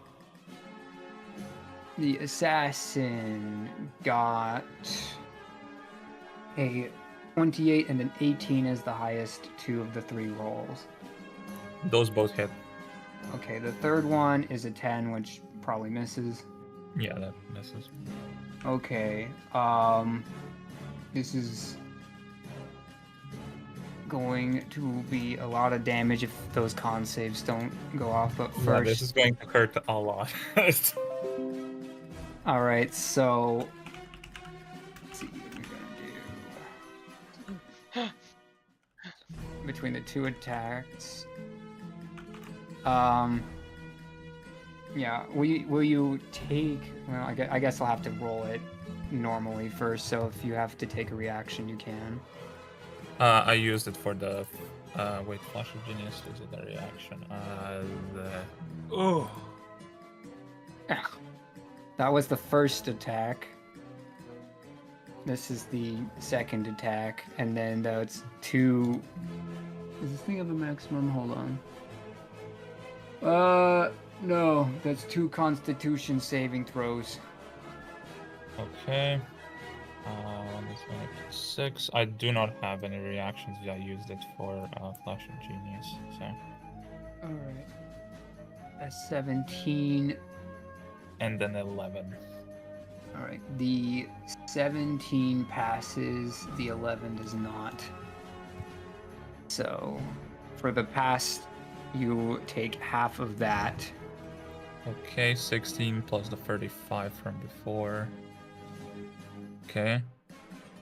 [SPEAKER 1] The assassin got a 28 and an 18 as the highest 2 of the 3 rolls.
[SPEAKER 4] Those both hit.
[SPEAKER 1] Okay, the third one is a 10, which probably misses.
[SPEAKER 4] Yeah, that misses.
[SPEAKER 1] Okay, this is going to be a lot of damage if those con saves don't go off, but
[SPEAKER 4] Yeah,
[SPEAKER 1] first...
[SPEAKER 4] this is going to hurt a lot.
[SPEAKER 1] Alright, so... Let's see what we're gonna do. Between the 2 attacks... Yeah, will you take... Well, I guess I'll have to roll it normally first, so if you have to take a reaction, you can.
[SPEAKER 4] I used it for the... wait, Flash of Genius, is it a reaction?
[SPEAKER 6] Oh.
[SPEAKER 1] That was the first attack. This is the second attack, and then that's 2... Does this thing have a maximum? Hold on. No, that's 2 Constitution saving throws.
[SPEAKER 4] Okay. This one is 6. I do not have any reactions. I used it for Flash of Genius, so...
[SPEAKER 1] Alright. A 17.
[SPEAKER 4] And then 11.
[SPEAKER 1] All right. The 17 passes. The 11 does not. So, for the pass, you take half of that.
[SPEAKER 4] Okay, 16 plus the 35 from before. Okay.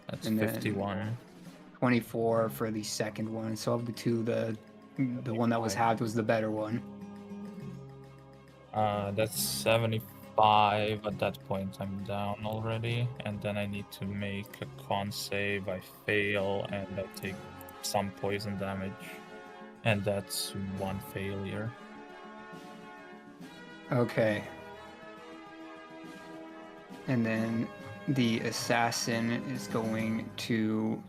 [SPEAKER 4] That's
[SPEAKER 1] And then
[SPEAKER 4] 51.
[SPEAKER 1] 24 for the second one. So of the two, the one that was halved was the better one.
[SPEAKER 4] That's 75. At that point, I'm down already. And then I need to make a con save. I fail, and I take some poison damage. And that's 1 failure.
[SPEAKER 1] Okay. And then the assassin is going to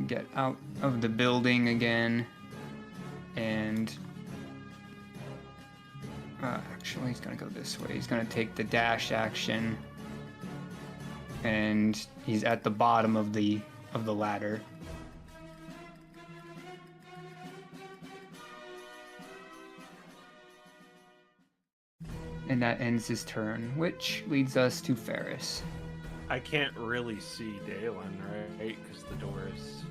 [SPEAKER 1] get out of the building again. And actually, he's going to go this way. He's going to take the dash action. And he's at the bottom of the ladder. And that ends his turn, which leads us to Faris.
[SPEAKER 6] I can't really see Daelen, right? Because the door is.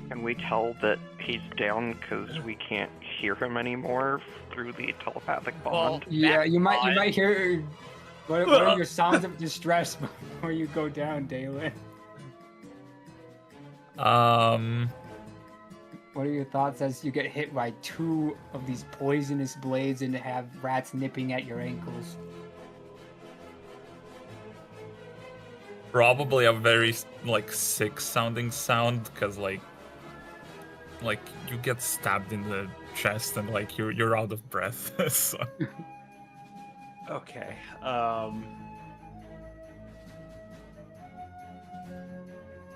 [SPEAKER 3] Can we tell that he's down because we can't hear him anymore through the telepathic bond?
[SPEAKER 1] Yeah, you might hear. What are your sounds of distress before you go down, Daelen? What are your thoughts as you get hit by 2 of these poisonous blades and have rats nipping at your ankles?
[SPEAKER 4] Probably a very sick sounding sound, because like you get stabbed in the chest and like you're out of breath. So.
[SPEAKER 6] Okay.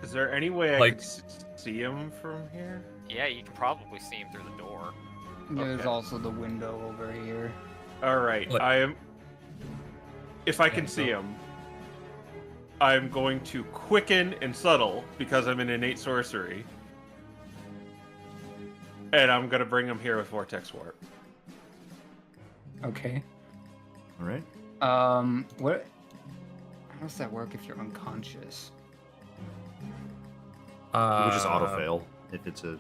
[SPEAKER 6] Is there any way I could see him from here?
[SPEAKER 2] Yeah, you can probably see him through the door.
[SPEAKER 1] There's
[SPEAKER 6] Okay.
[SPEAKER 1] also the window over here.
[SPEAKER 6] All right.
[SPEAKER 4] Look.
[SPEAKER 6] I am. If I can see him, I'm going to quicken and subtle because I'm in innate sorcery, and I'm gonna bring him here with vortex warp.
[SPEAKER 1] Okay.
[SPEAKER 7] All right.
[SPEAKER 1] What? How does that work if you're unconscious?
[SPEAKER 7] You would just auto fail if it's a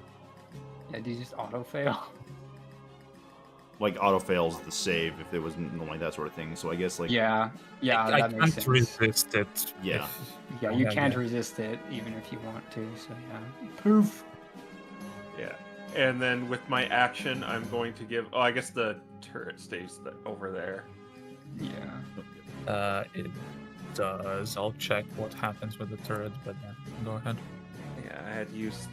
[SPEAKER 1] Yeah, do you just auto fail?
[SPEAKER 7] like auto fails the save if there wasn't like that sort of thing. So I guess like
[SPEAKER 1] Yeah,
[SPEAKER 4] I
[SPEAKER 1] that makes
[SPEAKER 4] can't
[SPEAKER 1] sense.
[SPEAKER 4] resist it.
[SPEAKER 7] Yeah.
[SPEAKER 1] Yeah, you
[SPEAKER 4] Yeah,
[SPEAKER 1] can't
[SPEAKER 4] yeah.
[SPEAKER 1] resist it even if you want to. So yeah. Poof.
[SPEAKER 6] Yeah. And then with my action, I'm going to give. Oh, I guess the turret stays over there.
[SPEAKER 1] Yeah.
[SPEAKER 4] It does. I'll check what happens with the turret, but yeah, go ahead.
[SPEAKER 6] Yeah, I had used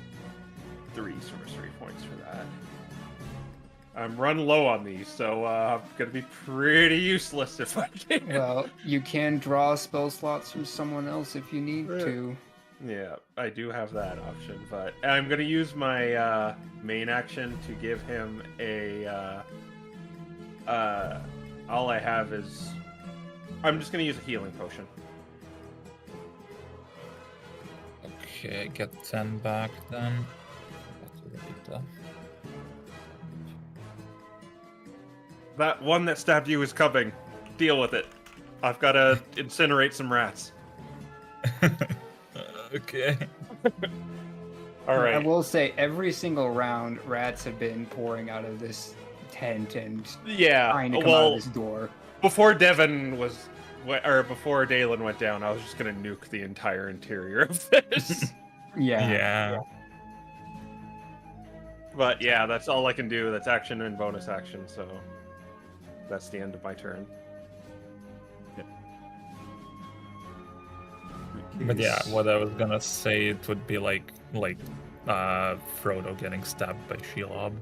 [SPEAKER 6] 3 sorcery points for that. I'm run low on these, so I'm gonna be pretty useless if I can.
[SPEAKER 1] Well, you can draw spell slots from someone else if you need to.
[SPEAKER 6] Yeah, I do have that option, but I'm gonna use my main action to give him a. All I have is. I'm just gonna use a healing potion.
[SPEAKER 4] Okay, get 10 back then.
[SPEAKER 6] That one that stabbed you is coming. Deal with it. I've gotta incinerate some rats.
[SPEAKER 4] Okay.
[SPEAKER 6] All right.
[SPEAKER 1] I will say, every single round, rats have been pouring out of this tent and
[SPEAKER 6] Yeah.
[SPEAKER 1] trying to come out
[SPEAKER 6] Well,
[SPEAKER 1] of this door.
[SPEAKER 6] before Devin was, or before Daelen went down, I was just gonna nuke the entire interior of this.
[SPEAKER 1] Yeah.
[SPEAKER 4] Yeah.
[SPEAKER 6] But yeah, that's all I can do. That's action and bonus action, so that's the end of my turn.
[SPEAKER 4] But yeah, what I was gonna say, it would be like Frodo getting stabbed by Shelob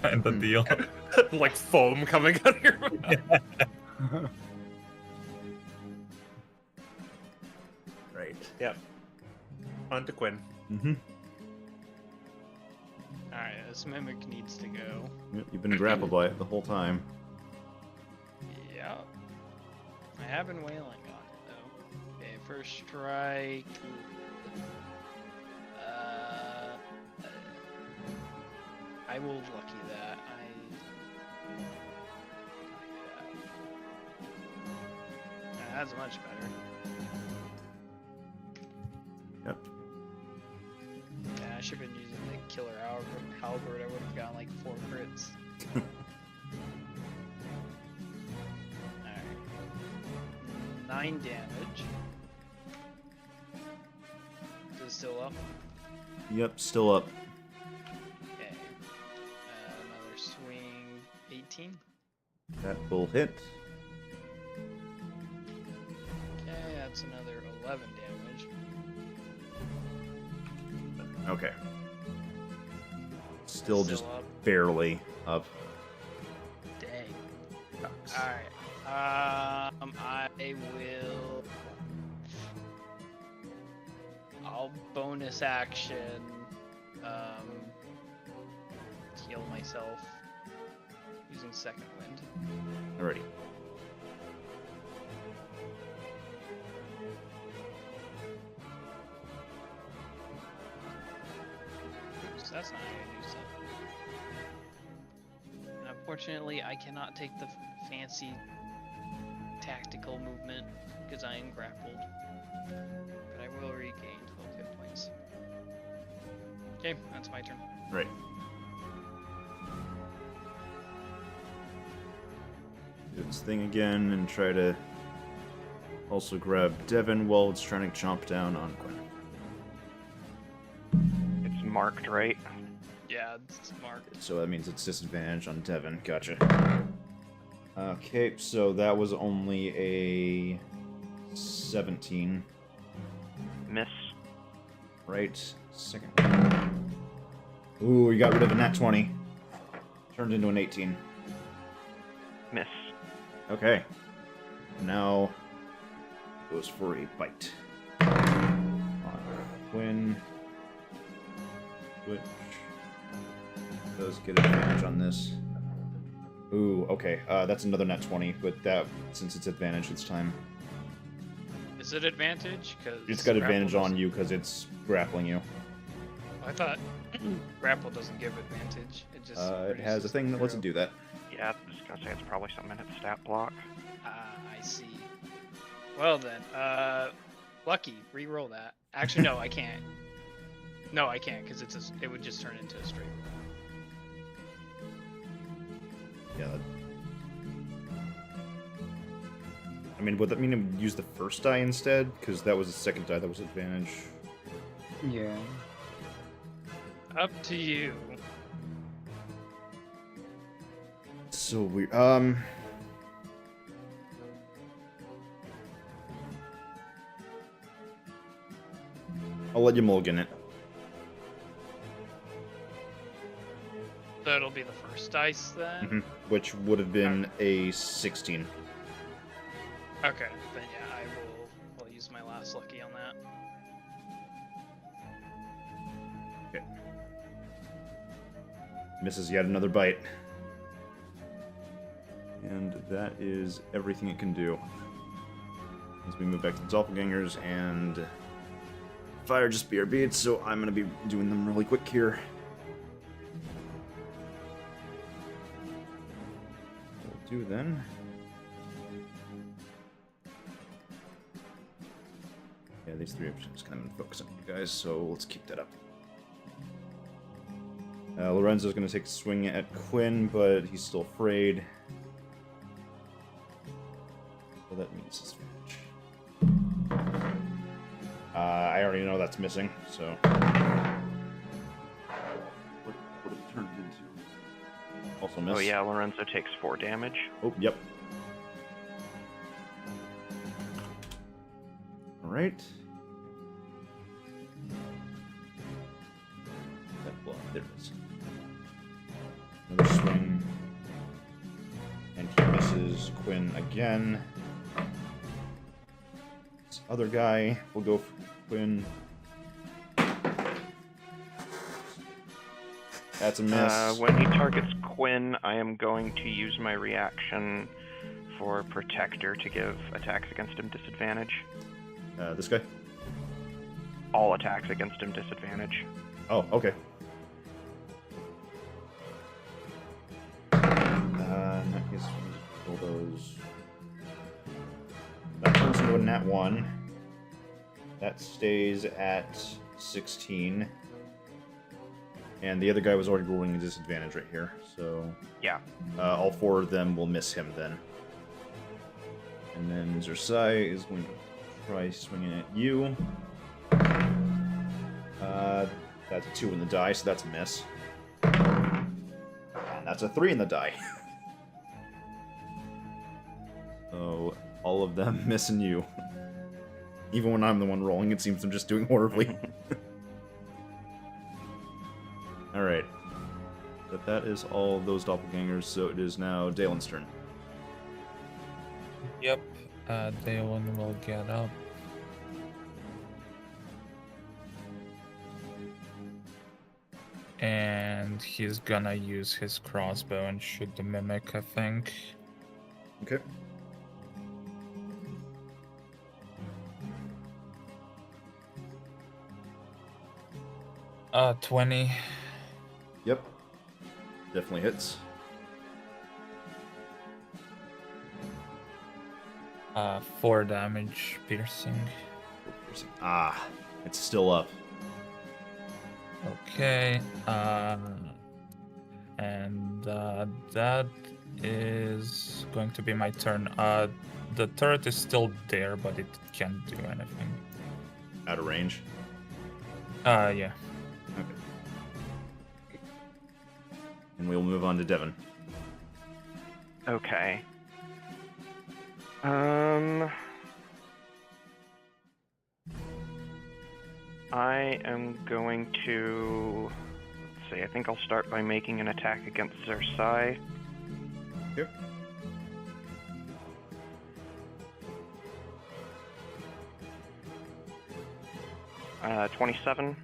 [SPEAKER 4] kind of deal.
[SPEAKER 6] Like foam coming out of your mouth.
[SPEAKER 7] right.
[SPEAKER 6] Yep. On to Quin.
[SPEAKER 7] Mm-hmm.
[SPEAKER 5] Alright, this mimic needs to go.
[SPEAKER 7] Yep, you've been grappled by it the whole time.
[SPEAKER 5] Yeah. I have been wailing on it though. Okay, first strike. I will lucky that. That's much better.
[SPEAKER 7] Yep.
[SPEAKER 5] Yeah, I should have been using the killer halberd. I would have gotten like 4 crits. Alright. 9 damage. Is it still up?
[SPEAKER 7] Yep, still up.
[SPEAKER 5] Okay. Another swing. 18.
[SPEAKER 7] That will hit.
[SPEAKER 5] Okay, that's another 11 damage.
[SPEAKER 7] Okay. Still just
[SPEAKER 5] up.
[SPEAKER 7] barely up.
[SPEAKER 5] Dang.
[SPEAKER 7] Sucks.
[SPEAKER 5] Alright. I will. I'll bonus action. Heal myself using second wind.
[SPEAKER 7] Alrighty.
[SPEAKER 5] Oops, that's not how you do stuff. And unfortunately, I cannot take the fancy tactical movement because I am grappled. But I will regain 12 hit points. Okay, that's my turn.
[SPEAKER 7] Right. Do its thing again and try to also grab Devin while it's trying to chomp down on Quin.
[SPEAKER 3] It's marked, right?
[SPEAKER 5] Yeah, it's marked.
[SPEAKER 7] So that means it's disadvantage on Devin. Gotcha. Okay, so that was only a 17.
[SPEAKER 3] Miss.
[SPEAKER 7] Right. Second one. Ooh, we got rid of a nat 20. Turned into an 18.
[SPEAKER 3] Miss.
[SPEAKER 7] Okay. Now goes for a bite. On Quin. Which does get advantage on this. Ooh, okay. That's another nat 20, but that, since it's advantage this time.
[SPEAKER 5] Is it advantage? Cause
[SPEAKER 7] It's got
[SPEAKER 5] grapple
[SPEAKER 7] advantage on
[SPEAKER 5] doesn't-
[SPEAKER 7] you because it's grappling you.
[SPEAKER 5] I thought grapple doesn't give advantage. It just.
[SPEAKER 7] It has a thing that lets it do that.
[SPEAKER 3] Yeah, I was just gonna say it's probably something in its stat block.
[SPEAKER 5] I see. Well then, lucky. Reroll that. Actually, no, I can't. No, I can't because it would just turn into a straight roll.
[SPEAKER 7] Yeah. I mean, would that mean it would use the first die instead? Because that was the second die that was advantage.
[SPEAKER 1] Yeah.
[SPEAKER 5] Up to you.
[SPEAKER 7] So weird. I'll let you mulligan it.
[SPEAKER 5] So it'll be the first dice then.
[SPEAKER 7] Mhm. Which would have been a 16.
[SPEAKER 5] Okay, then yeah, I'll use my last lucky on that.
[SPEAKER 7] Okay. Misses yet another bite. And that is everything it can do. As we move back to the doppelgangers, and fire just BRB'd, so I'm gonna be doing them really quick here. We'll do then. Yeah, these three are just kind of focus on you guys, so let's keep that up. Lorenzo's gonna take a swing at Quin, but he's still afraid. So that means disadvantage. I already know that's missing, so. What it turned into? Also miss.
[SPEAKER 3] Oh yeah, Lorenzo takes 4 damage.
[SPEAKER 7] Oh, yep. Alright. That block, there it is. Another swing. And he misses Quin again. This other guy will go for Quin. That's a miss.
[SPEAKER 3] When he targets Quin, I am going to use my reaction for Protector to give attacks against him disadvantage.
[SPEAKER 7] This guy?
[SPEAKER 3] All attacks against him disadvantage.
[SPEAKER 7] Oh, okay. In that case, we'll roll those. That turns nat 1. That stays at 16. And the other guy was already rolling a disadvantage right here, so...
[SPEAKER 3] Yeah.
[SPEAKER 7] All 4 of them will miss him then. And then Zersai is going to try swinging at you. That's a 2 in the die, so that's a miss. And that's a 3 in the die. So, all of them missing you. Even when I'm the one rolling, it seems I'm just doing horribly. Alright. But that is all of those doppelgangers, so it is now Daelen's turn.
[SPEAKER 4] Yep. Daelen will get up. And he's gonna use his crossbow and shoot the mimic, I think.
[SPEAKER 7] Okay.
[SPEAKER 4] Uh, 20.
[SPEAKER 7] Yep. Definitely hits.
[SPEAKER 4] 4 damage piercing.
[SPEAKER 7] Ah, it's still up.
[SPEAKER 4] Okay. And that is going to be my turn. The turret is still there, but it can't do anything.
[SPEAKER 7] Out of range.
[SPEAKER 4] Yeah.
[SPEAKER 7] Okay. And we'll move on to Devin.
[SPEAKER 3] Okay. I am going to... Let's see, I think I'll start by making an attack against Zersai.
[SPEAKER 7] Yep.
[SPEAKER 3] Uh, 27.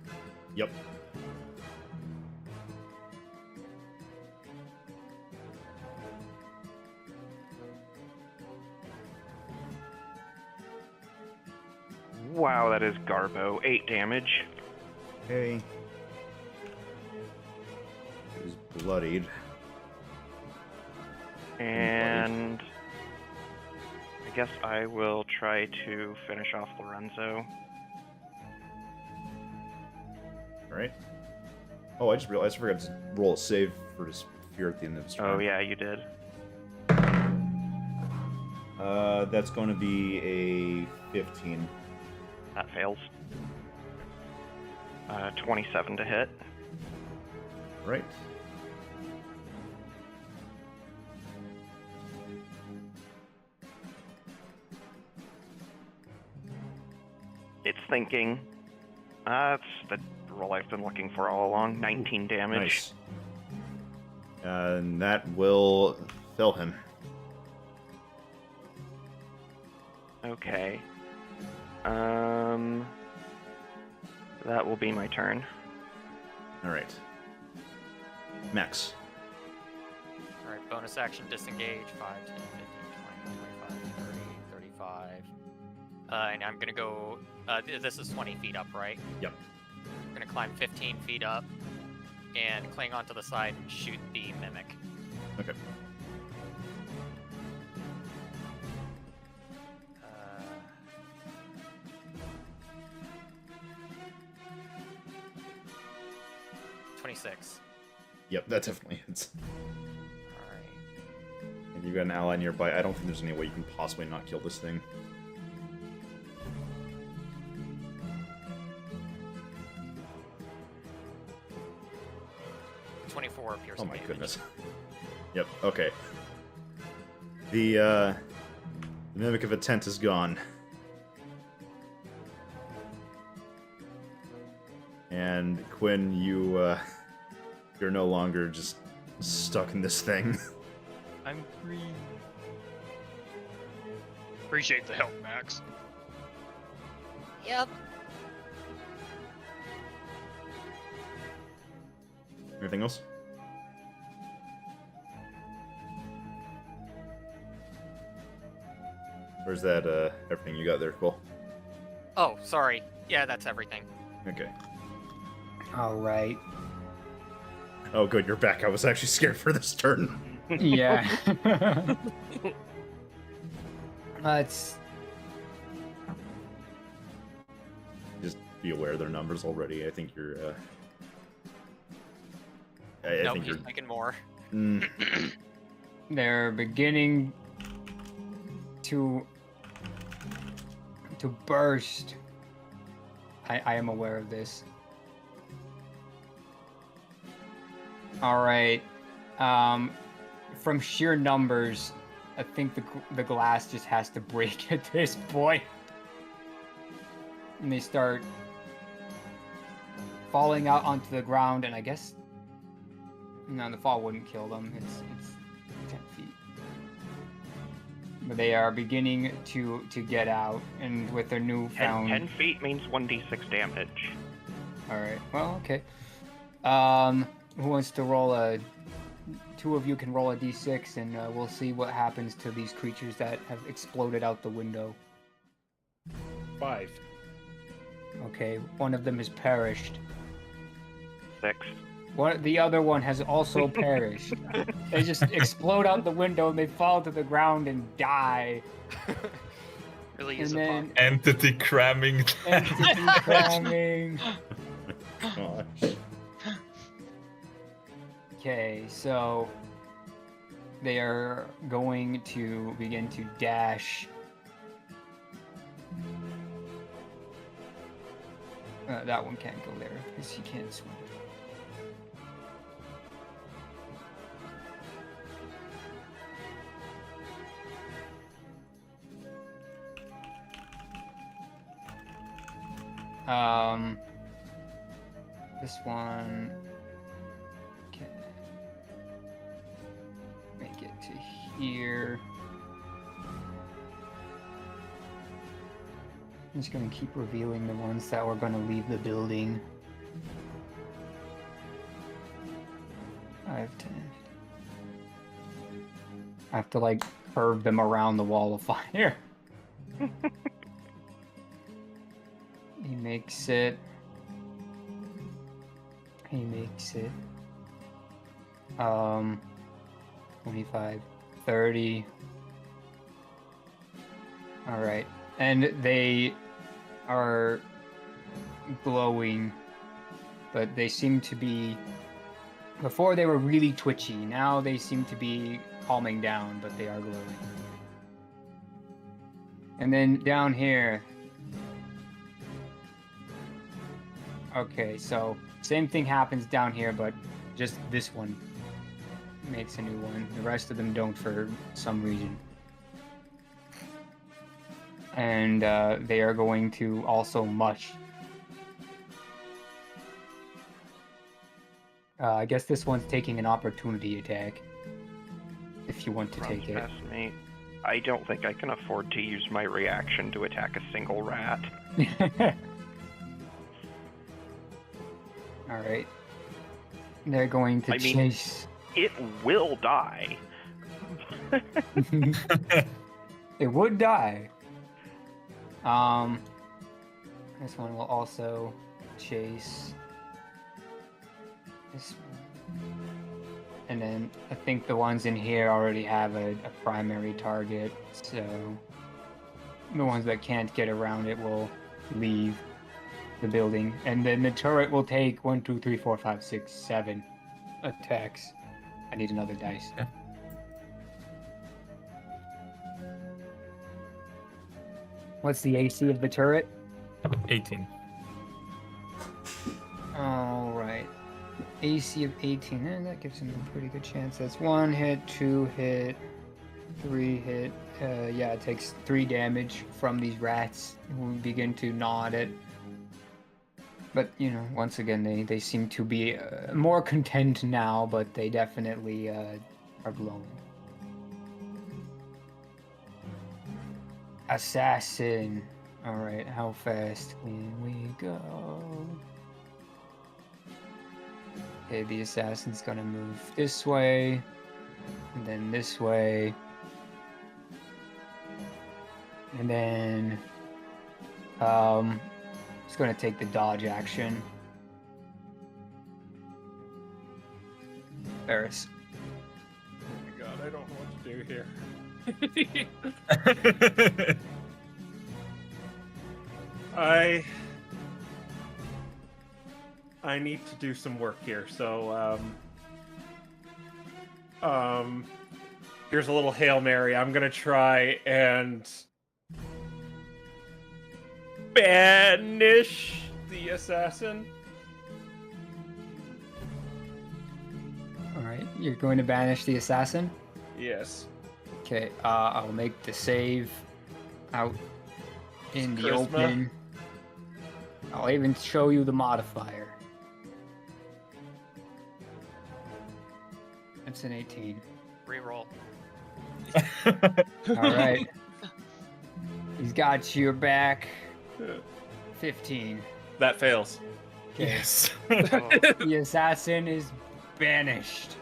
[SPEAKER 7] Yep.
[SPEAKER 3] Wow, that is Garbo. 8 damage.
[SPEAKER 7] Okay. He's bloodied.
[SPEAKER 3] And I guess I will try to finish off Lorenzo.
[SPEAKER 7] Alright. Oh, I just realized I forgot to roll a save for his fear at the end of his turn.
[SPEAKER 3] Oh yeah, you did.
[SPEAKER 7] That's going to be a 15.
[SPEAKER 3] That fails. 27 to hit.
[SPEAKER 7] Right.
[SPEAKER 3] It's thinking. That's the roll I've been looking for all along. 19 damage.
[SPEAKER 7] Nice. And that will fell him.
[SPEAKER 3] Okay. That will be my turn.
[SPEAKER 7] Alright. Max.
[SPEAKER 2] Alright, bonus action disengage. 5, 10, 15, 20, 25, 30, 35. And I'm gonna go... this is 20 feet up, right?
[SPEAKER 7] Yep.
[SPEAKER 2] I'm gonna climb 15 feet up and cling onto the side and shoot the mimic.
[SPEAKER 7] Okay.
[SPEAKER 2] Uh, 26.
[SPEAKER 7] Yep, that definitely hits.
[SPEAKER 2] Alright.
[SPEAKER 7] And you've got an ally nearby. I don't think there's any way you can possibly not kill this thing.
[SPEAKER 2] Piercing
[SPEAKER 7] Oh my
[SPEAKER 2] damage.
[SPEAKER 7] goodness. Yep, okay. The Mimic of Intent is gone. And Quin, you're no longer just stuck in this thing.
[SPEAKER 5] I'm free. Appreciate the help, Max.
[SPEAKER 2] Yep.
[SPEAKER 7] Anything else? Where's that, everything you got there, Cole?
[SPEAKER 2] Oh, sorry. Yeah, that's everything.
[SPEAKER 7] Okay.
[SPEAKER 1] Alright.
[SPEAKER 7] Oh, good, you're back. I was actually scared for this turn.
[SPEAKER 1] Yeah. Let's
[SPEAKER 7] be aware of their numbers already. I think you're. I
[SPEAKER 2] Nope,
[SPEAKER 7] think
[SPEAKER 2] he's
[SPEAKER 7] you're.
[SPEAKER 2] thinking more.
[SPEAKER 1] They're beginning to burst. I am aware of this. All right. From sheer numbers, I think the glass just has to break at this point. And they start falling out onto the ground, and I guess no, the fall wouldn't kill them. It's 10 feet. But they are beginning to get out, and with their newfound
[SPEAKER 3] 10 feet means 1d6 damage.
[SPEAKER 1] All right. Well, okay. Who wants to roll a? Two of you can roll a d6, and we'll see what happens to these creatures that have exploded out the window.
[SPEAKER 6] 5.
[SPEAKER 1] Okay. One of them has perished.
[SPEAKER 3] 6.
[SPEAKER 1] The other one has also perished. They just explode out the window and they fall to the ground and die.
[SPEAKER 2] Really
[SPEAKER 1] And
[SPEAKER 2] is
[SPEAKER 1] then
[SPEAKER 4] Entity cramming.
[SPEAKER 1] entity cramming.
[SPEAKER 7] Gosh.
[SPEAKER 1] Okay, so they are going to begin to dash. That one can't go there because he can't swim. This one can make it to here. I'm just gonna keep revealing the ones that were gonna leave the building. 5, 10. I have to like curve them around the wall of fire. He makes it. He makes it. 25, 30. All right. And they are glowing, but they seem to be. Before they were really twitchy. Now they seem to be calming down, but they are glowing. And then down here. Okay, so same thing happens down here, but just this one makes a new one. The rest of them don't for some reason. And they are going to also mush. I guess this one's taking an opportunity attack. If you want to
[SPEAKER 3] Runs
[SPEAKER 1] take it.
[SPEAKER 3] past me. I don't think I can afford to use my reaction to attack a single rat.
[SPEAKER 1] All right. They're going to
[SPEAKER 3] I mean-
[SPEAKER 1] chase.
[SPEAKER 3] It will die.
[SPEAKER 1] It would die. This one will also chase this one. And then I think the ones in here already have a primary target, so the ones that can't get around it will leave the building. And then the turret will take 1, 2, 3, 4, 5, 6, 7 attacks. I need another dice.
[SPEAKER 4] Yeah.
[SPEAKER 1] What's the AC of the turret?
[SPEAKER 4] 18.
[SPEAKER 1] All right. AC of 18. That gives him a pretty good chance. That's 1 hit, 2 hit, 3 hit. Yeah, it takes 3 damage from these rats who begin to gnaw at it. But, you know, once again, they seem to be more content now, but they definitely are glowing. Assassin. Alright, how fast can we go? Okay, the assassin's gonna move this way, and then this way, and then it's gonna take the dodge action. Faris.
[SPEAKER 6] Oh my god, I don't know what to do here. I I need to do some work here. So, here's a little Hail Mary. I'm gonna try and banish the assassin.
[SPEAKER 1] All right, you're going to banish the assassin.
[SPEAKER 6] Yes.
[SPEAKER 1] Okay, I'll make the save out in the
[SPEAKER 6] Charisma.
[SPEAKER 1] open. I'll even show you the modifier. It's an 18.
[SPEAKER 2] Reroll.
[SPEAKER 1] All right. He's got your back. 15.
[SPEAKER 6] That fails.
[SPEAKER 1] Okay.
[SPEAKER 4] Yes.
[SPEAKER 1] The assassin is banished.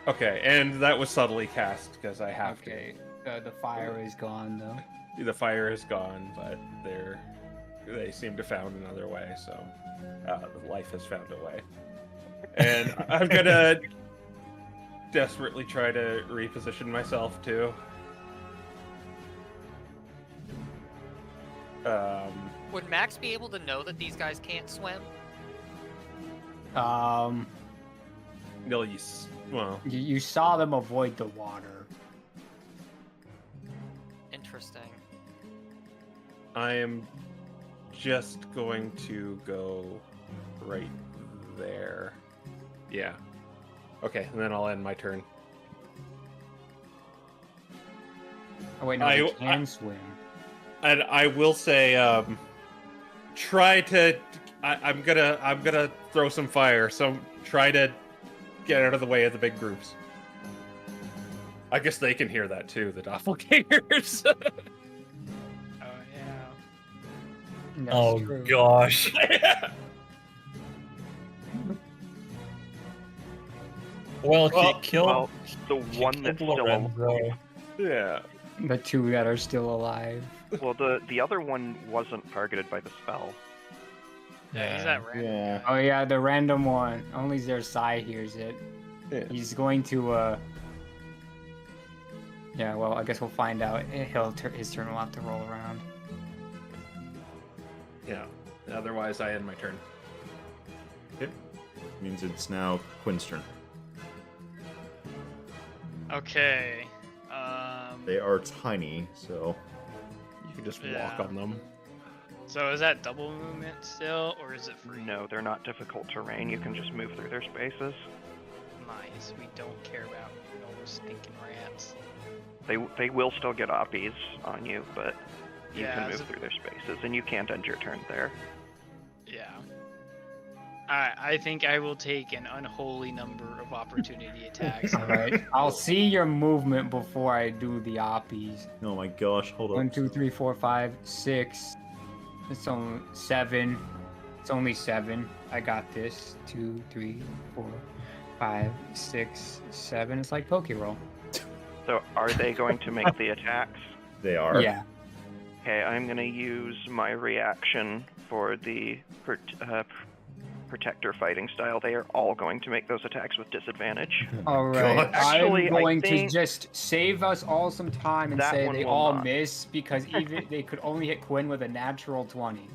[SPEAKER 6] Okay, and that was subtly cast because I have
[SPEAKER 1] Okay. The fire is gone though.
[SPEAKER 6] to. The fire is gone, but they seem to found another way. So life has found a way, and I'm gonna desperately try to reposition myself too.
[SPEAKER 2] Would Max be able to know that these guys can't swim?
[SPEAKER 6] No, well,
[SPEAKER 1] You saw them avoid the water.
[SPEAKER 2] Interesting.
[SPEAKER 6] I am just going to go right there. Yeah. Okay, and then I'll end my turn.
[SPEAKER 1] Oh wait, no, they can swim.
[SPEAKER 6] And I will say, try to. I'm gonna throw some fire. So try to get out of the way of the big groups. I guess they can hear that too, the doppelgangers.
[SPEAKER 5] Oh yeah.
[SPEAKER 1] That's
[SPEAKER 4] Oh
[SPEAKER 1] true.
[SPEAKER 4] gosh. Well,
[SPEAKER 6] Well,
[SPEAKER 4] he killed.
[SPEAKER 3] Well, the one that's
[SPEAKER 4] killed
[SPEAKER 3] still
[SPEAKER 4] Lorenzo.
[SPEAKER 6] Yeah.
[SPEAKER 1] The two that are still alive.
[SPEAKER 3] well, the other one wasn't targeted by the spell.
[SPEAKER 5] Yeah, he's at random.
[SPEAKER 7] Yeah.
[SPEAKER 1] Oh yeah, the random one. Only their Sai hears it.
[SPEAKER 6] Yeah.
[SPEAKER 1] He's going to Yeah, well, I guess we'll find out. His turn will have to roll around.
[SPEAKER 6] Yeah. Otherwise, I end my turn.
[SPEAKER 7] Means it's now Quin's turn.
[SPEAKER 5] Okay.
[SPEAKER 7] They are tiny, so
[SPEAKER 6] You can just
[SPEAKER 5] Yeah.
[SPEAKER 6] walk on them.
[SPEAKER 5] So is that double movement still, or is it free?
[SPEAKER 3] No, they're not difficult terrain. You can just move through their spaces.
[SPEAKER 5] Nice. We don't care about no stinking rats.
[SPEAKER 3] They will still get oppies on you, but you
[SPEAKER 5] Yeah,
[SPEAKER 3] can
[SPEAKER 5] is
[SPEAKER 3] move
[SPEAKER 5] it-
[SPEAKER 3] through their spaces, and you can't end your turn there.
[SPEAKER 5] Yeah. I think I will take an unholy number of opportunity attacks.
[SPEAKER 1] All right. I'll see your movement before I do the oppies.
[SPEAKER 7] oh my gosh, hold
[SPEAKER 1] 1,
[SPEAKER 7] on.
[SPEAKER 1] 2, 3, 4, 5, 6. It's only 7. It's only 7. I got this. 2, 3, 4, 5, 6, 7. It's like Pokeroll.
[SPEAKER 3] So are they going to make the attacks?
[SPEAKER 7] They are.
[SPEAKER 1] Yeah.
[SPEAKER 3] Okay, I'm going to use my reaction for the Protector fighting style. They are all going to make those attacks with disadvantage.
[SPEAKER 1] All right.
[SPEAKER 3] Actually,
[SPEAKER 1] I'm
[SPEAKER 3] I
[SPEAKER 1] going
[SPEAKER 3] think
[SPEAKER 1] to just save us all some time and
[SPEAKER 3] that
[SPEAKER 1] say
[SPEAKER 3] one
[SPEAKER 1] they
[SPEAKER 3] will
[SPEAKER 1] all
[SPEAKER 3] not.
[SPEAKER 1] miss because even they could only hit Quin with a natural 20.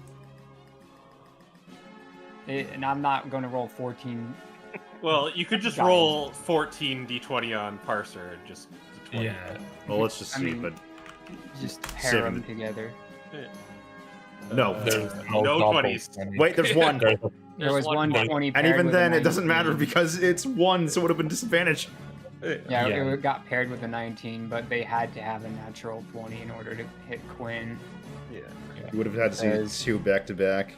[SPEAKER 1] And I'm not going to roll 14.
[SPEAKER 6] Well, you could just
[SPEAKER 1] Got it.
[SPEAKER 6] roll 14 d20 on Parser and just 20.
[SPEAKER 4] Yeah.
[SPEAKER 7] Well, let's just
[SPEAKER 1] I
[SPEAKER 7] see,
[SPEAKER 1] mean,
[SPEAKER 7] but
[SPEAKER 1] Just pair
[SPEAKER 7] Saving
[SPEAKER 1] them
[SPEAKER 7] the-
[SPEAKER 1] together.
[SPEAKER 7] no.
[SPEAKER 4] There's
[SPEAKER 6] no
[SPEAKER 4] double
[SPEAKER 6] 20s.
[SPEAKER 4] 20.
[SPEAKER 7] Wait, there's one.
[SPEAKER 4] There's a-
[SPEAKER 1] There was one
[SPEAKER 4] point.
[SPEAKER 1] 20
[SPEAKER 7] And
[SPEAKER 1] paired
[SPEAKER 7] even
[SPEAKER 1] with a
[SPEAKER 7] then, it doesn't matter
[SPEAKER 1] 19.
[SPEAKER 7] because it's 1, so it would have been disadvantage.
[SPEAKER 1] Yeah,
[SPEAKER 4] Yeah.
[SPEAKER 1] it got paired with a 19, but they had to have a natural 20 in order to hit Quin.
[SPEAKER 6] Yeah.
[SPEAKER 7] You would have had to see
[SPEAKER 1] As-
[SPEAKER 7] 2 back to back.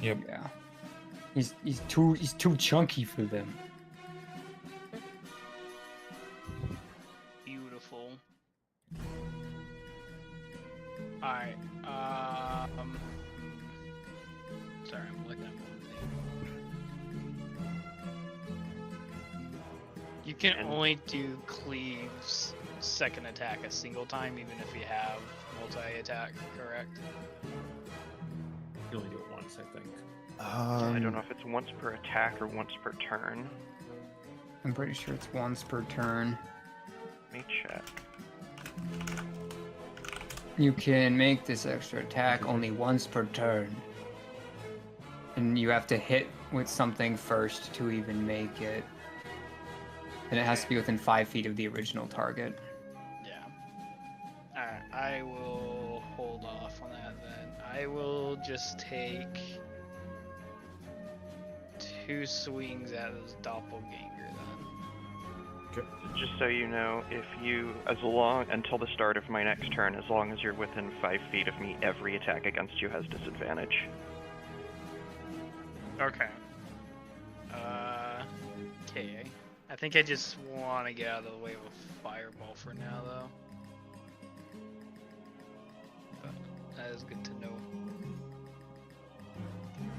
[SPEAKER 4] Yep.
[SPEAKER 1] Yeah. He's too chunky for them.
[SPEAKER 5] Beautiful. Alright. Sorry, I'm looking at one thing. You can
[SPEAKER 3] And-
[SPEAKER 5] only do Cleave's second attack a single time, even if you have multi-attack, correct?
[SPEAKER 6] You only do it once, I think.
[SPEAKER 3] I don't know if it's once per attack or once per turn.
[SPEAKER 1] I'm pretty sure it's once per turn.
[SPEAKER 3] Let me check.
[SPEAKER 1] You can make this extra attack only once per turn. And you have to hit with something first to even make it. And it has to be within 5 feet of the original target.
[SPEAKER 5] Yeah. Alright, I will hold off on that then. I will just take 2 swings at this doppelganger then.
[SPEAKER 3] Just so you know, if you, until the start of my next turn, as long as you're within 5 feet of me, every attack against you has disadvantage.
[SPEAKER 5] Okay. Okay. I think I just want to get out of the way with fireball for now, though. But that is good to know.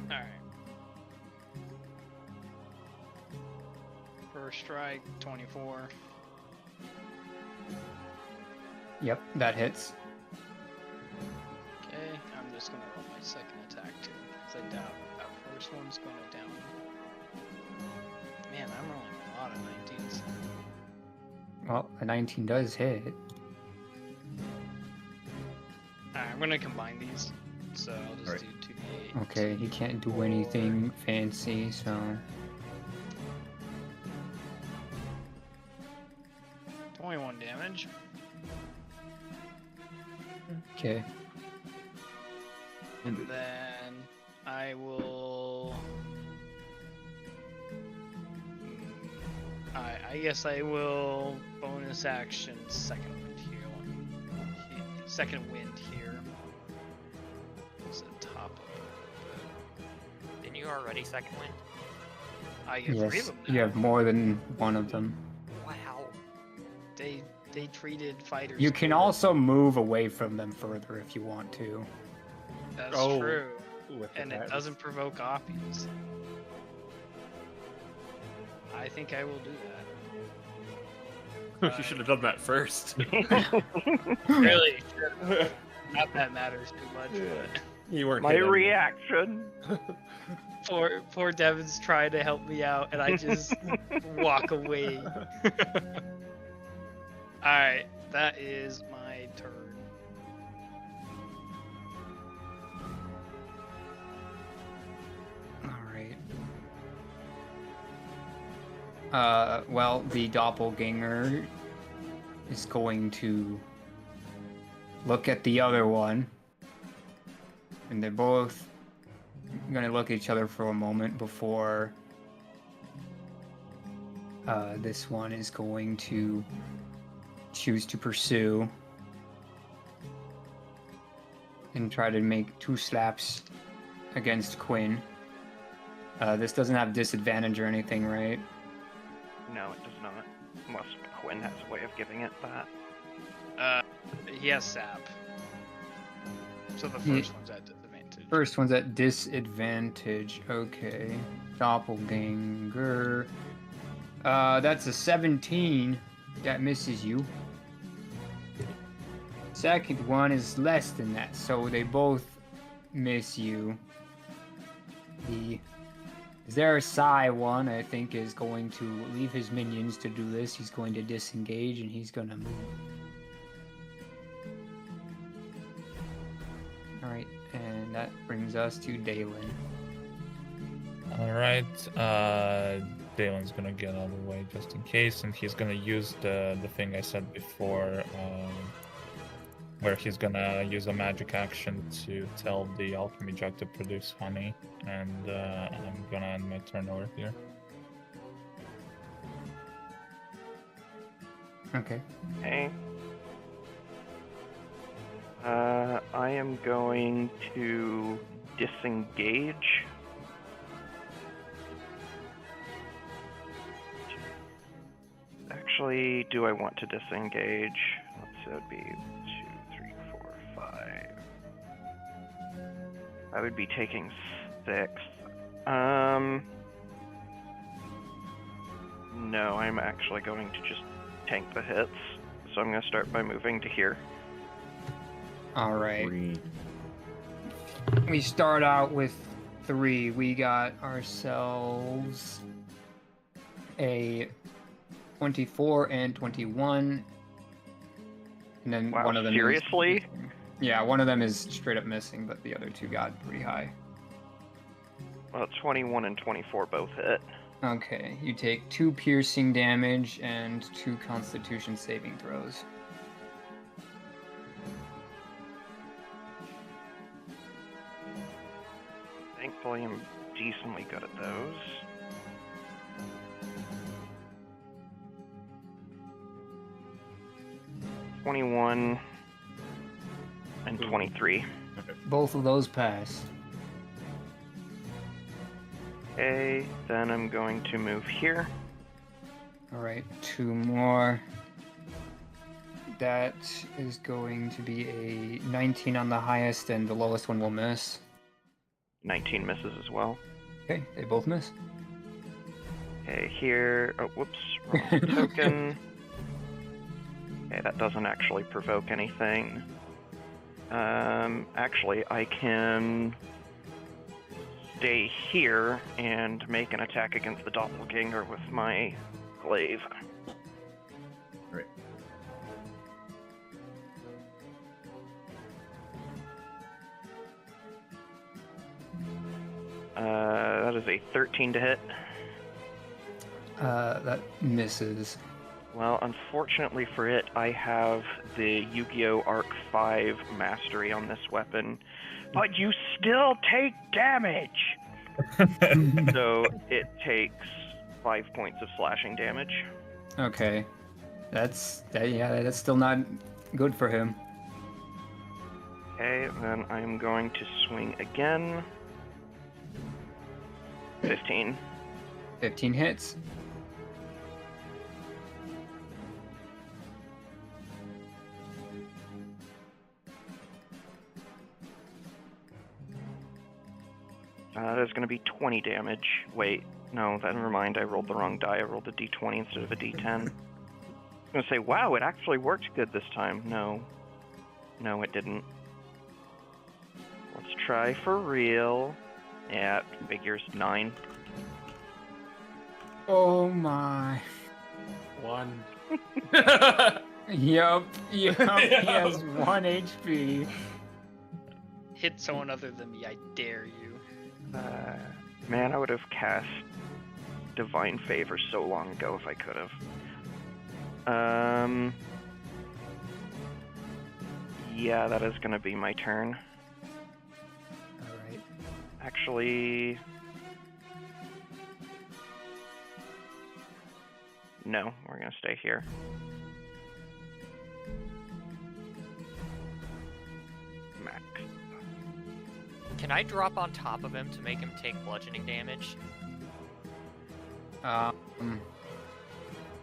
[SPEAKER 5] Alright. First strike, 24.
[SPEAKER 1] Yep, that hits.
[SPEAKER 5] Okay, I'm just gonna roll my second attack too, because I doubt that first one's gonna down. Man, I'm rolling a lot of 19s.
[SPEAKER 1] Well, a 19 does hit.
[SPEAKER 5] Alright, I'm gonna combine these, so I'll just do 2d8.
[SPEAKER 1] Okay, he can't do anything fancy, so...
[SPEAKER 5] 21 damage.
[SPEAKER 1] Okay.
[SPEAKER 5] And then I will... I guess I will bonus action second wind here. Second wind here. It's the top of it.
[SPEAKER 2] Didn't you already second wind?
[SPEAKER 5] I get 3 of
[SPEAKER 1] Yes,
[SPEAKER 5] them
[SPEAKER 1] you
[SPEAKER 5] now.
[SPEAKER 1] have more than one of them.
[SPEAKER 2] Wow.
[SPEAKER 5] They treated fighters.
[SPEAKER 1] You can
[SPEAKER 5] good.
[SPEAKER 1] also move away from them further if you want to.
[SPEAKER 5] That's
[SPEAKER 6] Oh,
[SPEAKER 5] true.
[SPEAKER 6] with the
[SPEAKER 5] And it
[SPEAKER 6] patents.
[SPEAKER 5] doesn't provoke oppies. I think I will do that.
[SPEAKER 6] You should have done that first.
[SPEAKER 5] Really? Not that matters too much.
[SPEAKER 6] You weren't.
[SPEAKER 3] My
[SPEAKER 6] hitting.
[SPEAKER 3] reaction!
[SPEAKER 5] But poor Devin's trying to help me out, and I just walk away. Alright, that is my turn.
[SPEAKER 1] Alright. Well, the doppelganger is going to look at the other one. And they're both gonna look at each other for a moment before this one is going to choose to pursue and try to make 2 slaps against Quin. This doesn't have disadvantage or anything, right?
[SPEAKER 3] No, it does not. Unless Quin has a way of giving it that.
[SPEAKER 5] He has sap. So the first one's at disadvantage.
[SPEAKER 1] First one's at disadvantage. Okay. Doppelganger. That's a 17. That misses you. Second one is less than that, so they both miss you. Their Psy one, I think, is going to leave his minions to do this. He's going to disengage and he's going to move. Alright, and that brings us to Daelen.
[SPEAKER 4] Alright, Dalen's gonna get out of the way just in case, and he's gonna use the thing I said before, where he's gonna use a magic action to tell the alchemy jug to produce honey, and I'm gonna end my turn over here.
[SPEAKER 1] Okay.
[SPEAKER 3] Okay. I am going to disengage. Actually, do I want to disengage? Let's see, that would be 2, 3, 4, 5. I would be taking 6. No, I'm actually going to just tank the hits. So I'm going to start by moving to here.
[SPEAKER 1] Alright.
[SPEAKER 7] 3.
[SPEAKER 1] We start out with 3. We got ourselves a 24 and 21. And then
[SPEAKER 3] Wow,
[SPEAKER 1] one of them
[SPEAKER 3] seriously?
[SPEAKER 1] is... Yeah, one of them is straight up missing, but the other 2 got pretty high.
[SPEAKER 3] Well, 21 and 24 both hit.
[SPEAKER 1] Okay, you take 2 piercing damage and 2 Constitution saving throws.
[SPEAKER 3] Thankfully, I'm decently good at those. $21 and 23.
[SPEAKER 1] Both of those pass.
[SPEAKER 3] Okay, then I'm going to move here.
[SPEAKER 1] Alright, 2 more. That is going to be a 19 on the highest, and the lowest one will miss.
[SPEAKER 3] 19 misses as well.
[SPEAKER 1] Okay, they both miss.
[SPEAKER 3] Okay, here. Oh, whoops. Wrong token. Okay, that doesn't actually provoke anything. Actually, I can stay here and make an attack against the doppelganger with my glaive.
[SPEAKER 7] Right.
[SPEAKER 3] That is a 13 to hit.
[SPEAKER 1] That misses.
[SPEAKER 3] Well, unfortunately for it, I have the Yu-Gi-Oh! Arc 5 mastery on this weapon, but you still take damage! So it takes 5 points of slashing damage.
[SPEAKER 1] Okay. That's still not good for him.
[SPEAKER 3] Okay, then I'm going to swing again. 15.
[SPEAKER 1] 15 hits.
[SPEAKER 3] That is going to be 20 damage. Wait, no, never mind. I rolled the wrong die. I rolled a d20 instead of a d10. I was going to say, wow, it actually worked good this time. No. No, it didn't. Let's try for real. Yeah, figures 9.
[SPEAKER 1] Oh my.
[SPEAKER 6] 1.
[SPEAKER 1] Yup, he has 1 HP.
[SPEAKER 5] Hit someone other than me, I dare you.
[SPEAKER 3] Man, I would have cast Divine Favor so long ago if I could have. Yeah, that is going to be my turn.
[SPEAKER 1] Alright.
[SPEAKER 3] Actually... No, we're going to stay here. Max.
[SPEAKER 2] Can I drop on top of him to make him take bludgeoning damage?
[SPEAKER 1] How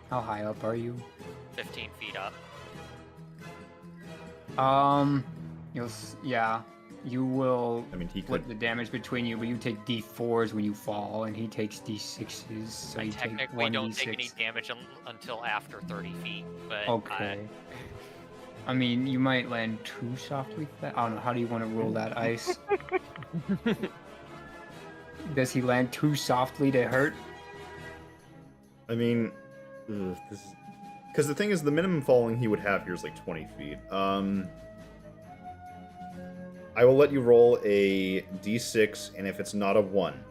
[SPEAKER 1] high up are you?
[SPEAKER 2] 15 feet up.
[SPEAKER 1] You will
[SPEAKER 7] I mean, he
[SPEAKER 1] split
[SPEAKER 7] could.
[SPEAKER 1] the damage between you, but you take D4s when you fall, and he takes D6s, so
[SPEAKER 2] I
[SPEAKER 1] you take
[SPEAKER 2] technically
[SPEAKER 1] 1
[SPEAKER 2] don't
[SPEAKER 1] D6.
[SPEAKER 2] take any damage until after 30 feet, but
[SPEAKER 1] Okay. I mean, you might land too softly for that. I don't know. How do you want to roll that ice? Does he land too softly to hurt?
[SPEAKER 7] I mean, because the thing is, the minimum falling he would have here is like 20 feet. I will let you roll a d6, and if it's not a 1,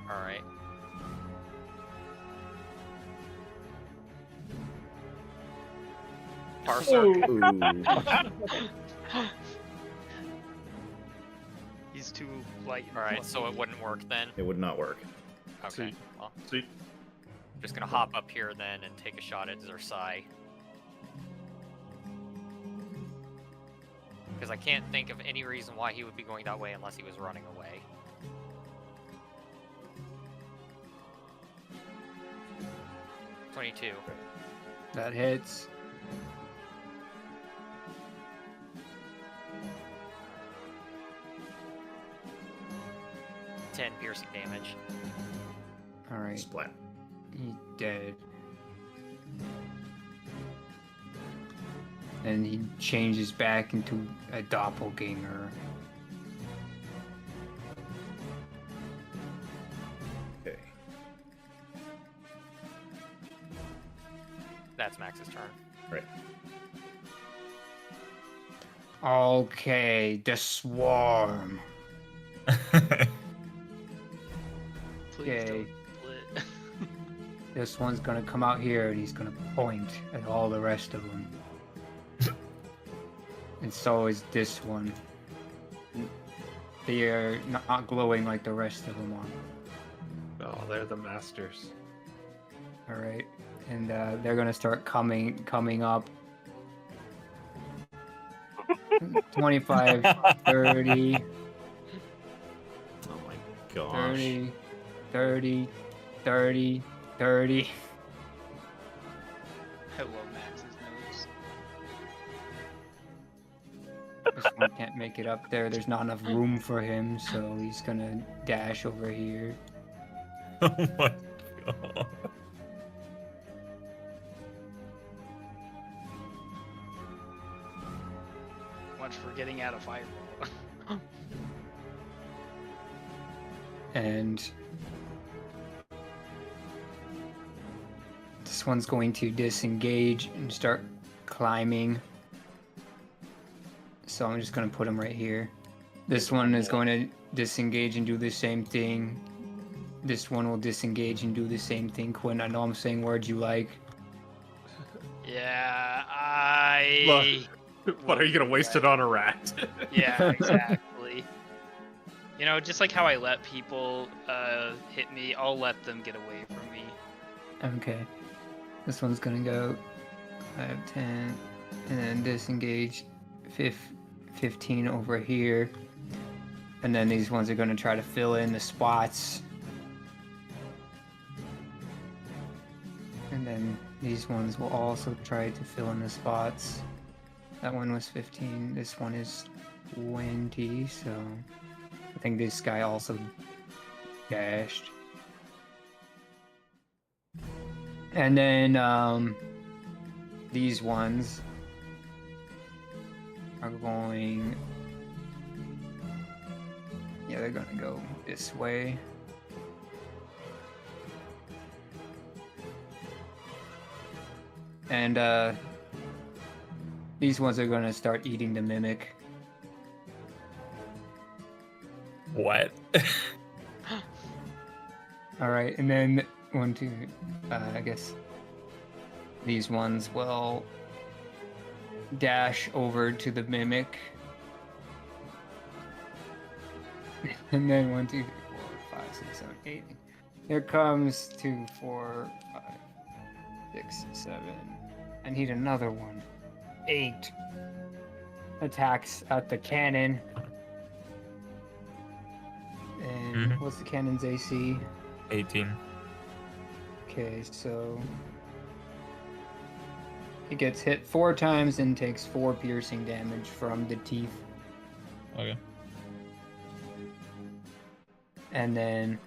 [SPEAKER 2] alright. Parser.
[SPEAKER 7] ooh,
[SPEAKER 5] He's too light. and
[SPEAKER 2] Alright,
[SPEAKER 5] fluffy.
[SPEAKER 2] so it wouldn't work then?
[SPEAKER 7] it would not work.
[SPEAKER 2] Okay,
[SPEAKER 6] Sweet.
[SPEAKER 2] well,
[SPEAKER 6] Sweet.
[SPEAKER 2] I'm just gonna hop up here then and take a shot at Zersai. Because I can't think of any reason why he would be going that way unless he was running away. $22.
[SPEAKER 1] That hits.
[SPEAKER 2] $10 piercing damage.
[SPEAKER 1] Alright,
[SPEAKER 7] Splat.
[SPEAKER 1] he's dead. And he changes back into a doppelganger.
[SPEAKER 7] Okay.
[SPEAKER 2] That's Max's turn.
[SPEAKER 7] Right.
[SPEAKER 1] Okay, the swarm. Okay.
[SPEAKER 5] don't split.
[SPEAKER 1] This one's gonna come out here and he's gonna point at all the rest of them. And so is this one. They are not glowing like the rest of them are.
[SPEAKER 6] Oh, they're the masters.
[SPEAKER 1] All right, and they're gonna start coming up. 25, 30,
[SPEAKER 7] Oh my gosh.
[SPEAKER 1] 30, 30, 30, 30.
[SPEAKER 5] I love Max's nose.
[SPEAKER 1] This one can't make it up there. There's not enough room for him, so he's gonna dash over here.
[SPEAKER 4] Oh my god.
[SPEAKER 5] Much for getting out of fireball.
[SPEAKER 1] And this one's going to disengage and start climbing. So I'm just going to put him right here. This one is going to disengage and do the same thing. This one will disengage and do the same thing. Quinn, I know I'm saying words you like.
[SPEAKER 5] Yeah,
[SPEAKER 6] What, are you gonna waste it on a rat?
[SPEAKER 5] Yeah, exactly. You know, just like how I let people hit me, I'll let them get away from me.
[SPEAKER 1] Okay. This one's going to go 5, 10, and then disengage 15 over here. And then these ones are going to try to fill in the spots. And then these ones will also try to fill in the spots. That one was 15. This one is 20. So I think this guy also dashed. And then these ones are going. Yeah, they're gonna go this way. And these ones are gonna start eating the mimic.
[SPEAKER 4] What?
[SPEAKER 1] All right, and then 1, 2. I guess these ones will dash over to the mimic. And then 1, 2, 3, 4, 5, 6, 7, 8. Here comes 2, 4, 5, 6, 7. I need another one. 8 attacks at the cannon. And what's the cannon's AC?
[SPEAKER 4] 18.
[SPEAKER 1] Okay, so he gets hit 4 times and takes 4 piercing damage from the teeth.
[SPEAKER 4] Okay.
[SPEAKER 1] And then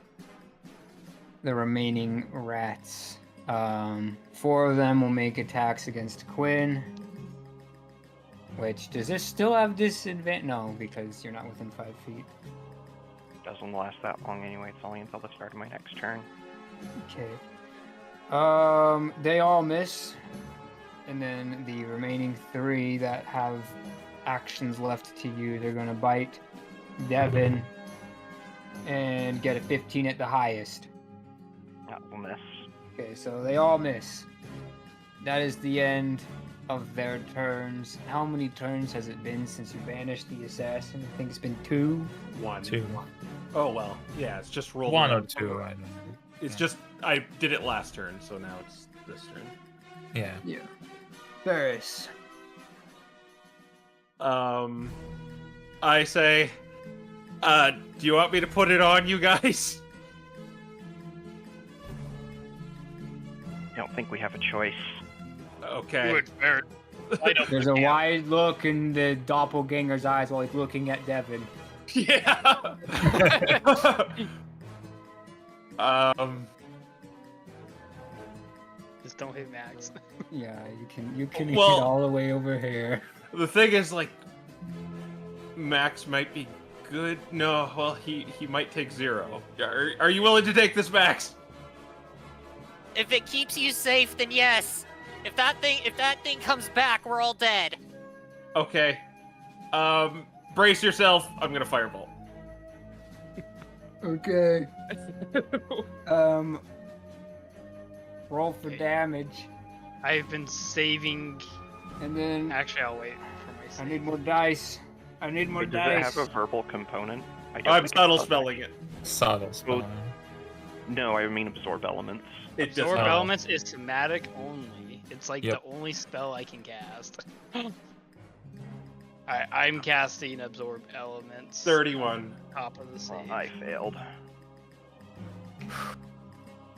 [SPEAKER 1] the remaining rats. 4 of them will make attacks against Quin. Which, does this still have disadvantage? No, because you're not within 5 feet.
[SPEAKER 3] Doesn't last that long anyway. It's only until the start of my next turn.
[SPEAKER 1] Okay. They all miss. And then the remaining 3 that have actions left to use, they're gonna bite Devin and get a 15 at the highest.
[SPEAKER 3] That will miss.
[SPEAKER 1] Okay, so they all miss. That is the end of their turns. How many turns has it been since you banished the assassin? I think it's been 2.
[SPEAKER 6] 1.
[SPEAKER 4] 2.
[SPEAKER 6] Oh well, yeah. It's just rolled.
[SPEAKER 4] 1 or 2, I don't know.
[SPEAKER 6] It's just I did it last turn, so now it's this turn.
[SPEAKER 4] Yeah.
[SPEAKER 1] Yeah. Faris.
[SPEAKER 6] I say, do you want me to put it on, you guys?
[SPEAKER 3] I don't think we have a choice.
[SPEAKER 6] Okay.
[SPEAKER 5] Good, Barrett. I don't
[SPEAKER 1] There's a wide look in the doppelganger's eyes while he's looking at Devin.
[SPEAKER 6] Yeah.
[SPEAKER 5] Just don't hit Max.
[SPEAKER 1] Yeah, you can
[SPEAKER 6] Well-
[SPEAKER 1] get all the way over here.
[SPEAKER 6] The thing is, like, Max might be good. No, well, he might take 0. Are you willing to take this, Max?
[SPEAKER 2] If it keeps you safe, then yes. If that thing comes back, we're all dead.
[SPEAKER 6] Okay. Brace yourself. I'm gonna firebolt.
[SPEAKER 1] Okay. Roll for
[SPEAKER 5] Okay.
[SPEAKER 1] damage,
[SPEAKER 5] I've been saving.
[SPEAKER 1] and then
[SPEAKER 5] Actually, I'll wait for my save.
[SPEAKER 1] I need more dice. I need more
[SPEAKER 3] Wait, does
[SPEAKER 1] dice.
[SPEAKER 3] it have a verbal component? I don't
[SPEAKER 6] I'm
[SPEAKER 3] think it
[SPEAKER 6] subtle
[SPEAKER 3] does,
[SPEAKER 6] spelling
[SPEAKER 3] actually.
[SPEAKER 6] it.
[SPEAKER 4] Subtle spell.
[SPEAKER 3] No, I mean absorb elements.
[SPEAKER 6] It does
[SPEAKER 5] Absorb
[SPEAKER 4] not.
[SPEAKER 5] elements is thematic only. It's like
[SPEAKER 4] Yep.
[SPEAKER 5] the only spell I can cast. I'm casting absorb elements.
[SPEAKER 6] 31.
[SPEAKER 5] Top of the save.
[SPEAKER 3] Well, I failed.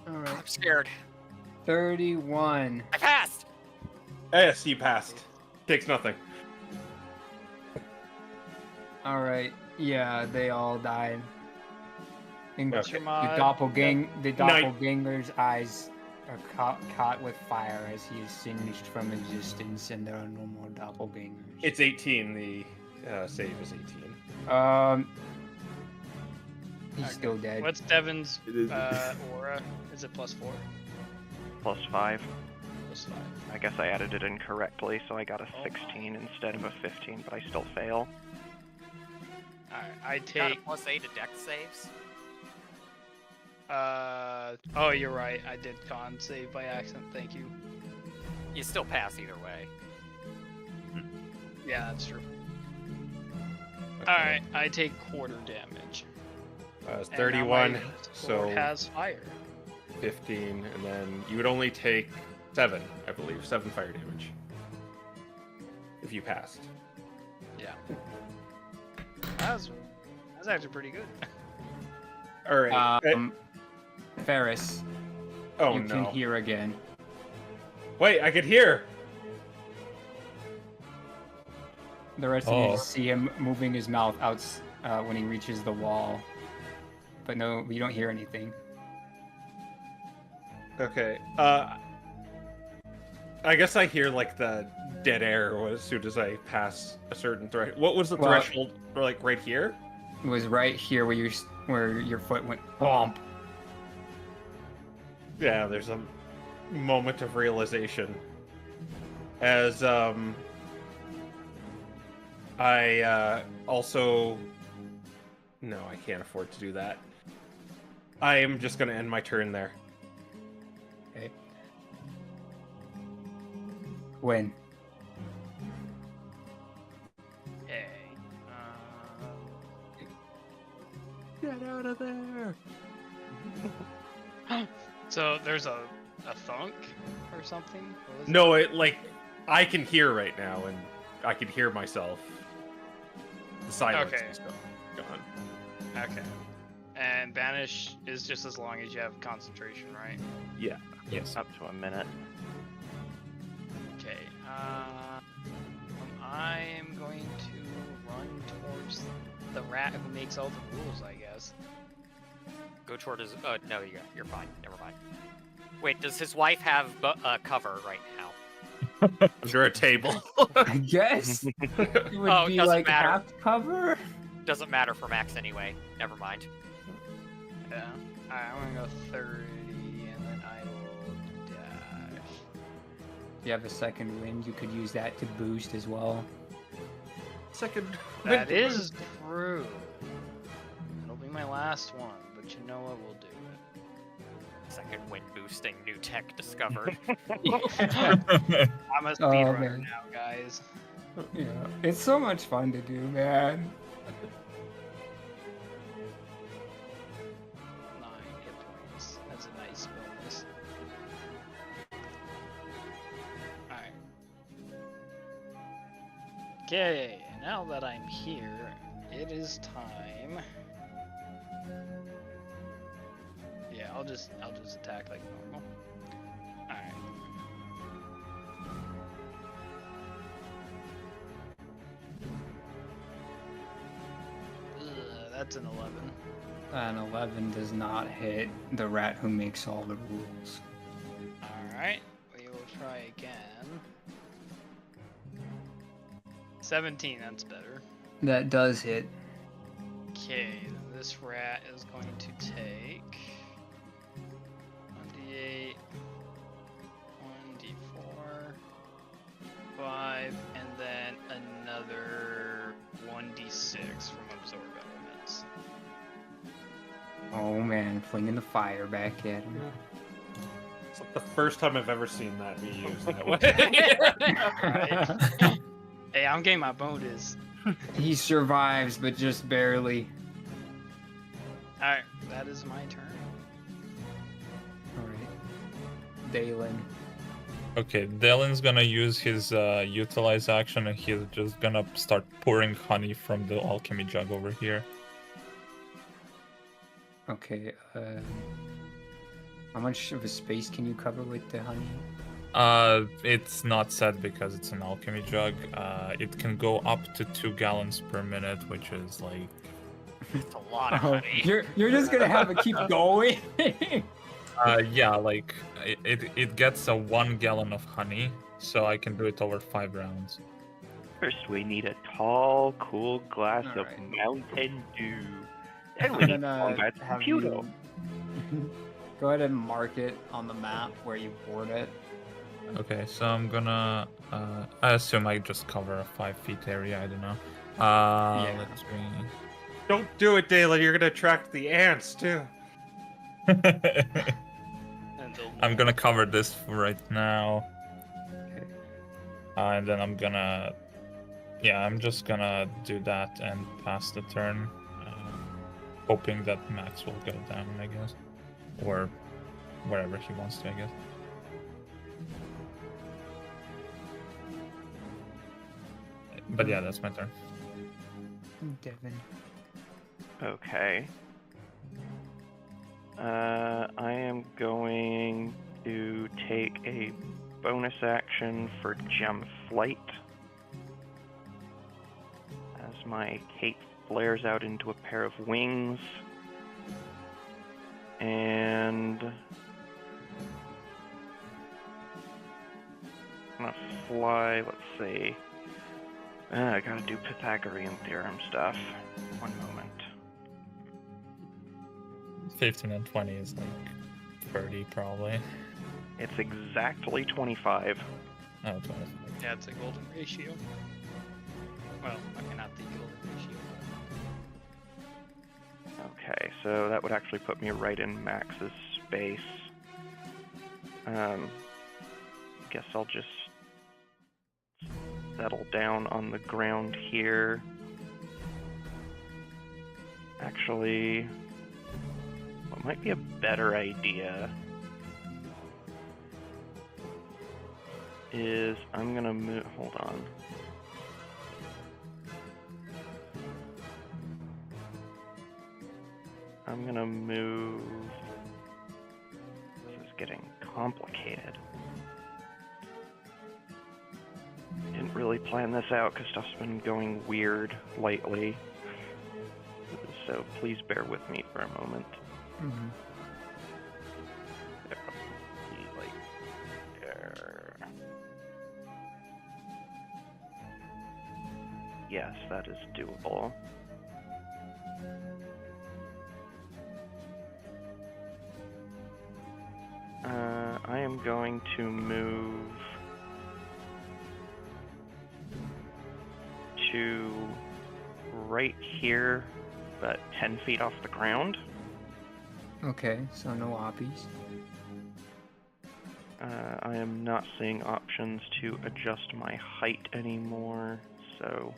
[SPEAKER 1] All right.
[SPEAKER 2] I'm scared.
[SPEAKER 1] 31.
[SPEAKER 2] I passed.
[SPEAKER 6] Yes, you passed. Takes nothing.
[SPEAKER 1] All right. Yeah, they all died. And
[SPEAKER 6] Okay.
[SPEAKER 1] the
[SPEAKER 5] Mod-
[SPEAKER 1] doppelganger's eyes are caught with fire as he is singed from existence, and there are no more doppelgangers.
[SPEAKER 6] It's 18. The save is 18.
[SPEAKER 1] He's
[SPEAKER 5] Okay.
[SPEAKER 1] still dead.
[SPEAKER 5] What's Devin's
[SPEAKER 7] It is-
[SPEAKER 5] aura? Is it +4?
[SPEAKER 3] +5.
[SPEAKER 5] +5.
[SPEAKER 3] I guess I added it incorrectly, so I got a
[SPEAKER 5] Oh.
[SPEAKER 3] 16 instead of a 15, but I still fail.
[SPEAKER 5] Alright, I
[SPEAKER 2] Got a
[SPEAKER 5] take.
[SPEAKER 2] +8 to dex saves.
[SPEAKER 5] Oh, you're right. I did con save by accident. Thank you.
[SPEAKER 2] You still pass either way.
[SPEAKER 5] Yeah, that's true.
[SPEAKER 6] Okay.
[SPEAKER 5] Alright, I take quarter damage.
[SPEAKER 6] It's
[SPEAKER 5] And now
[SPEAKER 6] 31,
[SPEAKER 5] my
[SPEAKER 6] so
[SPEAKER 5] sword has fire.
[SPEAKER 6] 15, and then you would only take 7, I believe. 7 fire damage. If you passed.
[SPEAKER 5] Yeah. That's actually pretty good.
[SPEAKER 6] Alright.
[SPEAKER 1] Faris,
[SPEAKER 6] Oh
[SPEAKER 1] you
[SPEAKER 6] no.
[SPEAKER 1] can hear again.
[SPEAKER 6] Wait, I could hear!
[SPEAKER 1] The rest of you
[SPEAKER 4] Oh.
[SPEAKER 1] just see him moving his mouth out when he reaches the wall. But no, you don't hear anything.
[SPEAKER 6] Okay. I guess I hear like the dead air as soon as I pass a certain threshold. What was the
[SPEAKER 1] Well-
[SPEAKER 6] threshold? Or like right here?
[SPEAKER 1] It was right here where your foot went bump.
[SPEAKER 6] Yeah, there's a moment of realization. As I also no, I can't afford to do that. I am just gonna end my turn there.
[SPEAKER 1] Okay. When?
[SPEAKER 5] Hey.
[SPEAKER 6] Get out of there!
[SPEAKER 5] So there's a thunk or something? What was
[SPEAKER 6] No, it like I can hear right now, and I can hear myself. The silence
[SPEAKER 5] Okay.
[SPEAKER 6] is gone.
[SPEAKER 5] it? Okay. And banish is just as long as you have concentration, right?
[SPEAKER 6] Yeah.
[SPEAKER 4] Yes.
[SPEAKER 3] Up to a minute.
[SPEAKER 5] Okay. I am going to run towards the rat who makes all the rules, I guess.
[SPEAKER 2] Go toward his. No, you're fine. Never mind. Wait, does his wife have cover right now?
[SPEAKER 6] Under a table.
[SPEAKER 1] I guess it would
[SPEAKER 2] Oh,
[SPEAKER 1] be
[SPEAKER 2] doesn't
[SPEAKER 1] like
[SPEAKER 2] matter.
[SPEAKER 1] half cover.
[SPEAKER 2] Doesn't matter for Max anyway. Never mind.
[SPEAKER 5] Yeah. Alright, I'm gonna go 30, and then I will dash.
[SPEAKER 1] If you have a second wind, you could use that to boost as well.
[SPEAKER 6] Second.
[SPEAKER 5] That is true. It'll be my last one, but you know what, we'll do it.
[SPEAKER 2] Second wind boosting, new tech discovered.
[SPEAKER 5] I'm a speedrunner
[SPEAKER 1] man.
[SPEAKER 5] now, guys.
[SPEAKER 1] Yeah, it's so much fun to do, man.
[SPEAKER 5] 9 hit points. That's a nice bonus. Alright. Okay, now that I'm here, it is time. Yeah, I'll just attack like normal. Alright. That's an 11.
[SPEAKER 1] An 11 does not hit the rat who makes all the rules.
[SPEAKER 5] Alright, we will try again. 17, that's better.
[SPEAKER 1] That does hit.
[SPEAKER 5] Okay, this rat is going to take 1d8, 1d4, 5, and then another 1d6 from absorb elements.
[SPEAKER 1] hand, flinging the fire back at him.
[SPEAKER 6] It's like the first time I've ever seen that be used that way.
[SPEAKER 5] Hey, I'm getting my bonus.
[SPEAKER 1] He survives, but just barely.
[SPEAKER 5] Alright, that is my turn.
[SPEAKER 1] Alright. Daelen.
[SPEAKER 4] Okay, Daelen's gonna use his utilize action, and he's just gonna start pouring honey from the alchemy jug over here.
[SPEAKER 1] Okay, how much of a space can you cover with the honey?
[SPEAKER 4] It's not set because it's an alchemy jug. It can go up to 2 gallons per minute, which is like...
[SPEAKER 2] It's a lot of honey.
[SPEAKER 1] You're just gonna have it keep going?
[SPEAKER 4] Yeah, like, it gets a 1 gallon of honey, so I can do it over 5 rounds.
[SPEAKER 3] First, we need a tall, cool glass of
[SPEAKER 1] Alright.
[SPEAKER 3] Mountain Dew. Then we
[SPEAKER 1] I'm
[SPEAKER 3] need
[SPEAKER 1] gonna
[SPEAKER 3] all that
[SPEAKER 1] have
[SPEAKER 3] computer.
[SPEAKER 1] you go ahead and mark it on the map where you poured it.
[SPEAKER 4] Okay, so I'm gonna... I assume I just cover a 5 feet area, I don't know.
[SPEAKER 1] Yeah.
[SPEAKER 4] Let's see.
[SPEAKER 6] Don't do it, Daelen. You're gonna attract the ants too.
[SPEAKER 5] And they'll
[SPEAKER 4] I'm gonna cover this for right now.
[SPEAKER 1] Okay.
[SPEAKER 4] And then I'm gonna... Yeah, I'm just gonna do that and pass the turn. Hoping that Max will go down, I guess. Or wherever he wants to, I guess. But yeah, that's my turn.
[SPEAKER 1] Devin.
[SPEAKER 3] Okay. I am going to take a bonus action for Gem Flight. As my cape flares out into a pair of wings. And... I'm gonna fly, let's see. I gotta do Pythagorean theorem stuff. One moment.
[SPEAKER 4] 15 and 20 is like 30 probably.
[SPEAKER 3] It's exactly 25.
[SPEAKER 4] Oh, 25.
[SPEAKER 5] Yeah, it's a golden ratio. Well, I mean, not the golden ratio.
[SPEAKER 3] Okay, so that would actually put me right in Max's space. Guess I'll just settle down on the ground here. Actually, what might be a better idea is I'm gonna move. Hold on. I'm gonna move. This is getting complicated. Didn't really plan this out because stuff's been going weird lately. So please bear with me for a moment.
[SPEAKER 1] Mm-hmm.
[SPEAKER 3] There. Yes, that is doable. I am going to move to right here, but 10 feet off the ground.
[SPEAKER 1] Okay, so no oppies.
[SPEAKER 3] I am not seeing options to adjust my height anymore, so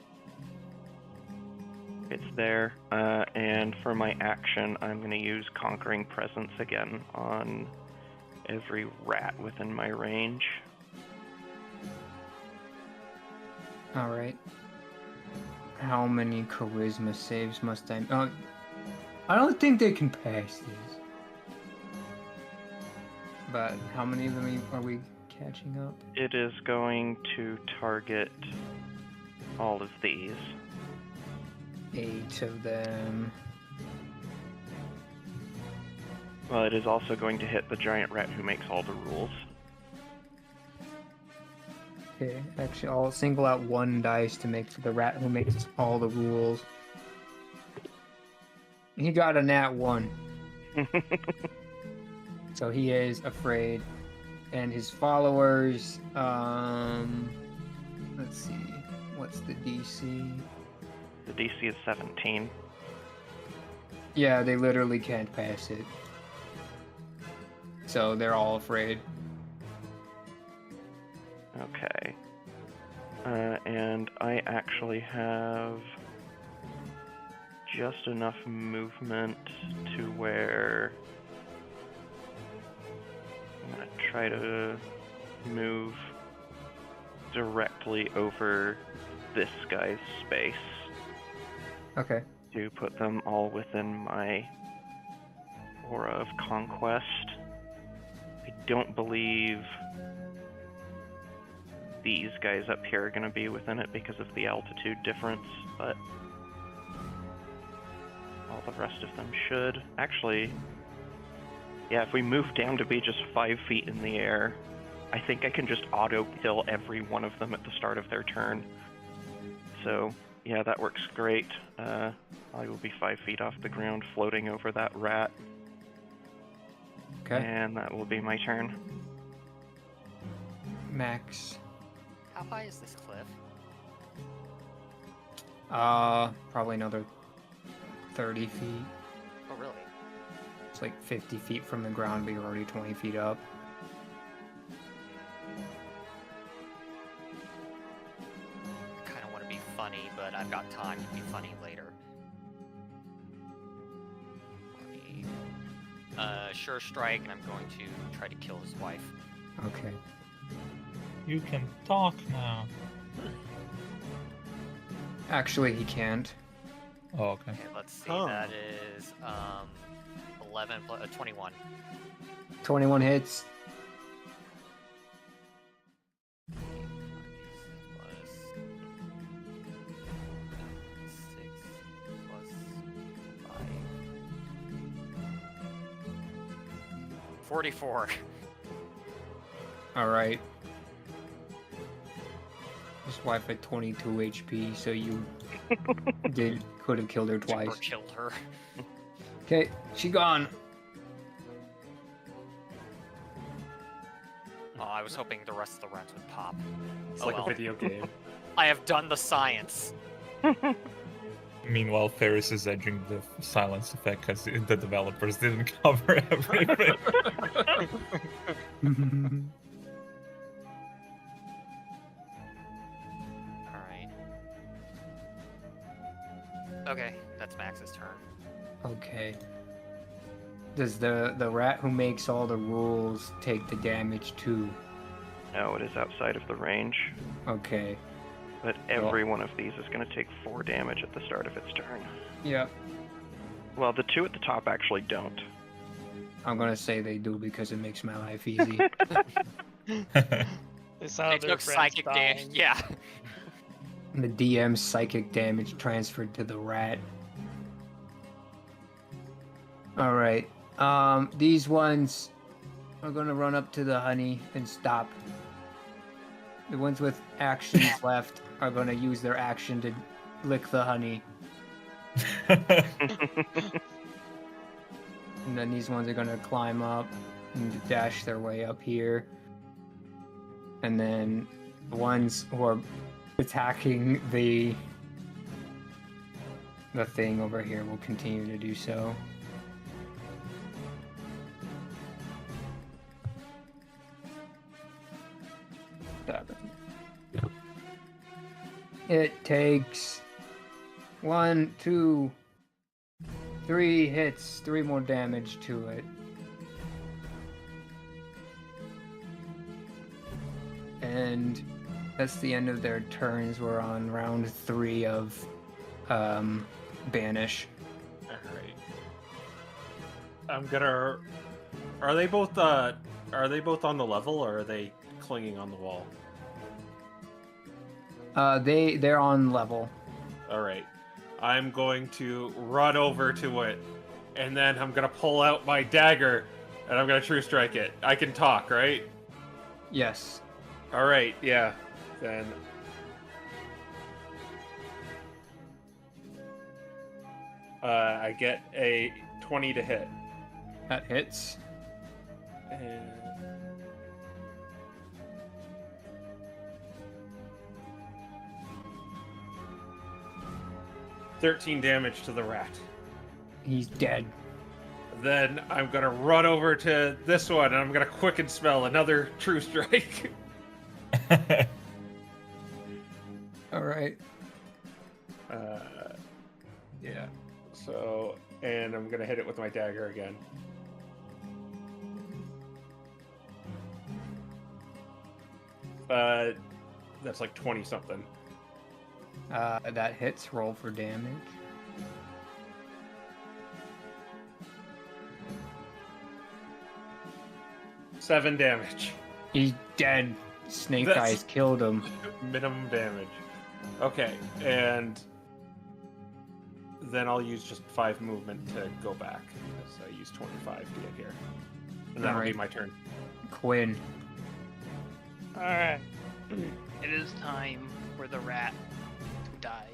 [SPEAKER 3] it's there. And for my action, I'm going to use Conquering Presence again on every rat within my range.
[SPEAKER 1] Alright. How many charisma saves must I... I don't think they can pass these. But how many of them are we catching up?
[SPEAKER 3] It is going to target all of these.
[SPEAKER 1] 8 of them.
[SPEAKER 3] Well, it is also going to hit the giant rat who makes all the rules.
[SPEAKER 1] Okay, actually I'll single out one dice to make for the rat who makes all the rules. He got a nat 1. So he is afraid. And his followers, let's see, what's the DC?
[SPEAKER 3] The DC is 17.
[SPEAKER 1] Yeah, they literally can't pass it. So they're all afraid.
[SPEAKER 3] Okay. And I actually have just enough movement to where I'm gonna try to move directly over this guy's space
[SPEAKER 1] Okay.
[SPEAKER 3] to put them all within my aura of conquest. I don't believe these guys up here are going to be within it because of the altitude difference, but all the rest of them should. Actually, yeah, if we move down to be just 5 feet in the air, I think I can just auto-kill every one of them at the start of their turn. So, yeah, that works great. I will be 5 feet off the ground floating over that rat.
[SPEAKER 1] Okay.
[SPEAKER 3] And that will be my turn.
[SPEAKER 1] Max.
[SPEAKER 2] How high is this cliff?
[SPEAKER 1] Probably another 30 feet.
[SPEAKER 2] Oh, really?
[SPEAKER 1] It's like 50 feet from the ground, but you're already 20 feet up.
[SPEAKER 2] I kind of want to be funny, but I've got time to be funny later. Sure strike, and I'm going to try to kill his wife.
[SPEAKER 1] Okay.
[SPEAKER 4] You can talk now.
[SPEAKER 1] Actually, he can't.
[SPEAKER 4] Oh, okay.
[SPEAKER 2] Okay, let's see.
[SPEAKER 6] Huh.
[SPEAKER 2] That is 11 plus 21.
[SPEAKER 1] 21 hits.
[SPEAKER 2] Plus 6 plus 5. 44.
[SPEAKER 1] Alright. His wife had 22 HP, so you could have killed her twice.
[SPEAKER 2] Or killed her.
[SPEAKER 1] Okay, she gone.
[SPEAKER 2] Oh, I was hoping the rest of the runs would pop.
[SPEAKER 6] It's
[SPEAKER 2] Oh
[SPEAKER 6] like
[SPEAKER 2] well.
[SPEAKER 6] a video game.
[SPEAKER 2] I have done the science.
[SPEAKER 4] Meanwhile, Faris is edging the silence effect because the developers didn't cover everything.
[SPEAKER 2] Alright. Okay, that's Max's turn.
[SPEAKER 1] Okay. Does the rat who makes all the rules take the damage too?
[SPEAKER 3] No, it is outside of the range,
[SPEAKER 1] Okay.
[SPEAKER 3] but every one of these is going to take 4 damage at the start of its turn.
[SPEAKER 1] Yep.
[SPEAKER 3] Well, the 2 at the top actually don't.
[SPEAKER 1] I'm gonna say they do because it makes my life easy.
[SPEAKER 5] They saw
[SPEAKER 2] They
[SPEAKER 5] their
[SPEAKER 2] took
[SPEAKER 5] friends
[SPEAKER 2] psychic damage.
[SPEAKER 5] dying.
[SPEAKER 2] Yeah.
[SPEAKER 1] The DM's psychic damage transferred to the rat. Alright. These ones are gonna run up to the honey and stop. The ones with actions left are gonna use their action to lick the honey. And then these ones are gonna climb up and dash their way up here. And then the ones who are attacking the thing over here will continue to do so. It takes 1, 2, 3 hits, 3 more damage to it. And that's the end of their turns. We're on round 3 of Banish.
[SPEAKER 6] Alright. I'm gonna. Are they both on the level, or are they clinging on the wall?
[SPEAKER 1] They're on level.
[SPEAKER 6] Alright. I'm going to run over to it, and then I'm gonna pull out my dagger, and I'm gonna true strike it. I can talk, right?
[SPEAKER 1] Yes.
[SPEAKER 6] Alright, yeah. Then. I get a 20 to hit.
[SPEAKER 1] That hits.
[SPEAKER 6] And 13 damage to the rat.
[SPEAKER 1] He's dead.
[SPEAKER 6] Then I'm gonna run over to this one, and I'm gonna quicken spell another True Strike.
[SPEAKER 1] All right.
[SPEAKER 6] Yeah. So, and I'm gonna hit it with my dagger again. That's like 20 something.
[SPEAKER 1] That hits. Roll for damage.
[SPEAKER 6] Seven damage.
[SPEAKER 1] He's dead. Snake
[SPEAKER 6] That's-
[SPEAKER 1] Eyes killed him.
[SPEAKER 6] Minimum damage. Okay, and then I'll use just 5 movement to go back, because I used 25 to get here. And that'll be
[SPEAKER 1] Alright.
[SPEAKER 6] my turn.
[SPEAKER 1] Quin.
[SPEAKER 5] Alright. It is time for the rat to die.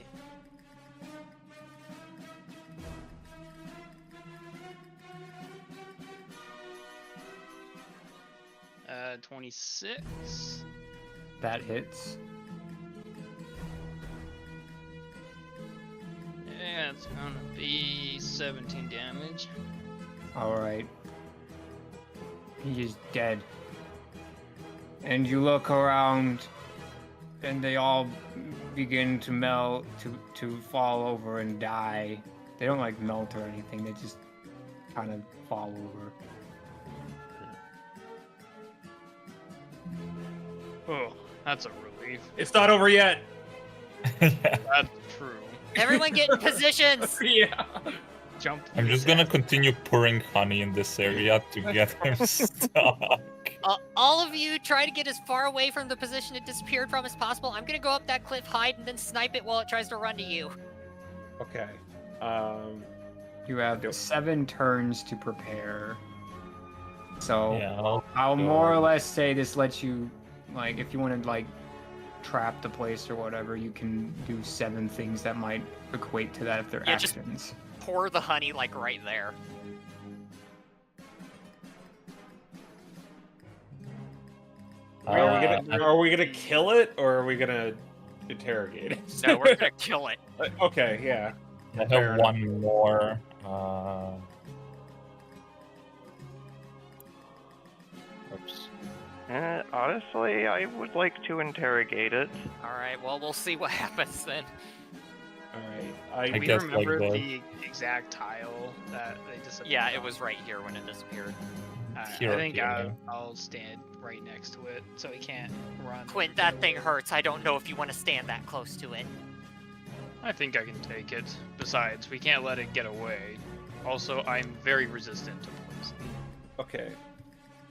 [SPEAKER 5] 26.
[SPEAKER 1] That hits.
[SPEAKER 5] Yeah, it's gonna be 17 damage.
[SPEAKER 1] Alright. He is dead. And you look around, and they all begin to melt, to fall over and die. They don't like melt or anything, they just kind of fall over.
[SPEAKER 5] Oh, that's a relief.
[SPEAKER 6] It's not over yet!
[SPEAKER 5] That's true.
[SPEAKER 2] Everyone get in positions!
[SPEAKER 6] Yeah!
[SPEAKER 5] Jump.
[SPEAKER 4] I'm just gonna continue pouring honey in this area to get him stuck.
[SPEAKER 2] All of you try to get as far away from the position it disappeared from as possible. I'm gonna go up that cliff, hide, and then snipe it while it tries to run to you.
[SPEAKER 6] Okay.
[SPEAKER 1] You have 7 turns to prepare. So
[SPEAKER 4] Yeah,
[SPEAKER 1] I'll more or less say this lets you, like, if you want to, like, trap the place or whatever, you can do 7 things that might equate to that if they're
[SPEAKER 2] Yeah, just-
[SPEAKER 1] actions.
[SPEAKER 2] Pour the honey, like, right there.
[SPEAKER 6] Are we gonna kill it, or are we gonna interrogate it?
[SPEAKER 2] No, we're gonna kill it.
[SPEAKER 6] Okay, yeah.
[SPEAKER 4] I
[SPEAKER 6] Fair
[SPEAKER 4] have
[SPEAKER 6] enough.
[SPEAKER 4] one more. Oops.
[SPEAKER 3] Honestly, I would like to interrogate it.
[SPEAKER 2] Alright, well, we'll see what happens then.
[SPEAKER 6] Alright.
[SPEAKER 4] I
[SPEAKER 5] We
[SPEAKER 4] guess, like,
[SPEAKER 5] remember
[SPEAKER 4] the-
[SPEAKER 5] the exact tile that they disappeared.
[SPEAKER 2] Yeah, it
[SPEAKER 5] from.
[SPEAKER 2] was right here when it disappeared.
[SPEAKER 5] I
[SPEAKER 4] Here,
[SPEAKER 5] think
[SPEAKER 4] here.
[SPEAKER 5] I'll stand right next to it so he can't run.
[SPEAKER 2] Quinn, that thing hurts. I don't know if you want to stand that close to it.
[SPEAKER 5] I think I can take it. Besides, we can't let it get away. Also, I'm very resistant to poison.
[SPEAKER 6] Okay.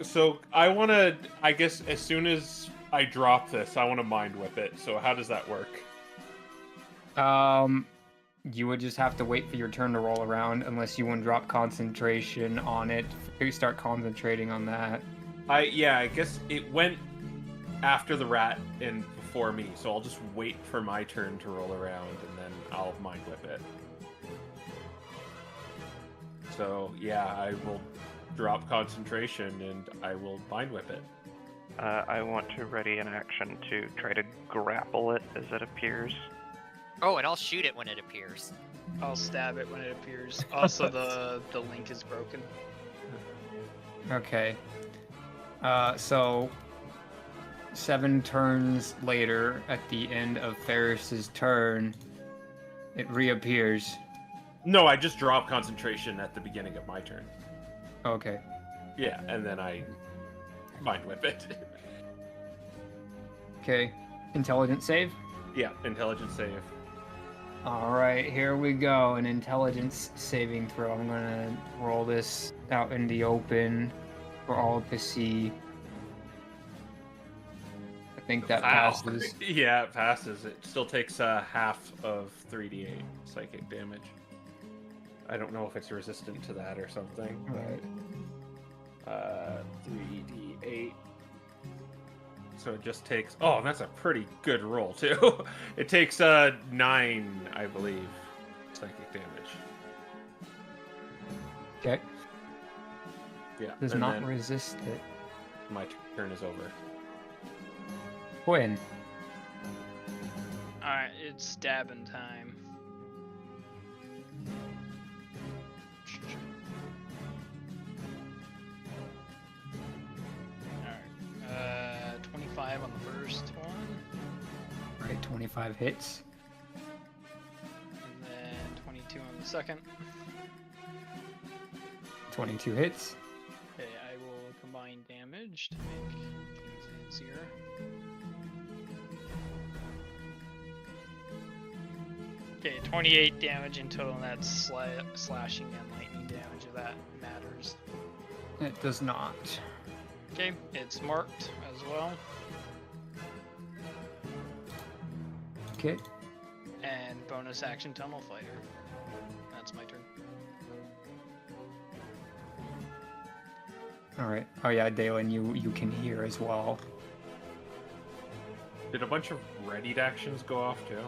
[SPEAKER 6] So I wanna, I guess as soon as I drop this, I wanna mind whip it. So how does that work?
[SPEAKER 1] You would just have to wait for your turn to roll around unless you want to drop concentration on it. You start concentrating on that.
[SPEAKER 6] I guess it went after the rat and before me, so I'll just wait for my turn to roll around and then I'll mind whip it. So yeah, I will drop concentration and I will mind whip it.
[SPEAKER 3] I want to ready an action to try to grapple it as it appears.
[SPEAKER 2] Oh, and I'll shoot it when it appears.
[SPEAKER 5] I'll stab it when it appears. Also, the link is broken.
[SPEAKER 1] Okay. So 7 turns later, at the end of Faris's turn, it reappears.
[SPEAKER 6] No, I just drop concentration at the beginning of my turn.
[SPEAKER 1] Okay.
[SPEAKER 6] Yeah, and then I mind whip it.
[SPEAKER 1] Okay. Intelligence save.
[SPEAKER 6] Yeah, intelligence save.
[SPEAKER 1] Alright, here we go. An intelligence saving throw. I'm gonna roll this out in the open for all to see. I think that passes.
[SPEAKER 6] Yeah, it passes. It still takes half of 3d8 psychic damage. I don't know if it's resistant to that or something.
[SPEAKER 1] Right.
[SPEAKER 6] 3d8. So it just takes. Oh, that's a pretty good roll too. It takes 9, I believe, psychic damage.
[SPEAKER 1] Okay.
[SPEAKER 6] Yeah.
[SPEAKER 1] Does
[SPEAKER 6] and
[SPEAKER 1] not
[SPEAKER 6] then
[SPEAKER 1] resist it.
[SPEAKER 6] my turn is over.
[SPEAKER 1] Quinn.
[SPEAKER 5] Alright, it's stabbing time. 25 on the first one,
[SPEAKER 1] Alright, 25 hits.
[SPEAKER 5] and then 22 on the second.
[SPEAKER 1] 22 hits.
[SPEAKER 5] Okay, I will combine damage to make things easier. Okay, 28 damage in total, and that's slashing and lightning damage, if that matters.
[SPEAKER 1] It does not.
[SPEAKER 5] Okay, it's marked as well,
[SPEAKER 1] Okay.
[SPEAKER 5] and bonus action Tunnel Fighter. That's my turn.
[SPEAKER 1] Alright. Oh yeah, Daelen, you can hear as well.
[SPEAKER 6] Did a bunch of readied actions go off too?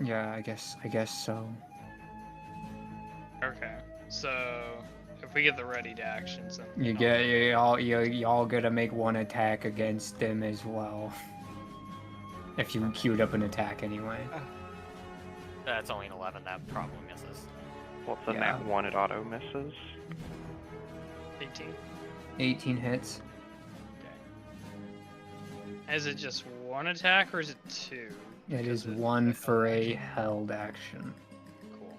[SPEAKER 1] Yeah, I guess so.
[SPEAKER 5] Okay, so if we get the ready actions, then
[SPEAKER 1] Y'all gotta make one attack against them as well. If you queued up an attack anyway.
[SPEAKER 2] That's only an 11. That probably misses.
[SPEAKER 3] Well, it's a
[SPEAKER 1] Yeah.
[SPEAKER 3] nat 1, it auto misses.
[SPEAKER 5] 18.
[SPEAKER 1] 18 hits.
[SPEAKER 5] Okay. Is it just one attack or is it two?
[SPEAKER 1] It is
[SPEAKER 5] Because
[SPEAKER 1] one
[SPEAKER 5] a
[SPEAKER 1] for
[SPEAKER 5] held
[SPEAKER 1] a
[SPEAKER 5] action.
[SPEAKER 1] held action.
[SPEAKER 5] Cool.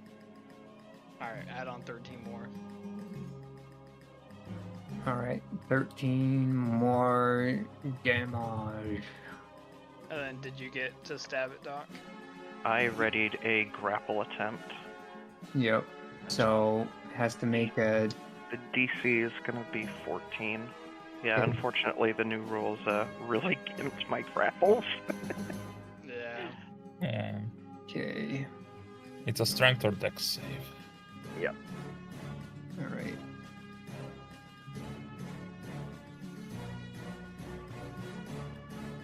[SPEAKER 5] Alright, add on 13 more.
[SPEAKER 1] Alright, 13 more damage.
[SPEAKER 5] And then did you get to stab it, Doc?
[SPEAKER 3] I readied a grapple attempt.
[SPEAKER 1] Yep. So, has to make a...
[SPEAKER 3] The DC is gonna be 14. Yeah,
[SPEAKER 1] Okay.
[SPEAKER 3] unfortunately the new rules really gimps my grapples.
[SPEAKER 5] Yeah.
[SPEAKER 1] Okay.
[SPEAKER 4] It's a strength or dex save.
[SPEAKER 3] Yep.
[SPEAKER 1] Alright.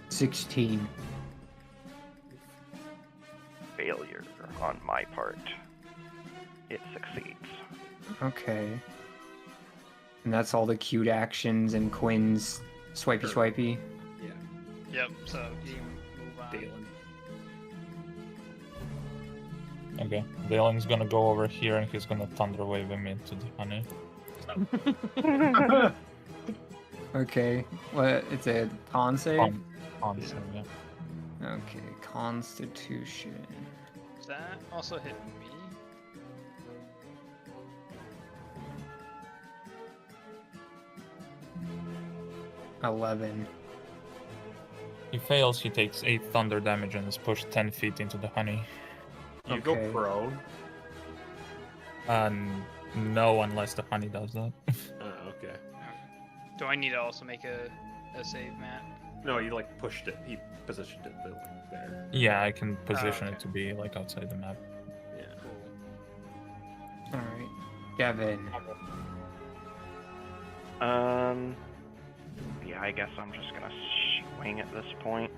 [SPEAKER 1] $16.
[SPEAKER 3] Failure on my part. It succeeds.
[SPEAKER 1] Okay. And that's all the cute actions and Quin's swipey
[SPEAKER 6] Sure.
[SPEAKER 1] swipey.
[SPEAKER 5] Yep, so you can move on.
[SPEAKER 6] Daelen.
[SPEAKER 4] Okay. Daelen's gonna go over here and he's gonna thunder wave him into the honey.
[SPEAKER 1] Okay. What? It's a con save?
[SPEAKER 4] On save, yeah.
[SPEAKER 1] Okay. Constitution.
[SPEAKER 5] Does that also hit me?
[SPEAKER 1] $11.
[SPEAKER 4] He fails, he takes 8 thunder damage and is pushed 10 feet into the honey.
[SPEAKER 6] You
[SPEAKER 1] Okay.
[SPEAKER 6] go prone.
[SPEAKER 4] No, unless the honey does that.
[SPEAKER 6] Oh, okay.
[SPEAKER 5] Do I need to also make a save, Matt?
[SPEAKER 6] No, you like pushed it. He positioned it like there.
[SPEAKER 4] Yeah, I can position
[SPEAKER 5] okay.
[SPEAKER 4] it to be like outside the map.
[SPEAKER 6] Yeah.
[SPEAKER 1] Alright. Devin.
[SPEAKER 3] Yeah, I guess I'm just gonna swing at this point.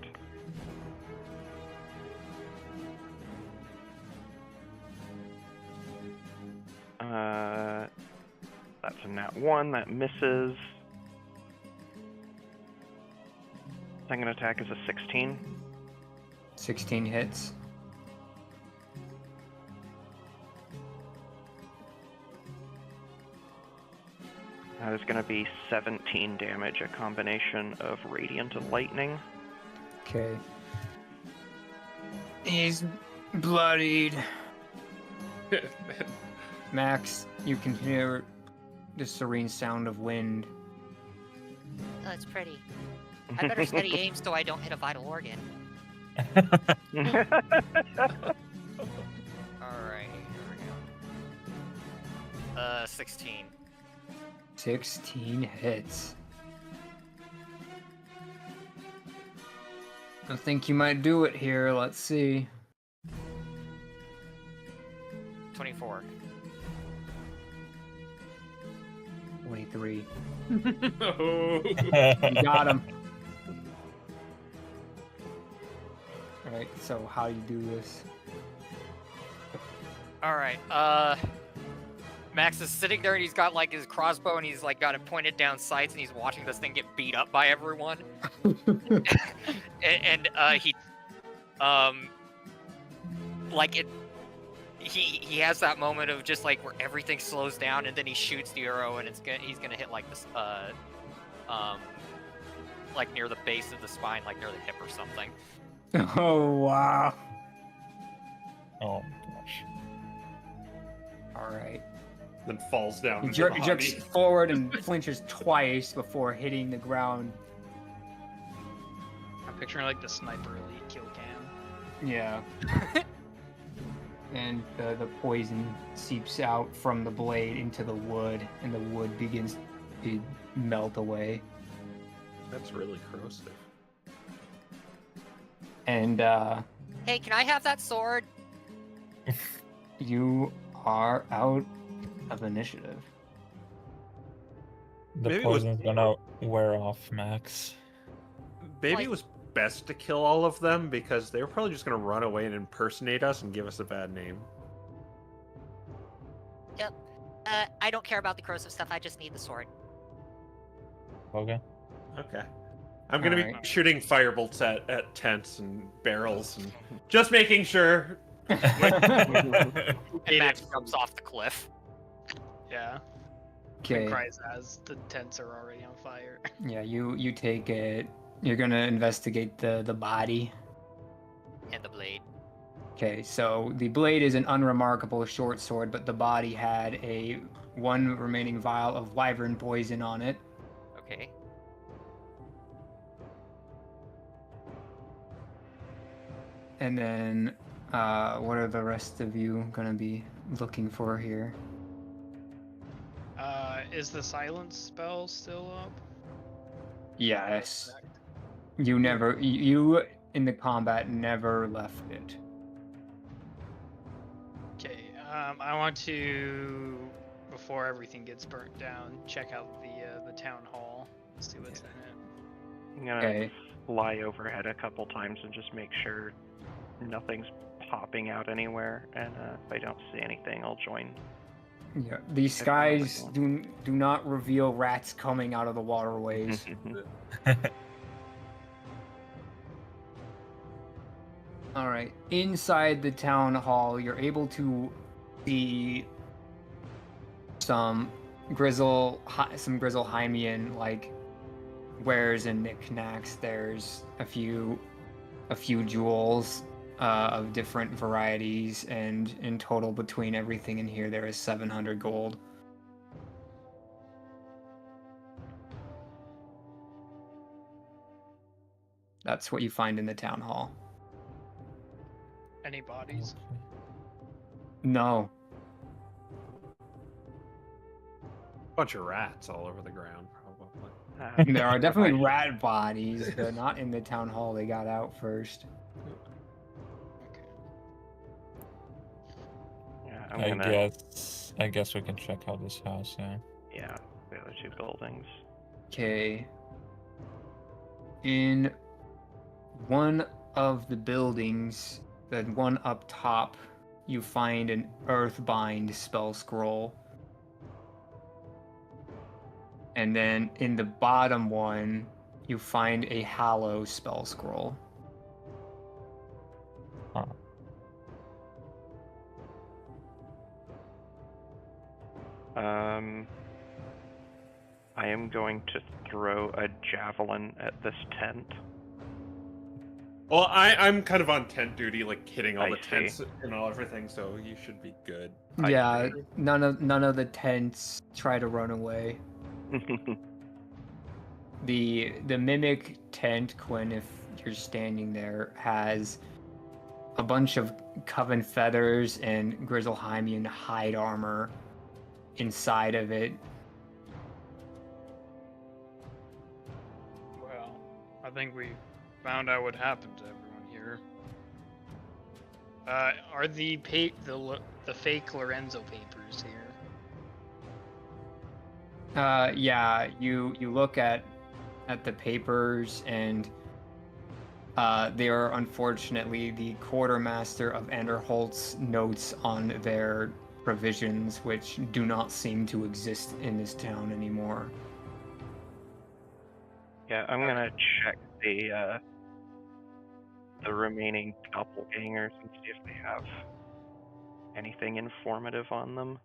[SPEAKER 3] That's a nat 1, that misses. Second attack is a 16.
[SPEAKER 1] 16 hits.
[SPEAKER 3] That is gonna be 17 damage, a combination of radiant and lightning.
[SPEAKER 1] Okay. He's bloodied. Max, you can hear the serene sound of wind.
[SPEAKER 2] Oh, it's pretty. I better steady aim so I don't hit a vital organ. Alright, here we go. 16.
[SPEAKER 1] 16 hits. I think you might do it here. Let's see.
[SPEAKER 2] 24.
[SPEAKER 1] 23.
[SPEAKER 6] Oh.
[SPEAKER 1] You got him. Alright, so how you do this?
[SPEAKER 2] Alright, Max is sitting there and he's got like his crossbow and he's like got it pointed down sights and he's watching this thing get beat up by everyone. and he like he has that moment of just like where everything slows down, and then he shoots the arrow, and he's gonna hit like this like near the base of the spine, like near the hip or something.
[SPEAKER 1] Oh wow!
[SPEAKER 4] Oh gosh.
[SPEAKER 1] All right.
[SPEAKER 6] Then falls down.
[SPEAKER 1] He
[SPEAKER 6] into the
[SPEAKER 1] jerks
[SPEAKER 6] hobby.
[SPEAKER 1] forward and flinches twice before hitting the ground.
[SPEAKER 5] I'm picturing like the sniper elite kill cam.
[SPEAKER 1] Yeah. And the poison seeps out from the blade into the wood, and the wood begins to melt away.
[SPEAKER 6] That's really corrosive.
[SPEAKER 1] And
[SPEAKER 2] Hey, can I have that sword?
[SPEAKER 1] you are out of initiative.
[SPEAKER 4] The
[SPEAKER 6] Maybe it was-
[SPEAKER 4] poison's gonna wear off, Max.
[SPEAKER 6] Maybe
[SPEAKER 2] Like-
[SPEAKER 6] it was best to kill all of them because they were probably just going to run away and impersonate us and give us a bad name.
[SPEAKER 2] I don't care about the corrosive stuff. I just need the sword.
[SPEAKER 4] Okay.
[SPEAKER 6] Okay. I'm going to be
[SPEAKER 1] Alright.
[SPEAKER 6] shooting firebolts at tents and barrels and just making sure.
[SPEAKER 2] And
[SPEAKER 6] It
[SPEAKER 2] Max
[SPEAKER 6] is-
[SPEAKER 2] jumps off the cliff.
[SPEAKER 5] Yeah.
[SPEAKER 1] Okay.
[SPEAKER 5] And cries as the tents are already on fire.
[SPEAKER 1] Yeah, you take it. You're gonna investigate the body.
[SPEAKER 2] And the blade.
[SPEAKER 1] Okay, so the blade is an unremarkable short sword, but the body had one remaining vial of wyvern poison on it.
[SPEAKER 2] Okay.
[SPEAKER 1] And then, what are the rest of you gonna be looking for here?
[SPEAKER 5] Is the silence spell still up?
[SPEAKER 1] Yes. You in the combat never left it.
[SPEAKER 5] Okay. I want to, before everything gets burnt down, check out the town hall. See what's in it.
[SPEAKER 3] I'm gonna
[SPEAKER 1] Okay.
[SPEAKER 3] fly overhead a couple times and just make sure nothing's popping out anywhere. And if I don't see anything, I'll join.
[SPEAKER 1] Yeah. The skies do not reveal rats coming out of the waterways. All right. Inside the town hall, you're able to see some Grizzleheimian like wares and knickknacks. There's a few jewels of different varieties, and in total between everything in here, there is 700 gold. That's what you find in the town hall.
[SPEAKER 5] Any bodies?
[SPEAKER 1] No.
[SPEAKER 6] Bunch of rats all over the ground, probably.
[SPEAKER 1] There are definitely rat bodies, but not in the town hall. They got out first.
[SPEAKER 5] Okay.
[SPEAKER 3] Yeah, I'm gonna.
[SPEAKER 4] I guess we can check out this house, yeah.
[SPEAKER 3] Yeah, the other two buildings.
[SPEAKER 1] Okay. In one of the buildings, the one up top, you find an Earthbind spell scroll. And then in the bottom one, you find a Hallow spell scroll.
[SPEAKER 4] Huh.
[SPEAKER 3] I am going to throw a javelin at this tent.
[SPEAKER 6] Well, I'm kind of on tent duty, like hitting all
[SPEAKER 3] I
[SPEAKER 6] the
[SPEAKER 3] see.
[SPEAKER 6] tents and all everything, so you should be good.
[SPEAKER 1] Yeah, none of the tents try to run away. The mimic tent, Quin, if you're standing there, has a bunch of coven feathers and Grizzleheimian hide armor inside of it.
[SPEAKER 5] Well, I think we found out what happened to everyone here. Are the fake Lorenzo papers here?
[SPEAKER 1] Yeah, you look at the papers, and they are unfortunately the quartermaster of Anderholt's notes on their provisions, which do not seem to exist in this town anymore.
[SPEAKER 3] Yeah, I'm gonna check the remaining doppelgangers and see if they have anything informative on them?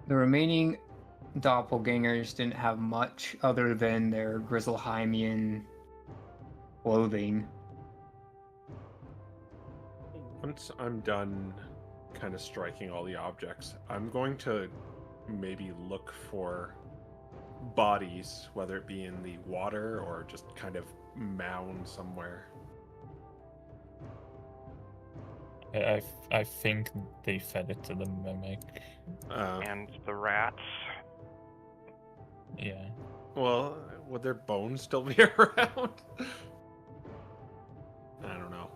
[SPEAKER 1] The remaining doppelgangers didn't have much other than their Grizzleheimian clothing.
[SPEAKER 6] Once I'm done kind of striking all the objects, I'm going to maybe look for bodies, whether it be in the water or just kind of mound somewhere.
[SPEAKER 4] I think they fed it to the mimic.
[SPEAKER 3] And the rats.
[SPEAKER 4] Yeah.
[SPEAKER 6] Well, would their bones still be around? I don't know.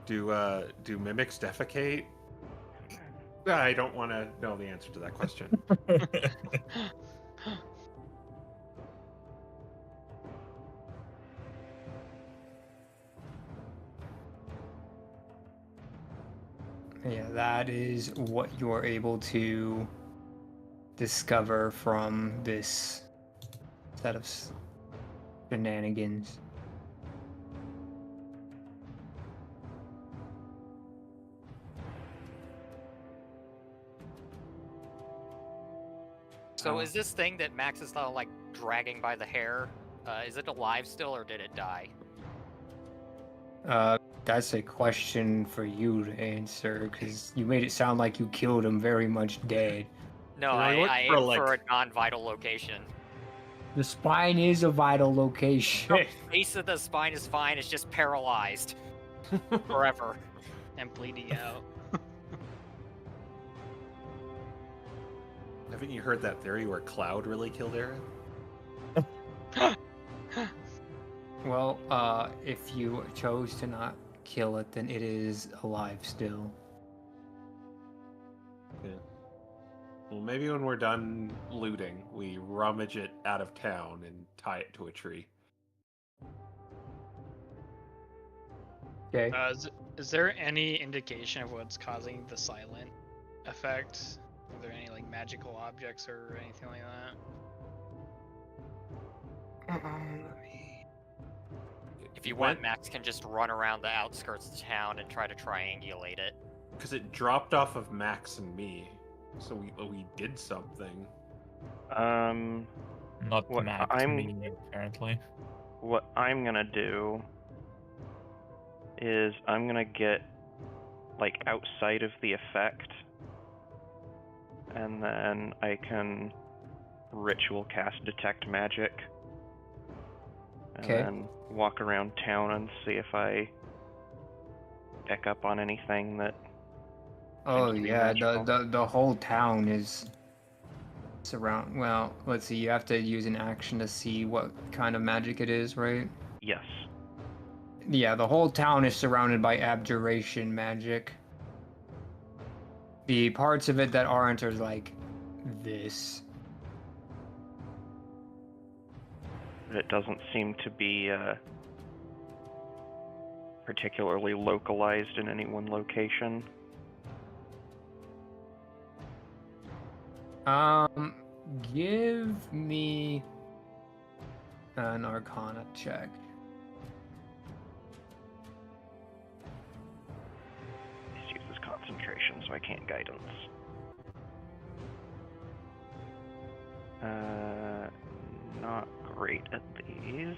[SPEAKER 6] Do mimics defecate? I don't want to know the answer to that question.
[SPEAKER 1] Yeah, that is what you're able to discover from this set of shenanigans.
[SPEAKER 2] So is this thing that Max is now like dragging by the hair, is it alive still or did it die?
[SPEAKER 1] That's a question for you to answer, because you made it sound like you killed him very much dead.
[SPEAKER 2] No,
[SPEAKER 6] Can I look
[SPEAKER 2] I
[SPEAKER 6] for,
[SPEAKER 2] aimed
[SPEAKER 6] like-
[SPEAKER 2] for a non-vital location.
[SPEAKER 1] The spine is a vital location.
[SPEAKER 2] The base of the spine is fine, it's just paralyzed. Forever.
[SPEAKER 5] And bleeding out.
[SPEAKER 6] Haven't you heard that theory where Cloud really killed Aaron?
[SPEAKER 1] Well, if you chose to not kill it, then it is alive still.
[SPEAKER 6] Yeah. Well, maybe when we're done looting, we rummage it out of town and tie it to a tree.
[SPEAKER 1] Okay.
[SPEAKER 5] Is there any indication of what's causing the silent effect? Are there any like magical objects or anything like that?
[SPEAKER 2] If you want, Max can just run around the outskirts of town and try to triangulate it.
[SPEAKER 6] Because it dropped off of Max and me, so we did something.
[SPEAKER 4] Not
[SPEAKER 3] What
[SPEAKER 4] Max,
[SPEAKER 3] I'm-
[SPEAKER 4] me, apparently.
[SPEAKER 3] What I'm gonna do is I'm gonna get like outside of the effect, and then I can ritual cast detect magic, and
[SPEAKER 1] Okay.
[SPEAKER 3] then walk around town and see if I pick up on anything that.
[SPEAKER 1] Oh
[SPEAKER 3] seems to be
[SPEAKER 1] yeah,
[SPEAKER 3] magical.
[SPEAKER 1] the whole town is surround. Well, let's see. You have to use an action to see what kind of magic it is, right?
[SPEAKER 3] Yes.
[SPEAKER 1] Yeah, the whole town is surrounded by abjuration magic. The parts of it that aren't are like this.
[SPEAKER 3] But it doesn't seem to be particularly localized in any one location.
[SPEAKER 1] Give me an Arcana check.
[SPEAKER 3] This uses concentration, so I can't guidance. Not great at these.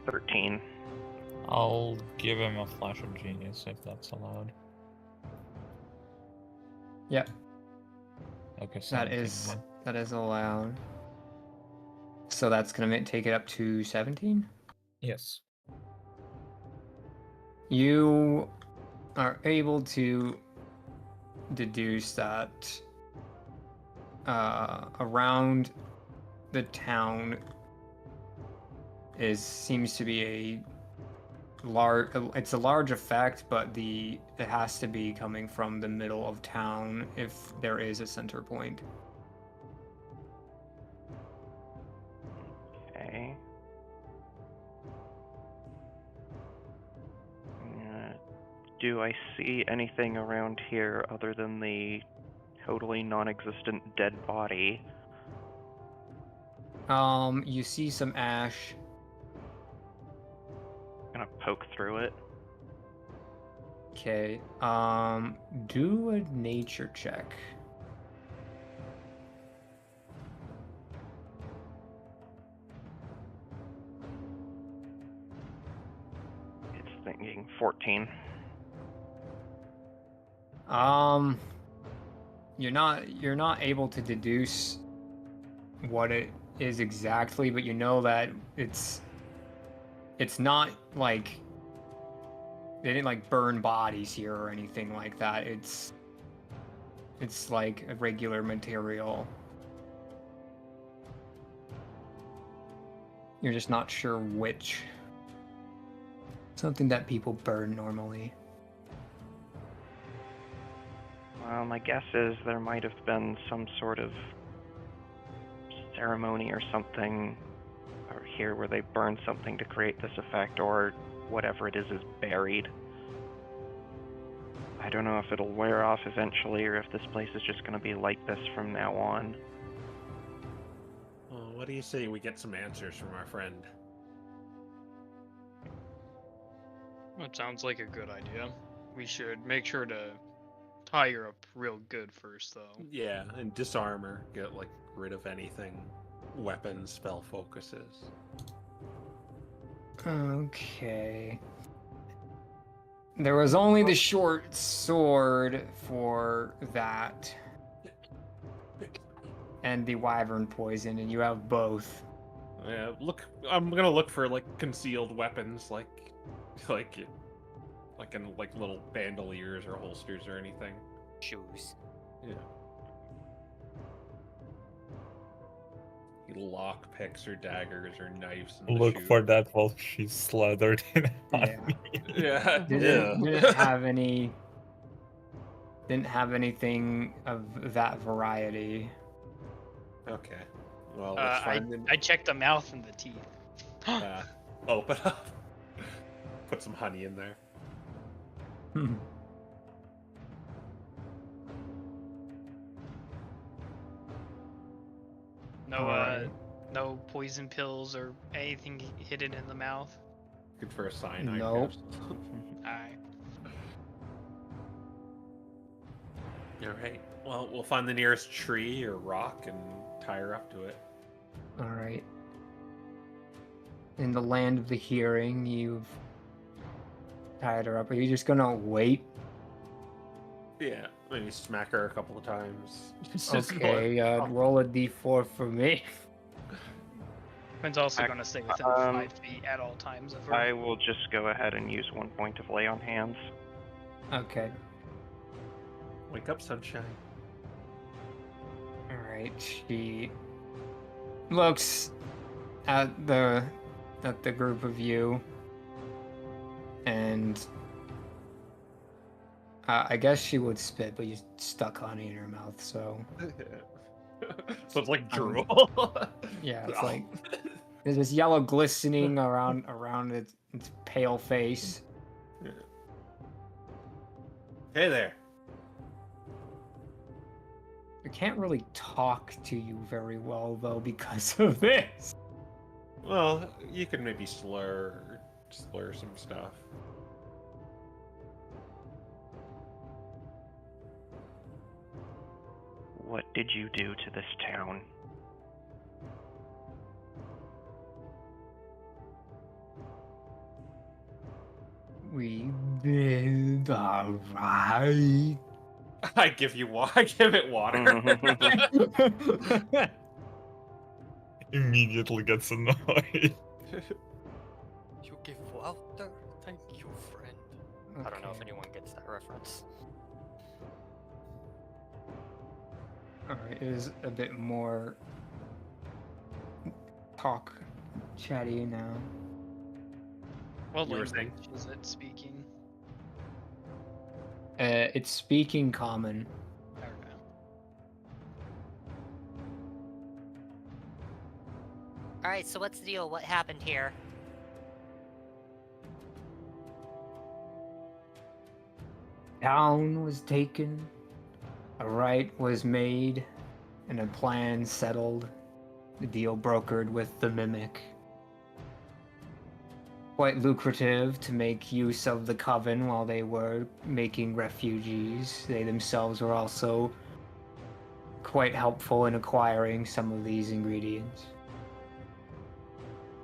[SPEAKER 3] $13.
[SPEAKER 4] I'll give him a flash of genius if that's allowed.
[SPEAKER 1] Yep,
[SPEAKER 4] Okay,
[SPEAKER 1] that
[SPEAKER 4] 17
[SPEAKER 1] is
[SPEAKER 4] then.
[SPEAKER 1] allowed. So that's gonna take it up to 17.
[SPEAKER 4] Yes.
[SPEAKER 1] You are able to deduce that around the town seems to be a large effect, but it has to be coming from the middle of town if there is a center point.
[SPEAKER 3] Okay. Do I see anything around here other than the totally non-existent dead body?
[SPEAKER 1] You see some ash.
[SPEAKER 3] Gonna poke through it.
[SPEAKER 1] Okay. Do a nature check.
[SPEAKER 3] It's thinking 14.
[SPEAKER 1] You're not able to deduce what it is exactly, but you know that it's not like they didn't like burn bodies here or anything like that. It's like a regular material. You're just not sure which. Something that people burn normally.
[SPEAKER 3] Well, my guess is there might have been some sort of ceremony or something or here where they burn something to create this effect, or whatever it is buried. I don't know if it'll wear off eventually or if this place is just going to be like this from now on.
[SPEAKER 6] Well, what do you say we get some answers from our friend?
[SPEAKER 5] That sounds like a good idea. We should make sure to tie her up real good first, though.
[SPEAKER 6] Yeah, and disarm her, get like rid of anything, weapons, spell focuses.
[SPEAKER 1] Okay. There was only the short sword for that. And the wyvern poison, and you have both.
[SPEAKER 6] Yeah, look. I'm gonna look for like concealed weapons, like in like little bandoliers or holsters or anything.
[SPEAKER 2] Shoes.
[SPEAKER 6] Yeah. Lock picks or daggers or knives. In the
[SPEAKER 4] Look
[SPEAKER 6] shoe.
[SPEAKER 4] for that while she's slathered in
[SPEAKER 1] Yeah.
[SPEAKER 4] honey.
[SPEAKER 6] Yeah.
[SPEAKER 1] Didn't have any. Didn't have anything of that variety.
[SPEAKER 6] Okay. Well, let's find them.
[SPEAKER 5] I checked the mouth and the teeth.
[SPEAKER 6] Open up. Put some honey in there.
[SPEAKER 5] No,
[SPEAKER 1] Alright.
[SPEAKER 5] no poison pills or anything hidden in the mouth.
[SPEAKER 6] Good for a cyanide.
[SPEAKER 1] Nope.
[SPEAKER 6] capsule.
[SPEAKER 5] Alright.
[SPEAKER 6] All right. Well, we'll find the nearest tree or rock and tie her up to it.
[SPEAKER 1] All right. In the land of the hearing, you've tied her up. Are you just gonna wait?
[SPEAKER 6] Yeah. Maybe smack her a couple of times.
[SPEAKER 1] Okay, roll a d4 for me.
[SPEAKER 5] Quinn's also going to stay within 5 feet at all times of her.
[SPEAKER 3] I will just go ahead and use 1 point of lay on hands.
[SPEAKER 1] Okay.
[SPEAKER 6] Wake up, sunshine.
[SPEAKER 1] All right. She looks at the group of you, and I guess she would spit, but you stuck honey in her mouth, so
[SPEAKER 6] So it's like drool.
[SPEAKER 1] yeah, it's like there's this yellow glistening around its pale face.
[SPEAKER 6] Hey there.
[SPEAKER 1] I can't really talk to you very well though because of this.
[SPEAKER 6] Well, you can maybe slur some stuff.
[SPEAKER 3] What did you do to this town?
[SPEAKER 1] We did alright.
[SPEAKER 6] I give it water.
[SPEAKER 4] Immediately gets annoyed.
[SPEAKER 2] You give water? Thank you, friend. I don't know if anyone gets that reference.
[SPEAKER 1] Alright, it is a bit more chatty now.
[SPEAKER 5] What
[SPEAKER 6] You were
[SPEAKER 5] language
[SPEAKER 6] saying?
[SPEAKER 5] is it speaking?
[SPEAKER 1] It's speaking common.
[SPEAKER 5] Okay.
[SPEAKER 2] Alright, so what's the deal? What happened here?
[SPEAKER 1] Town was taken, a right was made, and a plan settled. the deal brokered with the Mimic. Quite lucrative to make use of the Coven while they were making refugees. They themselves were also quite helpful in acquiring some of these ingredients.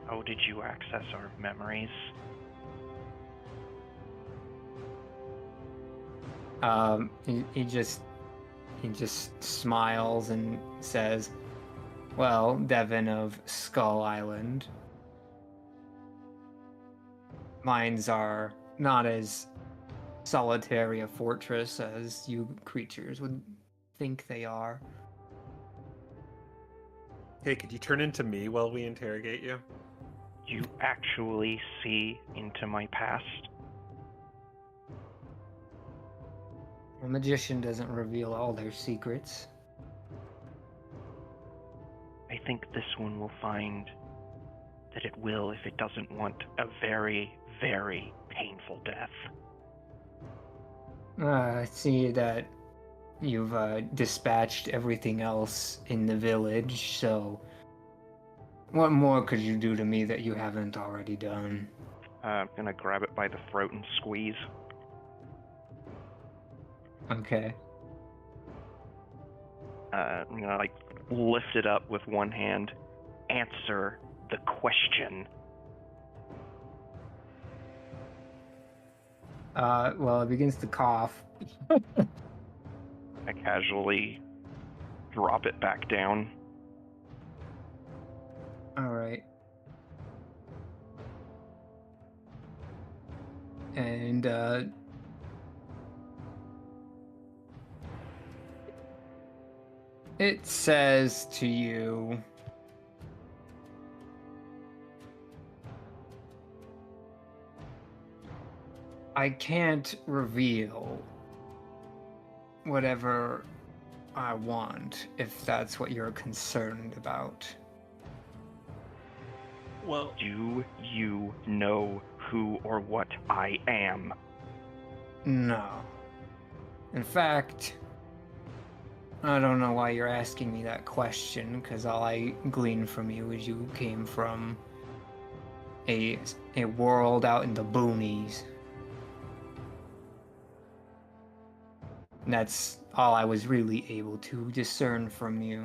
[SPEAKER 3] How did you access our memories?
[SPEAKER 1] He just smiles and says, "Well, Devin of Skull Island, mines are not as solitary a fortress as you creatures would think they are."
[SPEAKER 6] Hey, could you turn into me while we interrogate you?
[SPEAKER 3] You actually see into my past?
[SPEAKER 1] A magician doesn't reveal all their secrets.
[SPEAKER 3] I think this one will find that it will if it doesn't want a very, very painful death.
[SPEAKER 1] I see that you've dispatched everything else in the village, so what more could you do to me that you haven't already done?
[SPEAKER 3] I'm gonna grab it by the throat and squeeze.
[SPEAKER 1] Okay.
[SPEAKER 3] I'm gonna lift it up with one hand. Answer the question.
[SPEAKER 1] Well, it begins to cough.
[SPEAKER 3] I casually drop it back down.
[SPEAKER 1] Alright. And, it says to you, I can't reveal whatever I want, if that's what you're concerned about.
[SPEAKER 6] Well,
[SPEAKER 3] Do you know who or what I am?
[SPEAKER 1] No. In fact, I don't know why you're asking me that question, because all I gleaned from you is you came from a world out in the boonies. And that's all I was really able to discern from you.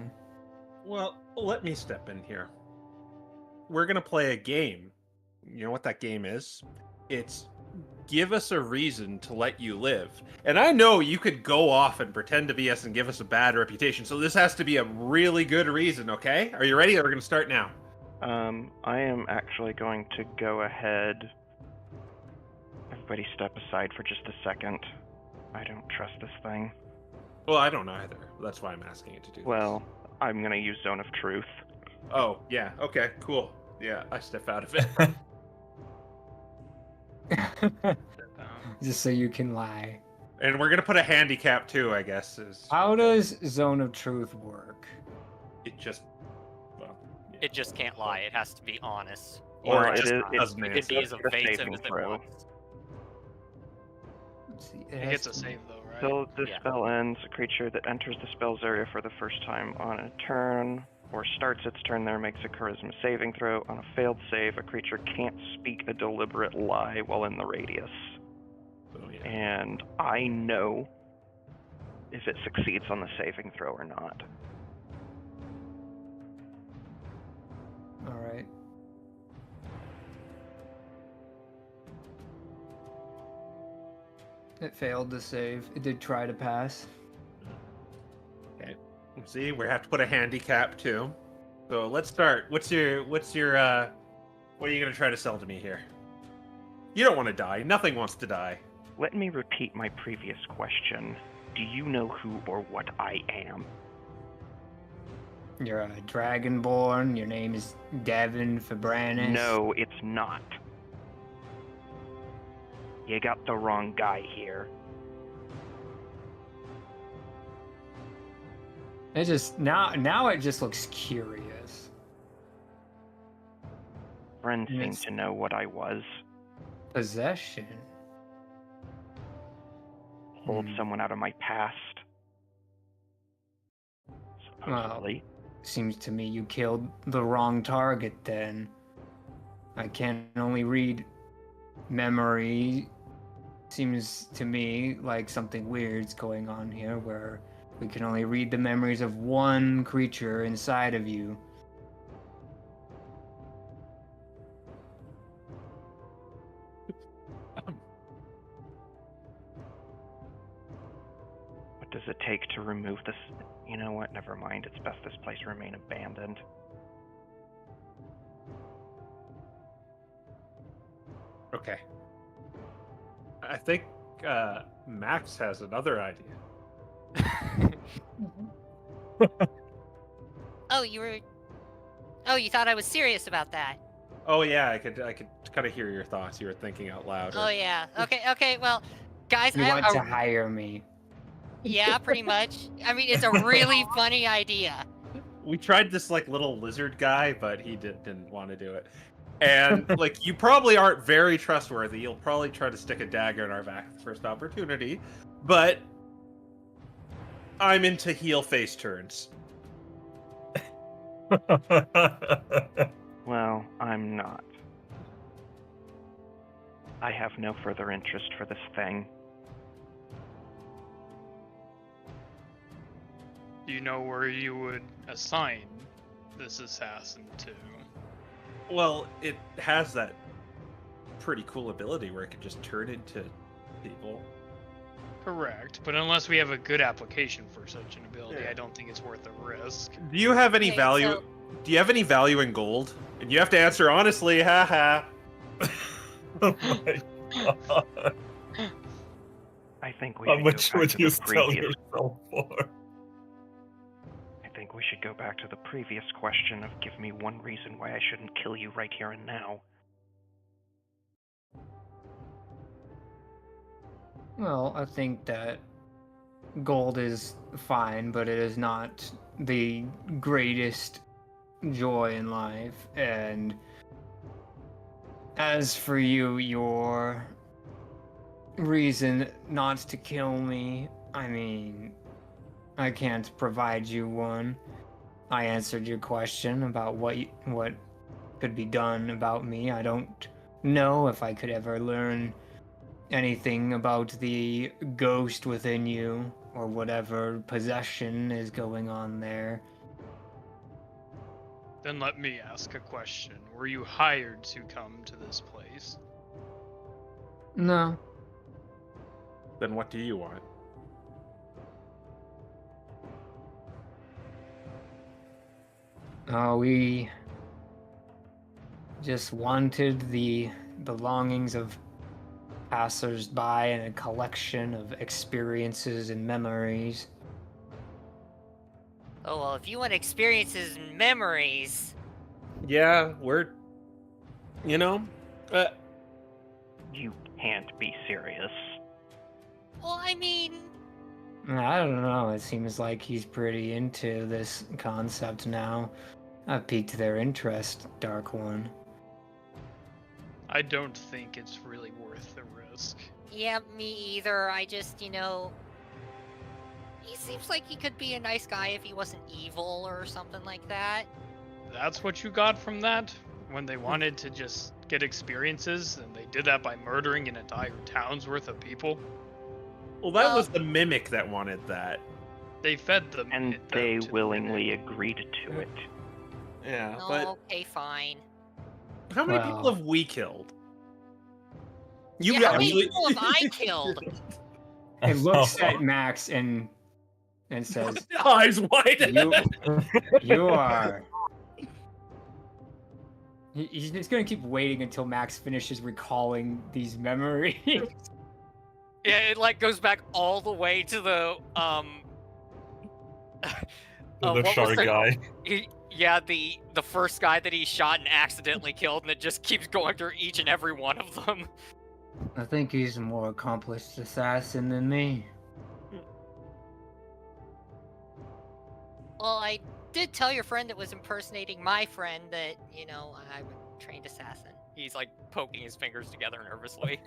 [SPEAKER 6] well, let me step in here. We're gonna play a game. You know what that game is? It's give us a reason to let you live. And I know you could go off and pretend to be us and give us a bad reputation, so this has to be a really good reason, okay? Are you ready? We're gonna start now.
[SPEAKER 3] I am actually going to go ahead. Everybody step aside for just a second. I don't trust this thing.
[SPEAKER 6] Well, I don't either. That's why I'm asking it to do this.
[SPEAKER 3] Well, I'm gonna use Zone of Truth.
[SPEAKER 6] Oh, yeah. Okay, cool. Yeah, I step out of it.
[SPEAKER 1] Just so you can lie.
[SPEAKER 6] And we're gonna put a handicap too, I guess.
[SPEAKER 1] How does Zone of Truth work?
[SPEAKER 6] It just... Well, yeah.
[SPEAKER 2] It just can't lie. It has to be honest.
[SPEAKER 6] Or
[SPEAKER 3] Well,
[SPEAKER 6] it just
[SPEAKER 3] it
[SPEAKER 6] doesn't
[SPEAKER 2] It
[SPEAKER 6] answer.
[SPEAKER 2] can be as
[SPEAKER 3] It's a
[SPEAKER 2] evasive
[SPEAKER 3] saving
[SPEAKER 2] as it
[SPEAKER 3] throw.
[SPEAKER 2] wants.
[SPEAKER 1] Let's see.
[SPEAKER 5] It gets a save though, right?
[SPEAKER 3] Till the
[SPEAKER 2] Yeah.
[SPEAKER 3] spell ends, a creature that enters the spell's area for the first time on a turn or starts its turn there makes a charisma saving throw. On a failed save, a creature can't speak a deliberate lie while in the radius.
[SPEAKER 6] Oh, yeah.
[SPEAKER 3] And I know if it succeeds on the saving throw or not.
[SPEAKER 1] Alright. It failed to save. It did try to pass.
[SPEAKER 6] See, we have to put a handicap too. So let's start. What are you gonna try to sell to me here? You don't want to die. Nothing wants to die.
[SPEAKER 3] Let me repeat my previous question. Do you know who or what I am?
[SPEAKER 1] You're a dragonborn. Your name is Devin Fabranis.
[SPEAKER 3] No, it's not. You got the wrong guy here.
[SPEAKER 1] It just now it just looks curious.
[SPEAKER 3] Friends seem
[SPEAKER 1] Yes.
[SPEAKER 3] to know what I was.
[SPEAKER 1] Possession.
[SPEAKER 3] Pulled someone out of my past. Supposedly.
[SPEAKER 1] seems to me you killed the wrong target then. I can only read memory. Seems to me like something weird's going on here where we can only read the memories of one creature inside of you.
[SPEAKER 3] What does it take to remove this? You know what? Never mind. It's best this place remain abandoned.
[SPEAKER 6] Okay. I think Max has another idea.
[SPEAKER 2] Oh, you thought I was serious about that?
[SPEAKER 6] Oh yeah, I could kind of hear your thoughts. You were thinking out loud.
[SPEAKER 2] Oh yeah. Okay. Well, guys,
[SPEAKER 1] You
[SPEAKER 2] I
[SPEAKER 1] want to hire me?
[SPEAKER 2] yeah, pretty much. I mean, it's a really funny idea.
[SPEAKER 6] We tried this like little lizard guy, but he didn't want to do it. And like, you probably aren't very trustworthy. You'll probably try to stick a dagger in our back at the first opportunity. But I'm into heel face turns.
[SPEAKER 3] Well, I'm not. I have no further interest for this thing.
[SPEAKER 5] Do you know where you would assign this assassin to?
[SPEAKER 6] Well, it has that pretty cool ability where it can just turn into people.
[SPEAKER 5] Correct, but unless we have a good application for such an ability,
[SPEAKER 6] Yeah.
[SPEAKER 5] I don't think it's worth the risk.
[SPEAKER 6] Do you have any
[SPEAKER 2] Okay,
[SPEAKER 6] value?
[SPEAKER 2] so-
[SPEAKER 6] Do you have any value in gold? And you have to answer honestly. Haha.
[SPEAKER 4] Oh my god.
[SPEAKER 3] I think we
[SPEAKER 4] How
[SPEAKER 3] should
[SPEAKER 4] much
[SPEAKER 3] go back
[SPEAKER 4] would
[SPEAKER 3] to
[SPEAKER 4] you
[SPEAKER 3] the
[SPEAKER 4] sell
[SPEAKER 3] previous.
[SPEAKER 4] yourself for?
[SPEAKER 3] I think we should go back to the previous question of give me one reason why I shouldn't kill you right here and now.
[SPEAKER 1] Well, I think that gold is fine, but it is not the greatest joy in life. And as for you, your reason not to kill me, I mean, I can't provide you one. I answered your question about what could be done about me. I don't know if I could ever learn anything about the ghost within you or whatever possession is going on there.
[SPEAKER 5] Then let me ask a question. Were you hired to come to this place?
[SPEAKER 1] No.
[SPEAKER 6] Then what do you want?
[SPEAKER 1] We just wanted the belongings of passers-by and a collection of experiences and memories.
[SPEAKER 2] Oh well, if you want experiences and memories,
[SPEAKER 6] Yeah, we're. You know,
[SPEAKER 3] You can't be serious.
[SPEAKER 2] well, I mean,
[SPEAKER 1] I don't know, it seems like he's pretty into this concept now. I've piqued their interest, Dark One.
[SPEAKER 5] I don't think it's really worth the risk.
[SPEAKER 2] yeah, me either. I just, he seems like he could be a nice guy if he wasn't evil or something like that.
[SPEAKER 5] That's what you got from that? When they wanted to just get experiences, and they did that by murdering an entire town's worth of people?
[SPEAKER 6] well, that
[SPEAKER 2] Well-
[SPEAKER 6] was the mimic that wanted that.
[SPEAKER 5] They fed them.
[SPEAKER 3] And
[SPEAKER 5] them
[SPEAKER 3] they
[SPEAKER 5] to the
[SPEAKER 3] willingly agreed to it.
[SPEAKER 6] Yeah,
[SPEAKER 2] Oh,
[SPEAKER 6] but
[SPEAKER 2] okay, fine.
[SPEAKER 6] how many
[SPEAKER 1] Well-
[SPEAKER 6] people have we killed? You
[SPEAKER 2] Yeah,
[SPEAKER 6] got
[SPEAKER 2] how many
[SPEAKER 6] really-
[SPEAKER 2] people have I killed?
[SPEAKER 1] It looks at Max and says,
[SPEAKER 6] Eyes wide.
[SPEAKER 1] you are... He's just gonna keep waiting until Max finishes recalling these memories.
[SPEAKER 2] Yeah, it like goes back all the way to the
[SPEAKER 4] The
[SPEAKER 2] what was
[SPEAKER 4] shark
[SPEAKER 2] the-
[SPEAKER 4] guy.
[SPEAKER 2] Yeah, the first guy that he shot and accidentally killed, and it just keeps going through each and every one of them.
[SPEAKER 1] I think he's a more accomplished assassin than me.
[SPEAKER 2] Well, I did tell your friend that was impersonating my friend that, I'm a trained assassin. He's like poking his fingers together nervously.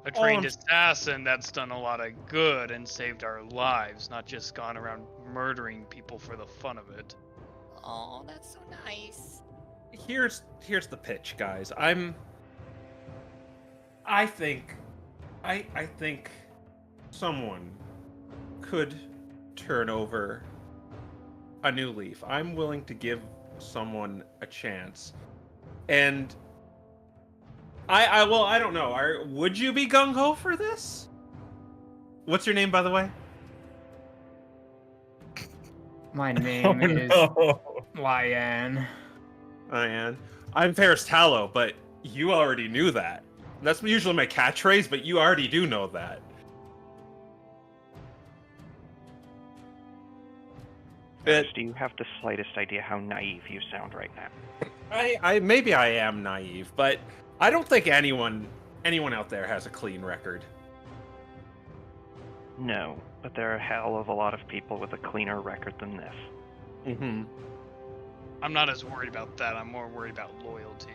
[SPEAKER 5] A trained
[SPEAKER 6] Oh.
[SPEAKER 5] assassin that's done a lot of good and saved our lives, not just gone around murdering people for the fun of it.
[SPEAKER 2] Oh, that's so nice.
[SPEAKER 6] Here's the pitch, guys. I think someone could turn over a new leaf. I'm willing to give someone a chance. And I don't know. Would you be gung ho for this? What's your name, by the way?
[SPEAKER 1] My name is Lyan.
[SPEAKER 6] I'm Faris Tallow, but you already knew that. That's usually my catchphrase, but you already do know that.
[SPEAKER 3] Faris, do you have the slightest idea how naive you sound right now?
[SPEAKER 6] Maybe I am naive, but I don't think anyone out there has a clean record.
[SPEAKER 3] No, but there are a hell of a lot of people with a cleaner record than this.
[SPEAKER 6] Mm-hmm.
[SPEAKER 5] I'm not as worried about that. I'm more worried about loyalty.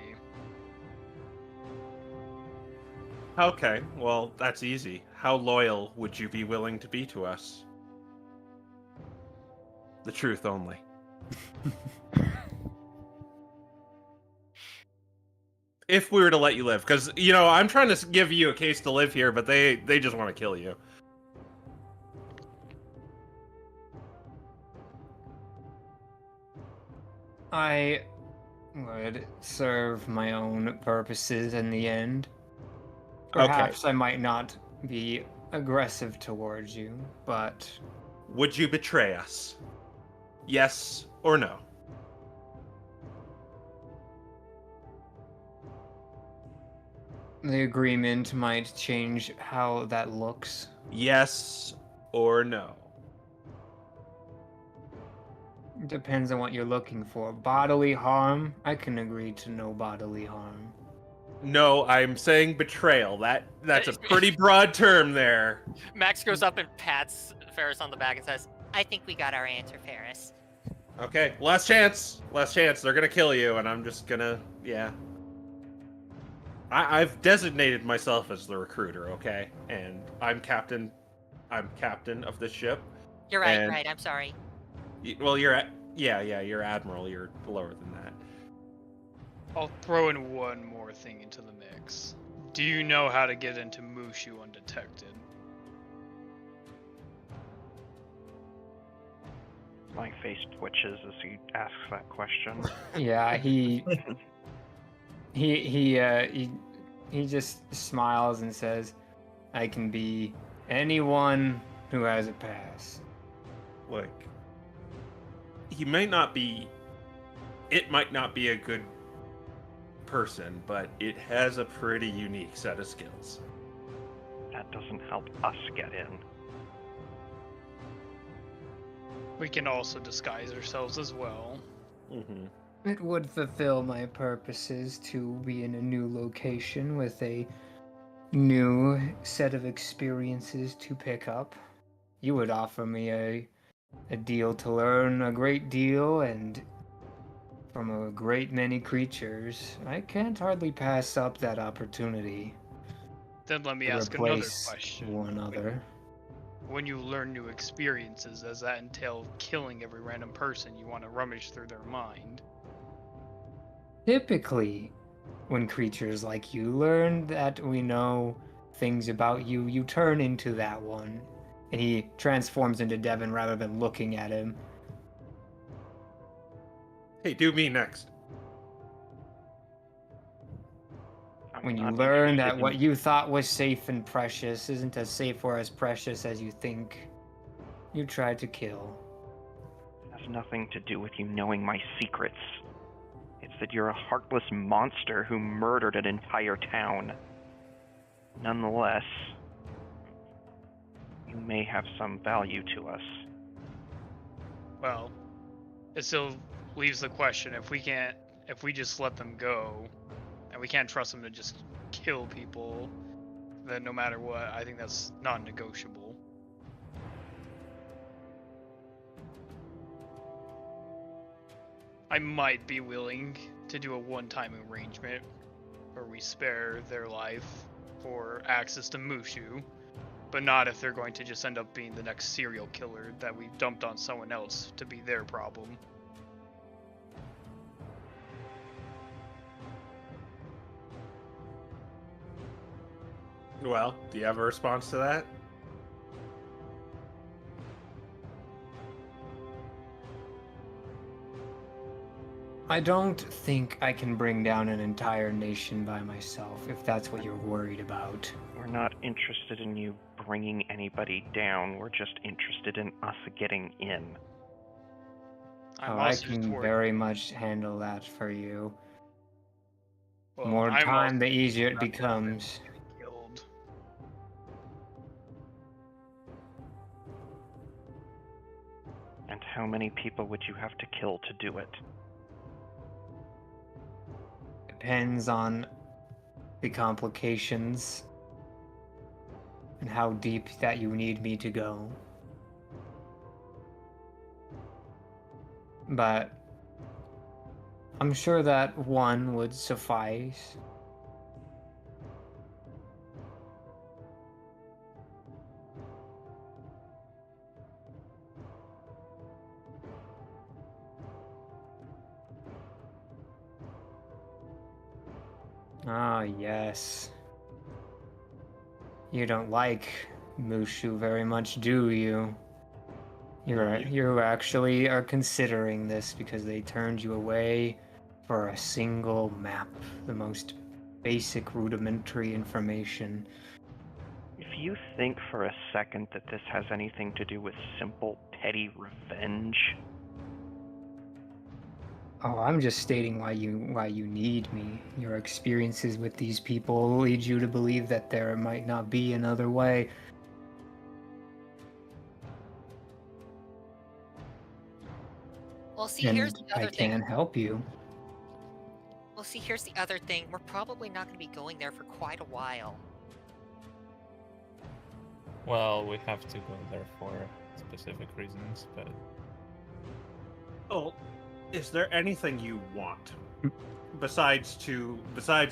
[SPEAKER 6] Okay, well, that's easy. How loyal would you be willing to be to us? The truth only. If we were to let you live, because, I'm trying to give you a case to live here, but they just want to kill you.
[SPEAKER 1] I would serve my own purposes in the end. Perhaps I might not be aggressive towards you, but...
[SPEAKER 6] Would you betray us? Yes or no?
[SPEAKER 1] The agreement might change how that looks.
[SPEAKER 6] Yes or no?
[SPEAKER 1] Depends on what you're looking for. Bodily harm? I can agree to no bodily harm.
[SPEAKER 6] No, I'm saying betrayal. That's a pretty broad term there.
[SPEAKER 2] Max goes up and pats Faris on the back and says, I think we got our answer, Faris.
[SPEAKER 6] Okay, last chance. Last chance. They're gonna kill you, and I'm just gonna, yeah. I've designated myself as the recruiter, okay? And I'm captain of the ship.
[SPEAKER 2] You're right,
[SPEAKER 6] And-
[SPEAKER 2] right, I'm sorry.
[SPEAKER 6] Well, you're admiral. You're lower than that.
[SPEAKER 5] I'll throw in one more thing into the mix. Do you know how to get into Mushu undetected?
[SPEAKER 3] My face twitches as he asks that question.
[SPEAKER 1] Yeah, he just smiles and says, I can be anyone who has a pass.
[SPEAKER 6] Like, it might not be a good person, but it has a pretty unique set of skills.
[SPEAKER 3] That doesn't help us get in.
[SPEAKER 5] We can also disguise ourselves as well.
[SPEAKER 6] Mm-hmm.
[SPEAKER 1] It would fulfill my purposes to be in a new location with a new set of experiences to pick up. You would offer me a deal to learn a great deal and from a great many creatures. I can't hardly pass up that opportunity.
[SPEAKER 5] Then let me
[SPEAKER 1] to
[SPEAKER 5] ask another
[SPEAKER 1] replace
[SPEAKER 5] question.
[SPEAKER 1] one other.
[SPEAKER 5] When you learn new experiences, does that entail killing every random person you want to rummage through their mind?
[SPEAKER 1] Typically, when creatures like you learn that we know things about you, you turn into that one. And he transforms into Devin rather than looking at him.
[SPEAKER 6] Hey, do me next.
[SPEAKER 1] When you
[SPEAKER 3] Not
[SPEAKER 1] learn
[SPEAKER 3] interested
[SPEAKER 1] that
[SPEAKER 3] in-
[SPEAKER 1] what you thought was safe and precious isn't as safe or as precious as you think, you try to kill.
[SPEAKER 3] It has nothing to do with you knowing my secrets. It's that you're a heartless monster who murdered an entire town. Nonetheless, you may have some value to us.
[SPEAKER 5] Well, it still leaves the question, if we just let them go, and we can't trust them to just kill people, then no matter what, I think that's non-negotiable. I might be willing to do a one-time arrangement where we spare their life for access to Mushu, but not if they're going to just end up being the next serial killer that we dumped on someone else to be their problem.
[SPEAKER 6] Well, do you have a response to that?
[SPEAKER 1] I don't think I can bring down an entire nation by myself, if that's what you're worried about.
[SPEAKER 3] We're not interested in you bringing anybody down. We're just interested in us getting in.
[SPEAKER 5] I'm
[SPEAKER 1] I
[SPEAKER 5] also just
[SPEAKER 1] can
[SPEAKER 5] worried.
[SPEAKER 1] very much handle that for you.
[SPEAKER 5] Well,
[SPEAKER 1] More
[SPEAKER 5] I'm
[SPEAKER 1] time,
[SPEAKER 5] also
[SPEAKER 1] the easier it
[SPEAKER 5] about
[SPEAKER 1] becomes.
[SPEAKER 5] killed.
[SPEAKER 3] And how many people would you have to kill to do it?
[SPEAKER 1] Depends on the complications and how deep that you need me to go. But I'm sure that one would suffice. Ah, yes. You don't like Mushu very much, do you? You actually are considering this because they turned you away for a single map, the most basic rudimentary information.
[SPEAKER 3] If you think for a second that this has anything to do with simple, petty revenge,
[SPEAKER 1] Oh, I'm just stating why you need me. Your experiences with these people lead you to believe that there might not be another way.
[SPEAKER 2] Well, see, here's
[SPEAKER 1] And
[SPEAKER 2] the
[SPEAKER 1] I
[SPEAKER 2] other thing.
[SPEAKER 1] can help you.
[SPEAKER 2] Well, see, here's the other thing. We're probably not going to be going there for quite a while.
[SPEAKER 4] Well, we have to go there for specific reasons, but
[SPEAKER 6] Oh, is there anything you want besides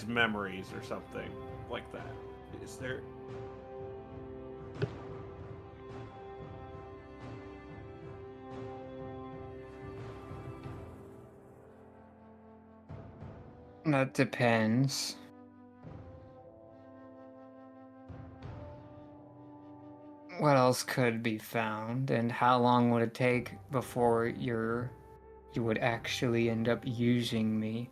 [SPEAKER 6] memories or something like that? Is there?
[SPEAKER 1] That depends. What else could be found, and how long would it take before you would actually end up using me?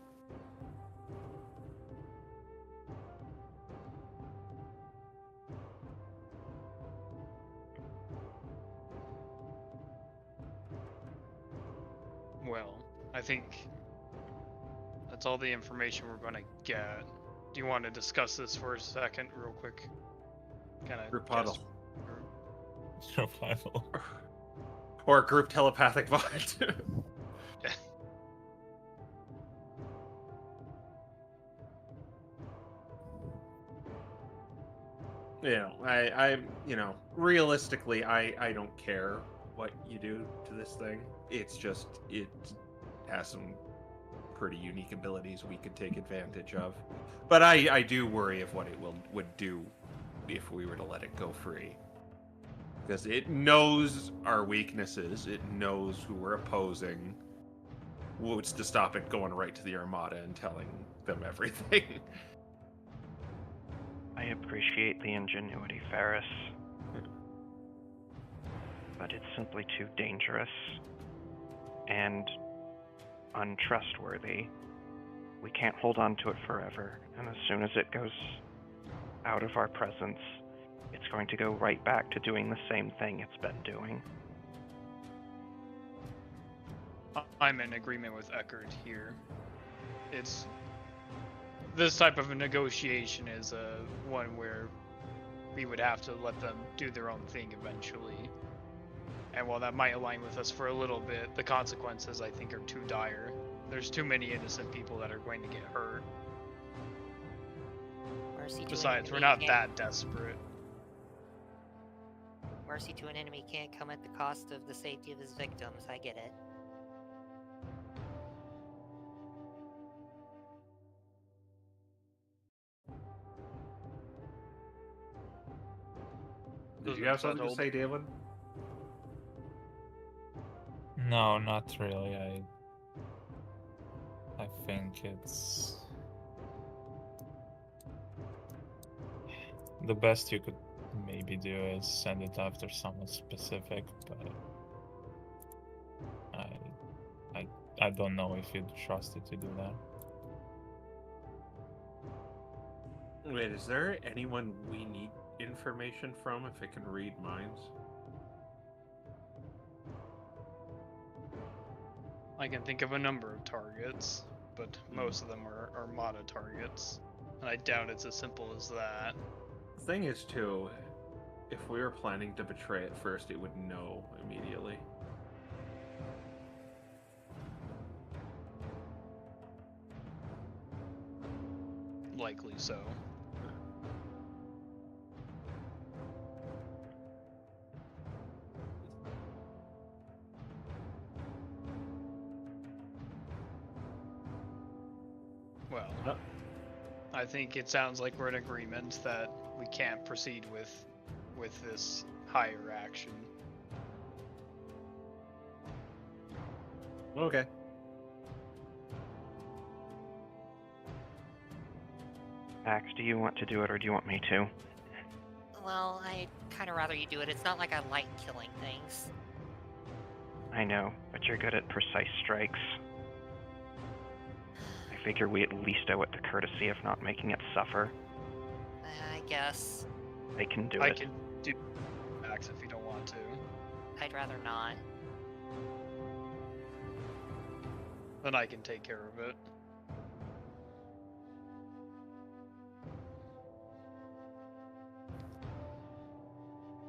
[SPEAKER 5] Well, I think that's all the information we're going to get. Do you want to discuss this for a second, real quick? Kind of
[SPEAKER 6] Group huddle.
[SPEAKER 4] survival.
[SPEAKER 6] Or group telepathic bond. Realistically, I don't care what you do to this thing. It's just, it has some pretty unique abilities we could take advantage of. But I do worry of what it would do if we were to let it go free. Because it knows our weaknesses, it knows who we're opposing. What's to stop it going right to the Armada and telling them everything?
[SPEAKER 3] I appreciate the ingenuity, Faris. But it's simply too dangerous and untrustworthy. We can't hold on to it forever, and as soon as it goes out of our presence, it's going to go right back to doing the same thing it's been doing.
[SPEAKER 5] I'm in agreement with Eckert here. It's this type of a negotiation is one where we would have to let them do their own thing eventually. And while that might align with us for a little bit, the consequences I think are too dire. There's too many innocent people that are going to get hurt.
[SPEAKER 2] Mercy to an
[SPEAKER 5] Besides, we're
[SPEAKER 2] enemy
[SPEAKER 5] not that desperate.
[SPEAKER 2] Mercy to an enemy can't come at the cost of the safety of his victims. I get it.
[SPEAKER 6] Did you
[SPEAKER 5] Doesn't
[SPEAKER 6] have something to
[SPEAKER 5] settle.
[SPEAKER 6] say, Daelen?
[SPEAKER 4] No, not really. I think it's the best you could maybe do is send it after someone specific, but I don't know if you'd trust it to do that.
[SPEAKER 6] Wait, is there anyone we need information from if it can read minds?
[SPEAKER 5] I can think of a number of targets, but most of them are Armada targets. And I doubt it's as simple as that.
[SPEAKER 6] The thing is, too, if we were planning to betray it first, it would know immediately.
[SPEAKER 5] Likely so. Well, I think it sounds like we're in agreement that we can't proceed with this higher action.
[SPEAKER 6] Okay.
[SPEAKER 3] Max, do you want to do it or do you want me to?
[SPEAKER 2] Well, I'd kind of rather you do it. It's not like I like killing things.
[SPEAKER 3] I know, but you're good at precise strikes. I figure we at least owe it the courtesy of not making it suffer.
[SPEAKER 2] I guess.
[SPEAKER 3] They can do
[SPEAKER 5] I
[SPEAKER 3] it.
[SPEAKER 5] can do Max if you don't want to.
[SPEAKER 2] I'd rather not.
[SPEAKER 5] Then I can take care of it.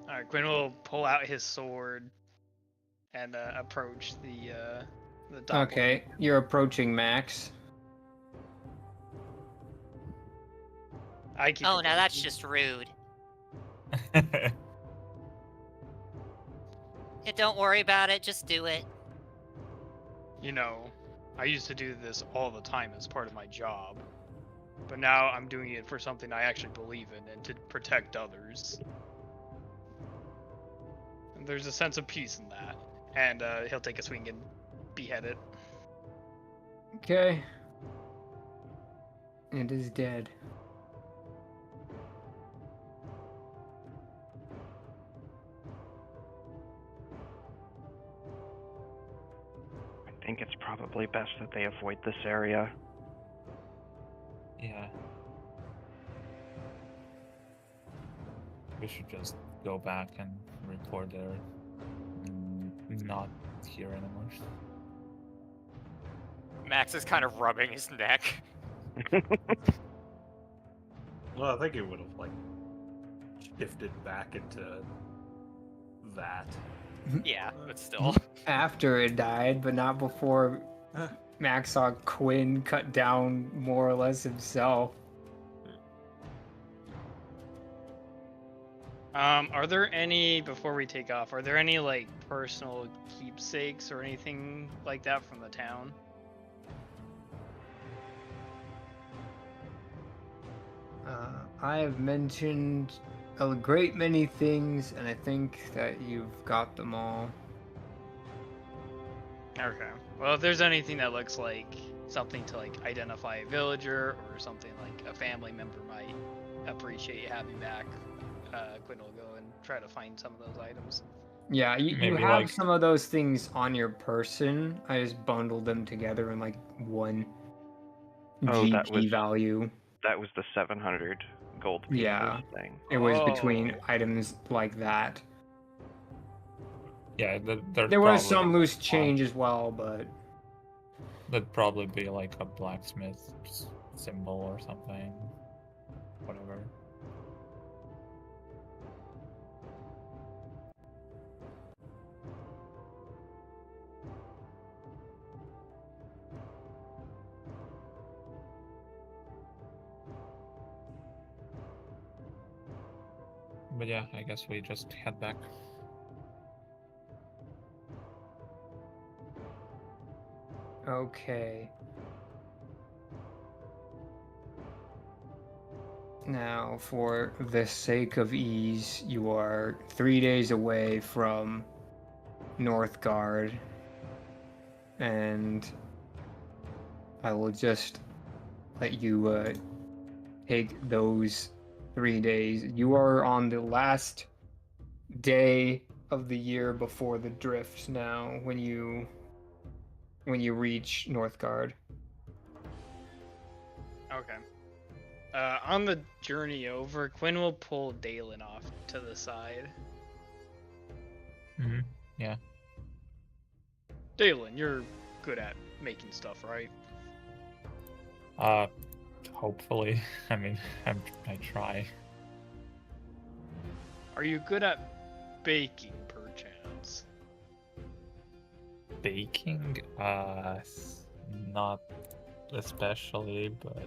[SPEAKER 5] Alright, Quinn will pull out his sword and approach the doppelganger.
[SPEAKER 1] Okay, you're approaching Max.
[SPEAKER 5] I keep
[SPEAKER 2] Oh, now that's
[SPEAKER 5] approaching.
[SPEAKER 2] just rude. Yeah, don't worry about it. Just do it.
[SPEAKER 5] You know, I used to do this all the time as part of my job. But now I'm doing it for something I actually believe in and to protect others. And there's a sense of peace in that. And he'll take a swing and behead it.
[SPEAKER 1] Okay. It is dead.
[SPEAKER 3] I think it's probably best that they avoid this area.
[SPEAKER 4] Yeah. We should just go back and report they're not here anymore.
[SPEAKER 2] Max is kind of rubbing his neck.
[SPEAKER 6] Well, I think it would have, like, shifted back into that.
[SPEAKER 2] Yeah, but still.
[SPEAKER 1] After it died, but not before Max saw Quin cut down more or less himself.
[SPEAKER 5] Are there any, before we take off, are there any, like, personal keepsakes or anything like that from the town?
[SPEAKER 1] I have mentioned a great many things, and I think that you've got them all.
[SPEAKER 5] Okay. Well, if there's anything that looks like something to, like, identify a villager or something like a family member might appreciate having back, Quinn will go and try to find some of those items.
[SPEAKER 1] Yeah, you
[SPEAKER 4] Maybe,
[SPEAKER 1] have
[SPEAKER 4] like-
[SPEAKER 1] some of those things on your person. I just bundled them together in like one
[SPEAKER 3] Oh, that
[SPEAKER 1] GP
[SPEAKER 3] was-
[SPEAKER 1] value.
[SPEAKER 3] That was the 700 gold pieces
[SPEAKER 1] Yeah.
[SPEAKER 3] thing.
[SPEAKER 1] It was between
[SPEAKER 5] Oh.
[SPEAKER 1] items like that.
[SPEAKER 4] Yeah,
[SPEAKER 1] There was some loose change as well, but
[SPEAKER 4] That'd probably be like a blacksmith symbol or something. Whatever. But yeah, I guess we just head back.
[SPEAKER 1] okay. Now, for the sake of ease, you are 3 days away from Northgard, and I will just let you take those 3 days. You are on the last day of the year before the drift now when you reach Northgard.
[SPEAKER 5] Okay. On the journey over, Quin will pull Daelen off to the side.
[SPEAKER 4] Mm-hmm. Yeah.
[SPEAKER 5] Daelen, you're good at making stuff, right?
[SPEAKER 4] Hopefully. I mean, I try.
[SPEAKER 5] Are you good at baking, perchance?
[SPEAKER 4] Baking? Not especially, but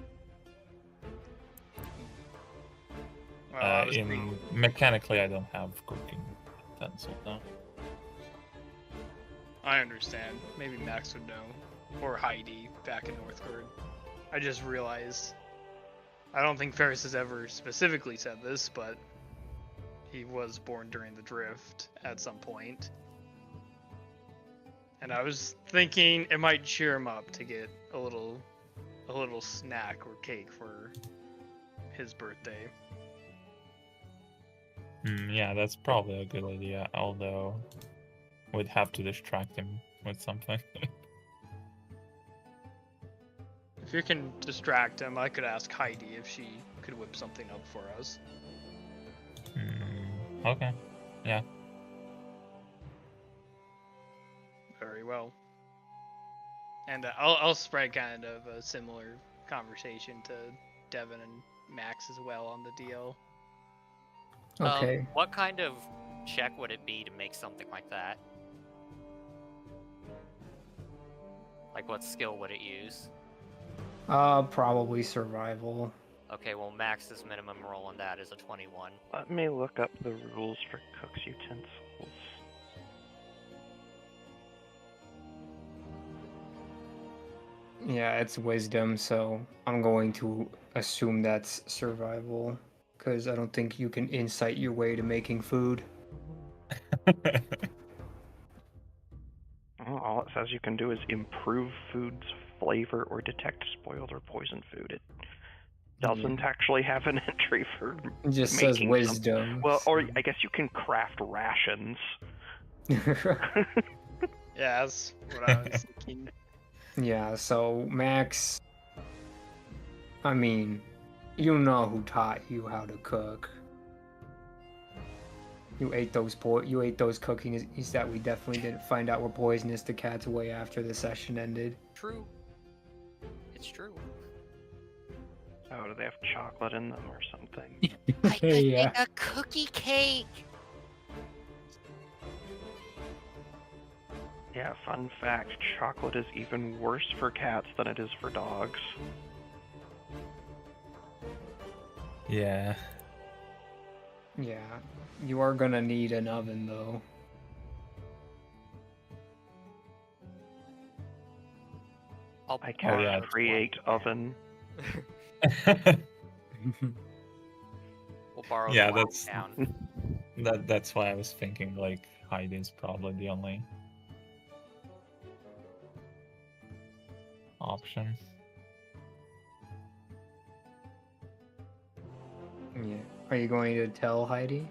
[SPEAKER 5] Well, I was thinking-
[SPEAKER 4] mechanically, I don't have cooking utensils now.
[SPEAKER 5] I understand. Maybe Max would know. Or Heidi back in Northgard. I just realized. I don't think Faris has ever specifically said this, but he was born during the drift at some point. And I was thinking it might cheer him up to get a little snack or cake for his birthday.
[SPEAKER 4] Yeah, that's probably a good idea, although we'd have to distract him with something.
[SPEAKER 5] If you can distract him, I could ask Heidi if she could whip something up for us.
[SPEAKER 4] Okay. Yeah.
[SPEAKER 5] Very well. And I'll spread kind of a similar conversation to Devin and Max as well on the deal.
[SPEAKER 1] Okay.
[SPEAKER 2] What kind of check would it be to make something like that? Like, what skill would it use?
[SPEAKER 1] Probably survival.
[SPEAKER 2] Okay, well, Max's minimum roll on that is a 21.
[SPEAKER 3] Let me look up the rules for cook's utensils.
[SPEAKER 1] Yeah, it's wisdom, so I'm going to assume that's survival, because I don't think you can insight your way to making food.
[SPEAKER 3] Oh, all it says you can do is improve food's flavor or detect spoiled or poisoned food. It doesn't actually have an entry for
[SPEAKER 1] It just
[SPEAKER 3] making
[SPEAKER 1] says
[SPEAKER 3] something.
[SPEAKER 1] wisdom.
[SPEAKER 3] Well, or I guess you can craft rations.
[SPEAKER 5] Yeah, that's what I was thinking.
[SPEAKER 1] Yeah, so Max, I mean, you know who taught you how to cook. You ate those cookies that we definitely didn't find out were poisonous to cats away after the session ended.
[SPEAKER 2] True. It's true.
[SPEAKER 3] Oh, do they have chocolate in them or something?
[SPEAKER 2] I could
[SPEAKER 1] Yeah.
[SPEAKER 2] make a cookie cake!
[SPEAKER 3] Yeah, fun fact, chocolate is even worse for cats than it is for dogs.
[SPEAKER 4] Yeah.
[SPEAKER 1] Yeah, you are gonna need an oven though.
[SPEAKER 3] I can
[SPEAKER 4] yeah,
[SPEAKER 3] create oven.
[SPEAKER 2] We'll borrow
[SPEAKER 4] Yeah,
[SPEAKER 2] the wild
[SPEAKER 4] that's-
[SPEAKER 2] down.
[SPEAKER 4] That's why I was thinking like Heidi's probably the only option.
[SPEAKER 1] Yeah. Are you going to tell Heidi?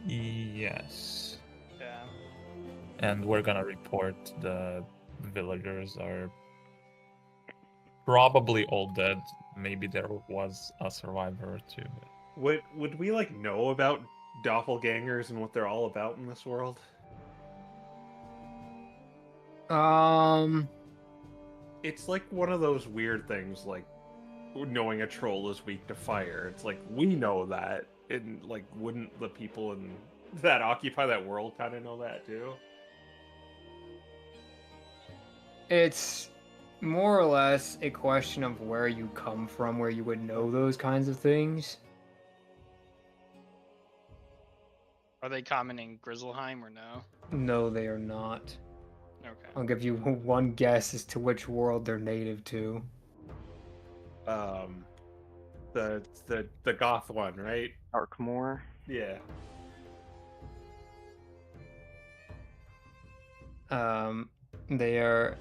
[SPEAKER 4] Yes.
[SPEAKER 5] Yeah.
[SPEAKER 4] And we're gonna report the villagers are probably all dead. Maybe there was a survivor or two.
[SPEAKER 6] Would we like know about doppelgangers and what they're all about in this world? It's like one of those weird things, like knowing a troll is weak to fire. It's like we know that, and like wouldn't the people that occupy that world kind of know that too?
[SPEAKER 1] It's more or less a question of where you come from, where you would know those kinds of things.
[SPEAKER 5] Are they common in Grizzleheim or no?
[SPEAKER 1] No, they are not.
[SPEAKER 5] Okay.
[SPEAKER 1] I'll give you one guess as to which world they're native to.
[SPEAKER 6] the goth one, right?
[SPEAKER 3] Darkmoor.
[SPEAKER 6] Yeah.
[SPEAKER 1] They are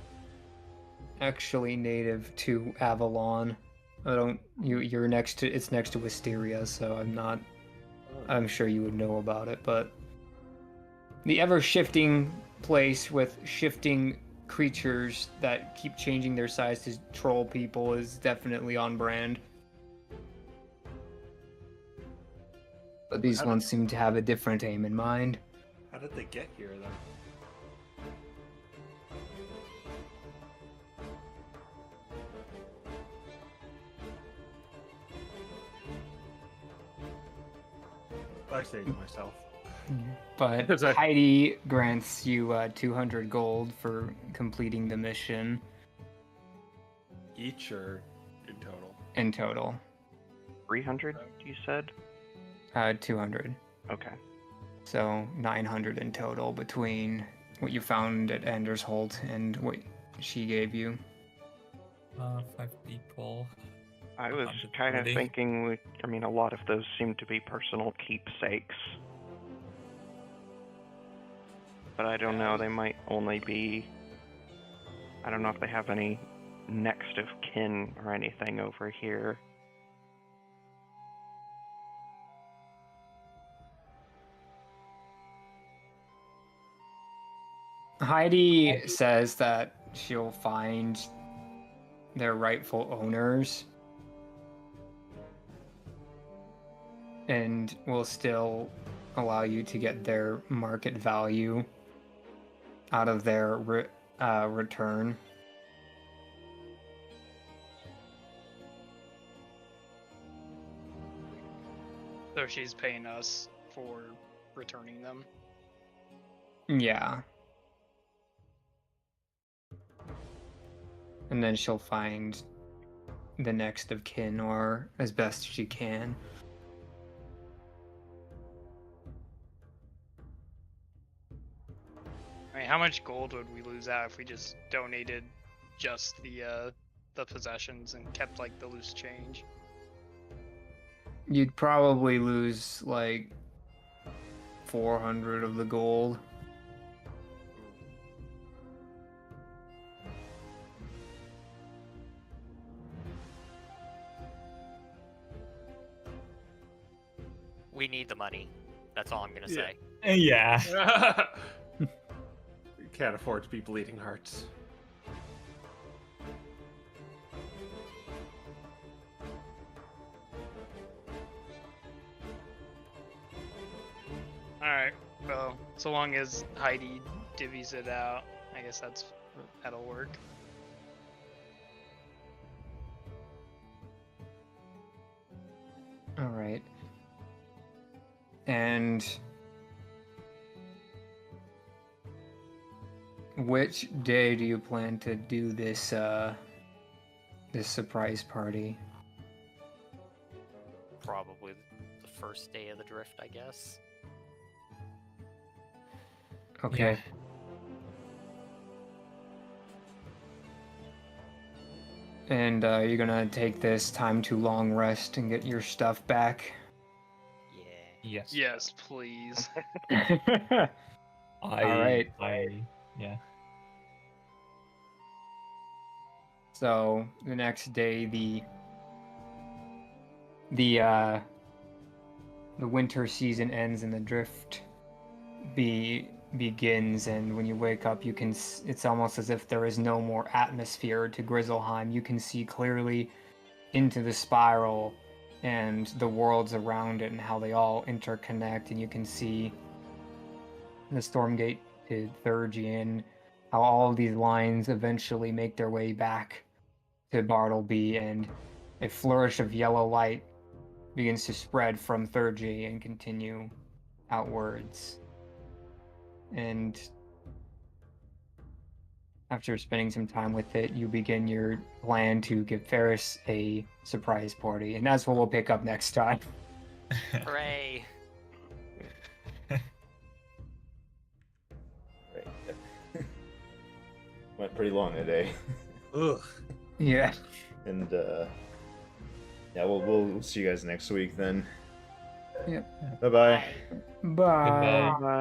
[SPEAKER 1] actually native to Avalon. I don't. You're next to. It's next to Wisteria, so I'm not. I'm sure you would know about it, but the ever-shifting place with shifting creatures that keep changing their size to troll people is definitely on brand. But these ones seem to have a different aim in mind.
[SPEAKER 6] How did they get here then? I say to myself.
[SPEAKER 1] But
[SPEAKER 6] Is that-
[SPEAKER 1] Heidi grants you 200 gold for completing the mission
[SPEAKER 6] Each or in total?
[SPEAKER 1] in total.
[SPEAKER 3] 300, you said?
[SPEAKER 1] 200.
[SPEAKER 3] Okay.
[SPEAKER 1] So 900 in total between what you found at Anders Holt and what she gave you.
[SPEAKER 4] 5 people.
[SPEAKER 3] I was kind of
[SPEAKER 4] 130.
[SPEAKER 3] thinking, a lot of those seem to be personal keepsakes. But I don't know, they might only be... I don't know if they have any next of kin or anything over here.
[SPEAKER 1] Heidi says that she'll find their rightful owners and will still allow you to get their market value out of their return.
[SPEAKER 5] So she's paying us for returning them.
[SPEAKER 1] Yeah. And then she'll find the next of kin, or as best she can.
[SPEAKER 5] I mean, how much gold would we lose out if we just donated just the possessions and kept like the loose change?
[SPEAKER 1] You'd probably lose like 400 of the gold.
[SPEAKER 2] We need the money. That's all I'm gonna
[SPEAKER 6] Yeah.
[SPEAKER 2] say.
[SPEAKER 4] Yeah.
[SPEAKER 6] You can't afford to be bleeding hearts.
[SPEAKER 5] Alright, well, so long as Heidi divvies it out, I guess that'll work.
[SPEAKER 1] All right. And which day do you plan to do this this surprise party?
[SPEAKER 2] Probably the first day of the drift, I guess.
[SPEAKER 1] Okay. And you're gonna take this time to long rest and get your stuff back.
[SPEAKER 2] Yeah.
[SPEAKER 4] Yes.
[SPEAKER 5] Yes, please.
[SPEAKER 1] Alright.
[SPEAKER 4] Yeah.
[SPEAKER 1] So the next day, the winter season ends and the drift begins, and when you wake up, you can. It's almost as if there is no more atmosphere to Grizzleheim. You can see clearly into the spiral and the worlds around it and how they all interconnect, and you can see the Stormgate to Thurgian, how all of these lines eventually make their way back to Bartleby, and a flourish of yellow light begins to spread from Thurgy and continue outwards. And after spending some time with it, you begin your plan to give Faris a surprise party, and that's what we'll pick up next time.
[SPEAKER 2] Hooray!
[SPEAKER 7] Right. Went pretty long today.
[SPEAKER 6] Ugh.
[SPEAKER 1] Yeah.
[SPEAKER 7] And Yeah, we'll see you guys next week then.
[SPEAKER 1] Yep.
[SPEAKER 7] Bye bye.
[SPEAKER 1] Bye.
[SPEAKER 4] Goodbye.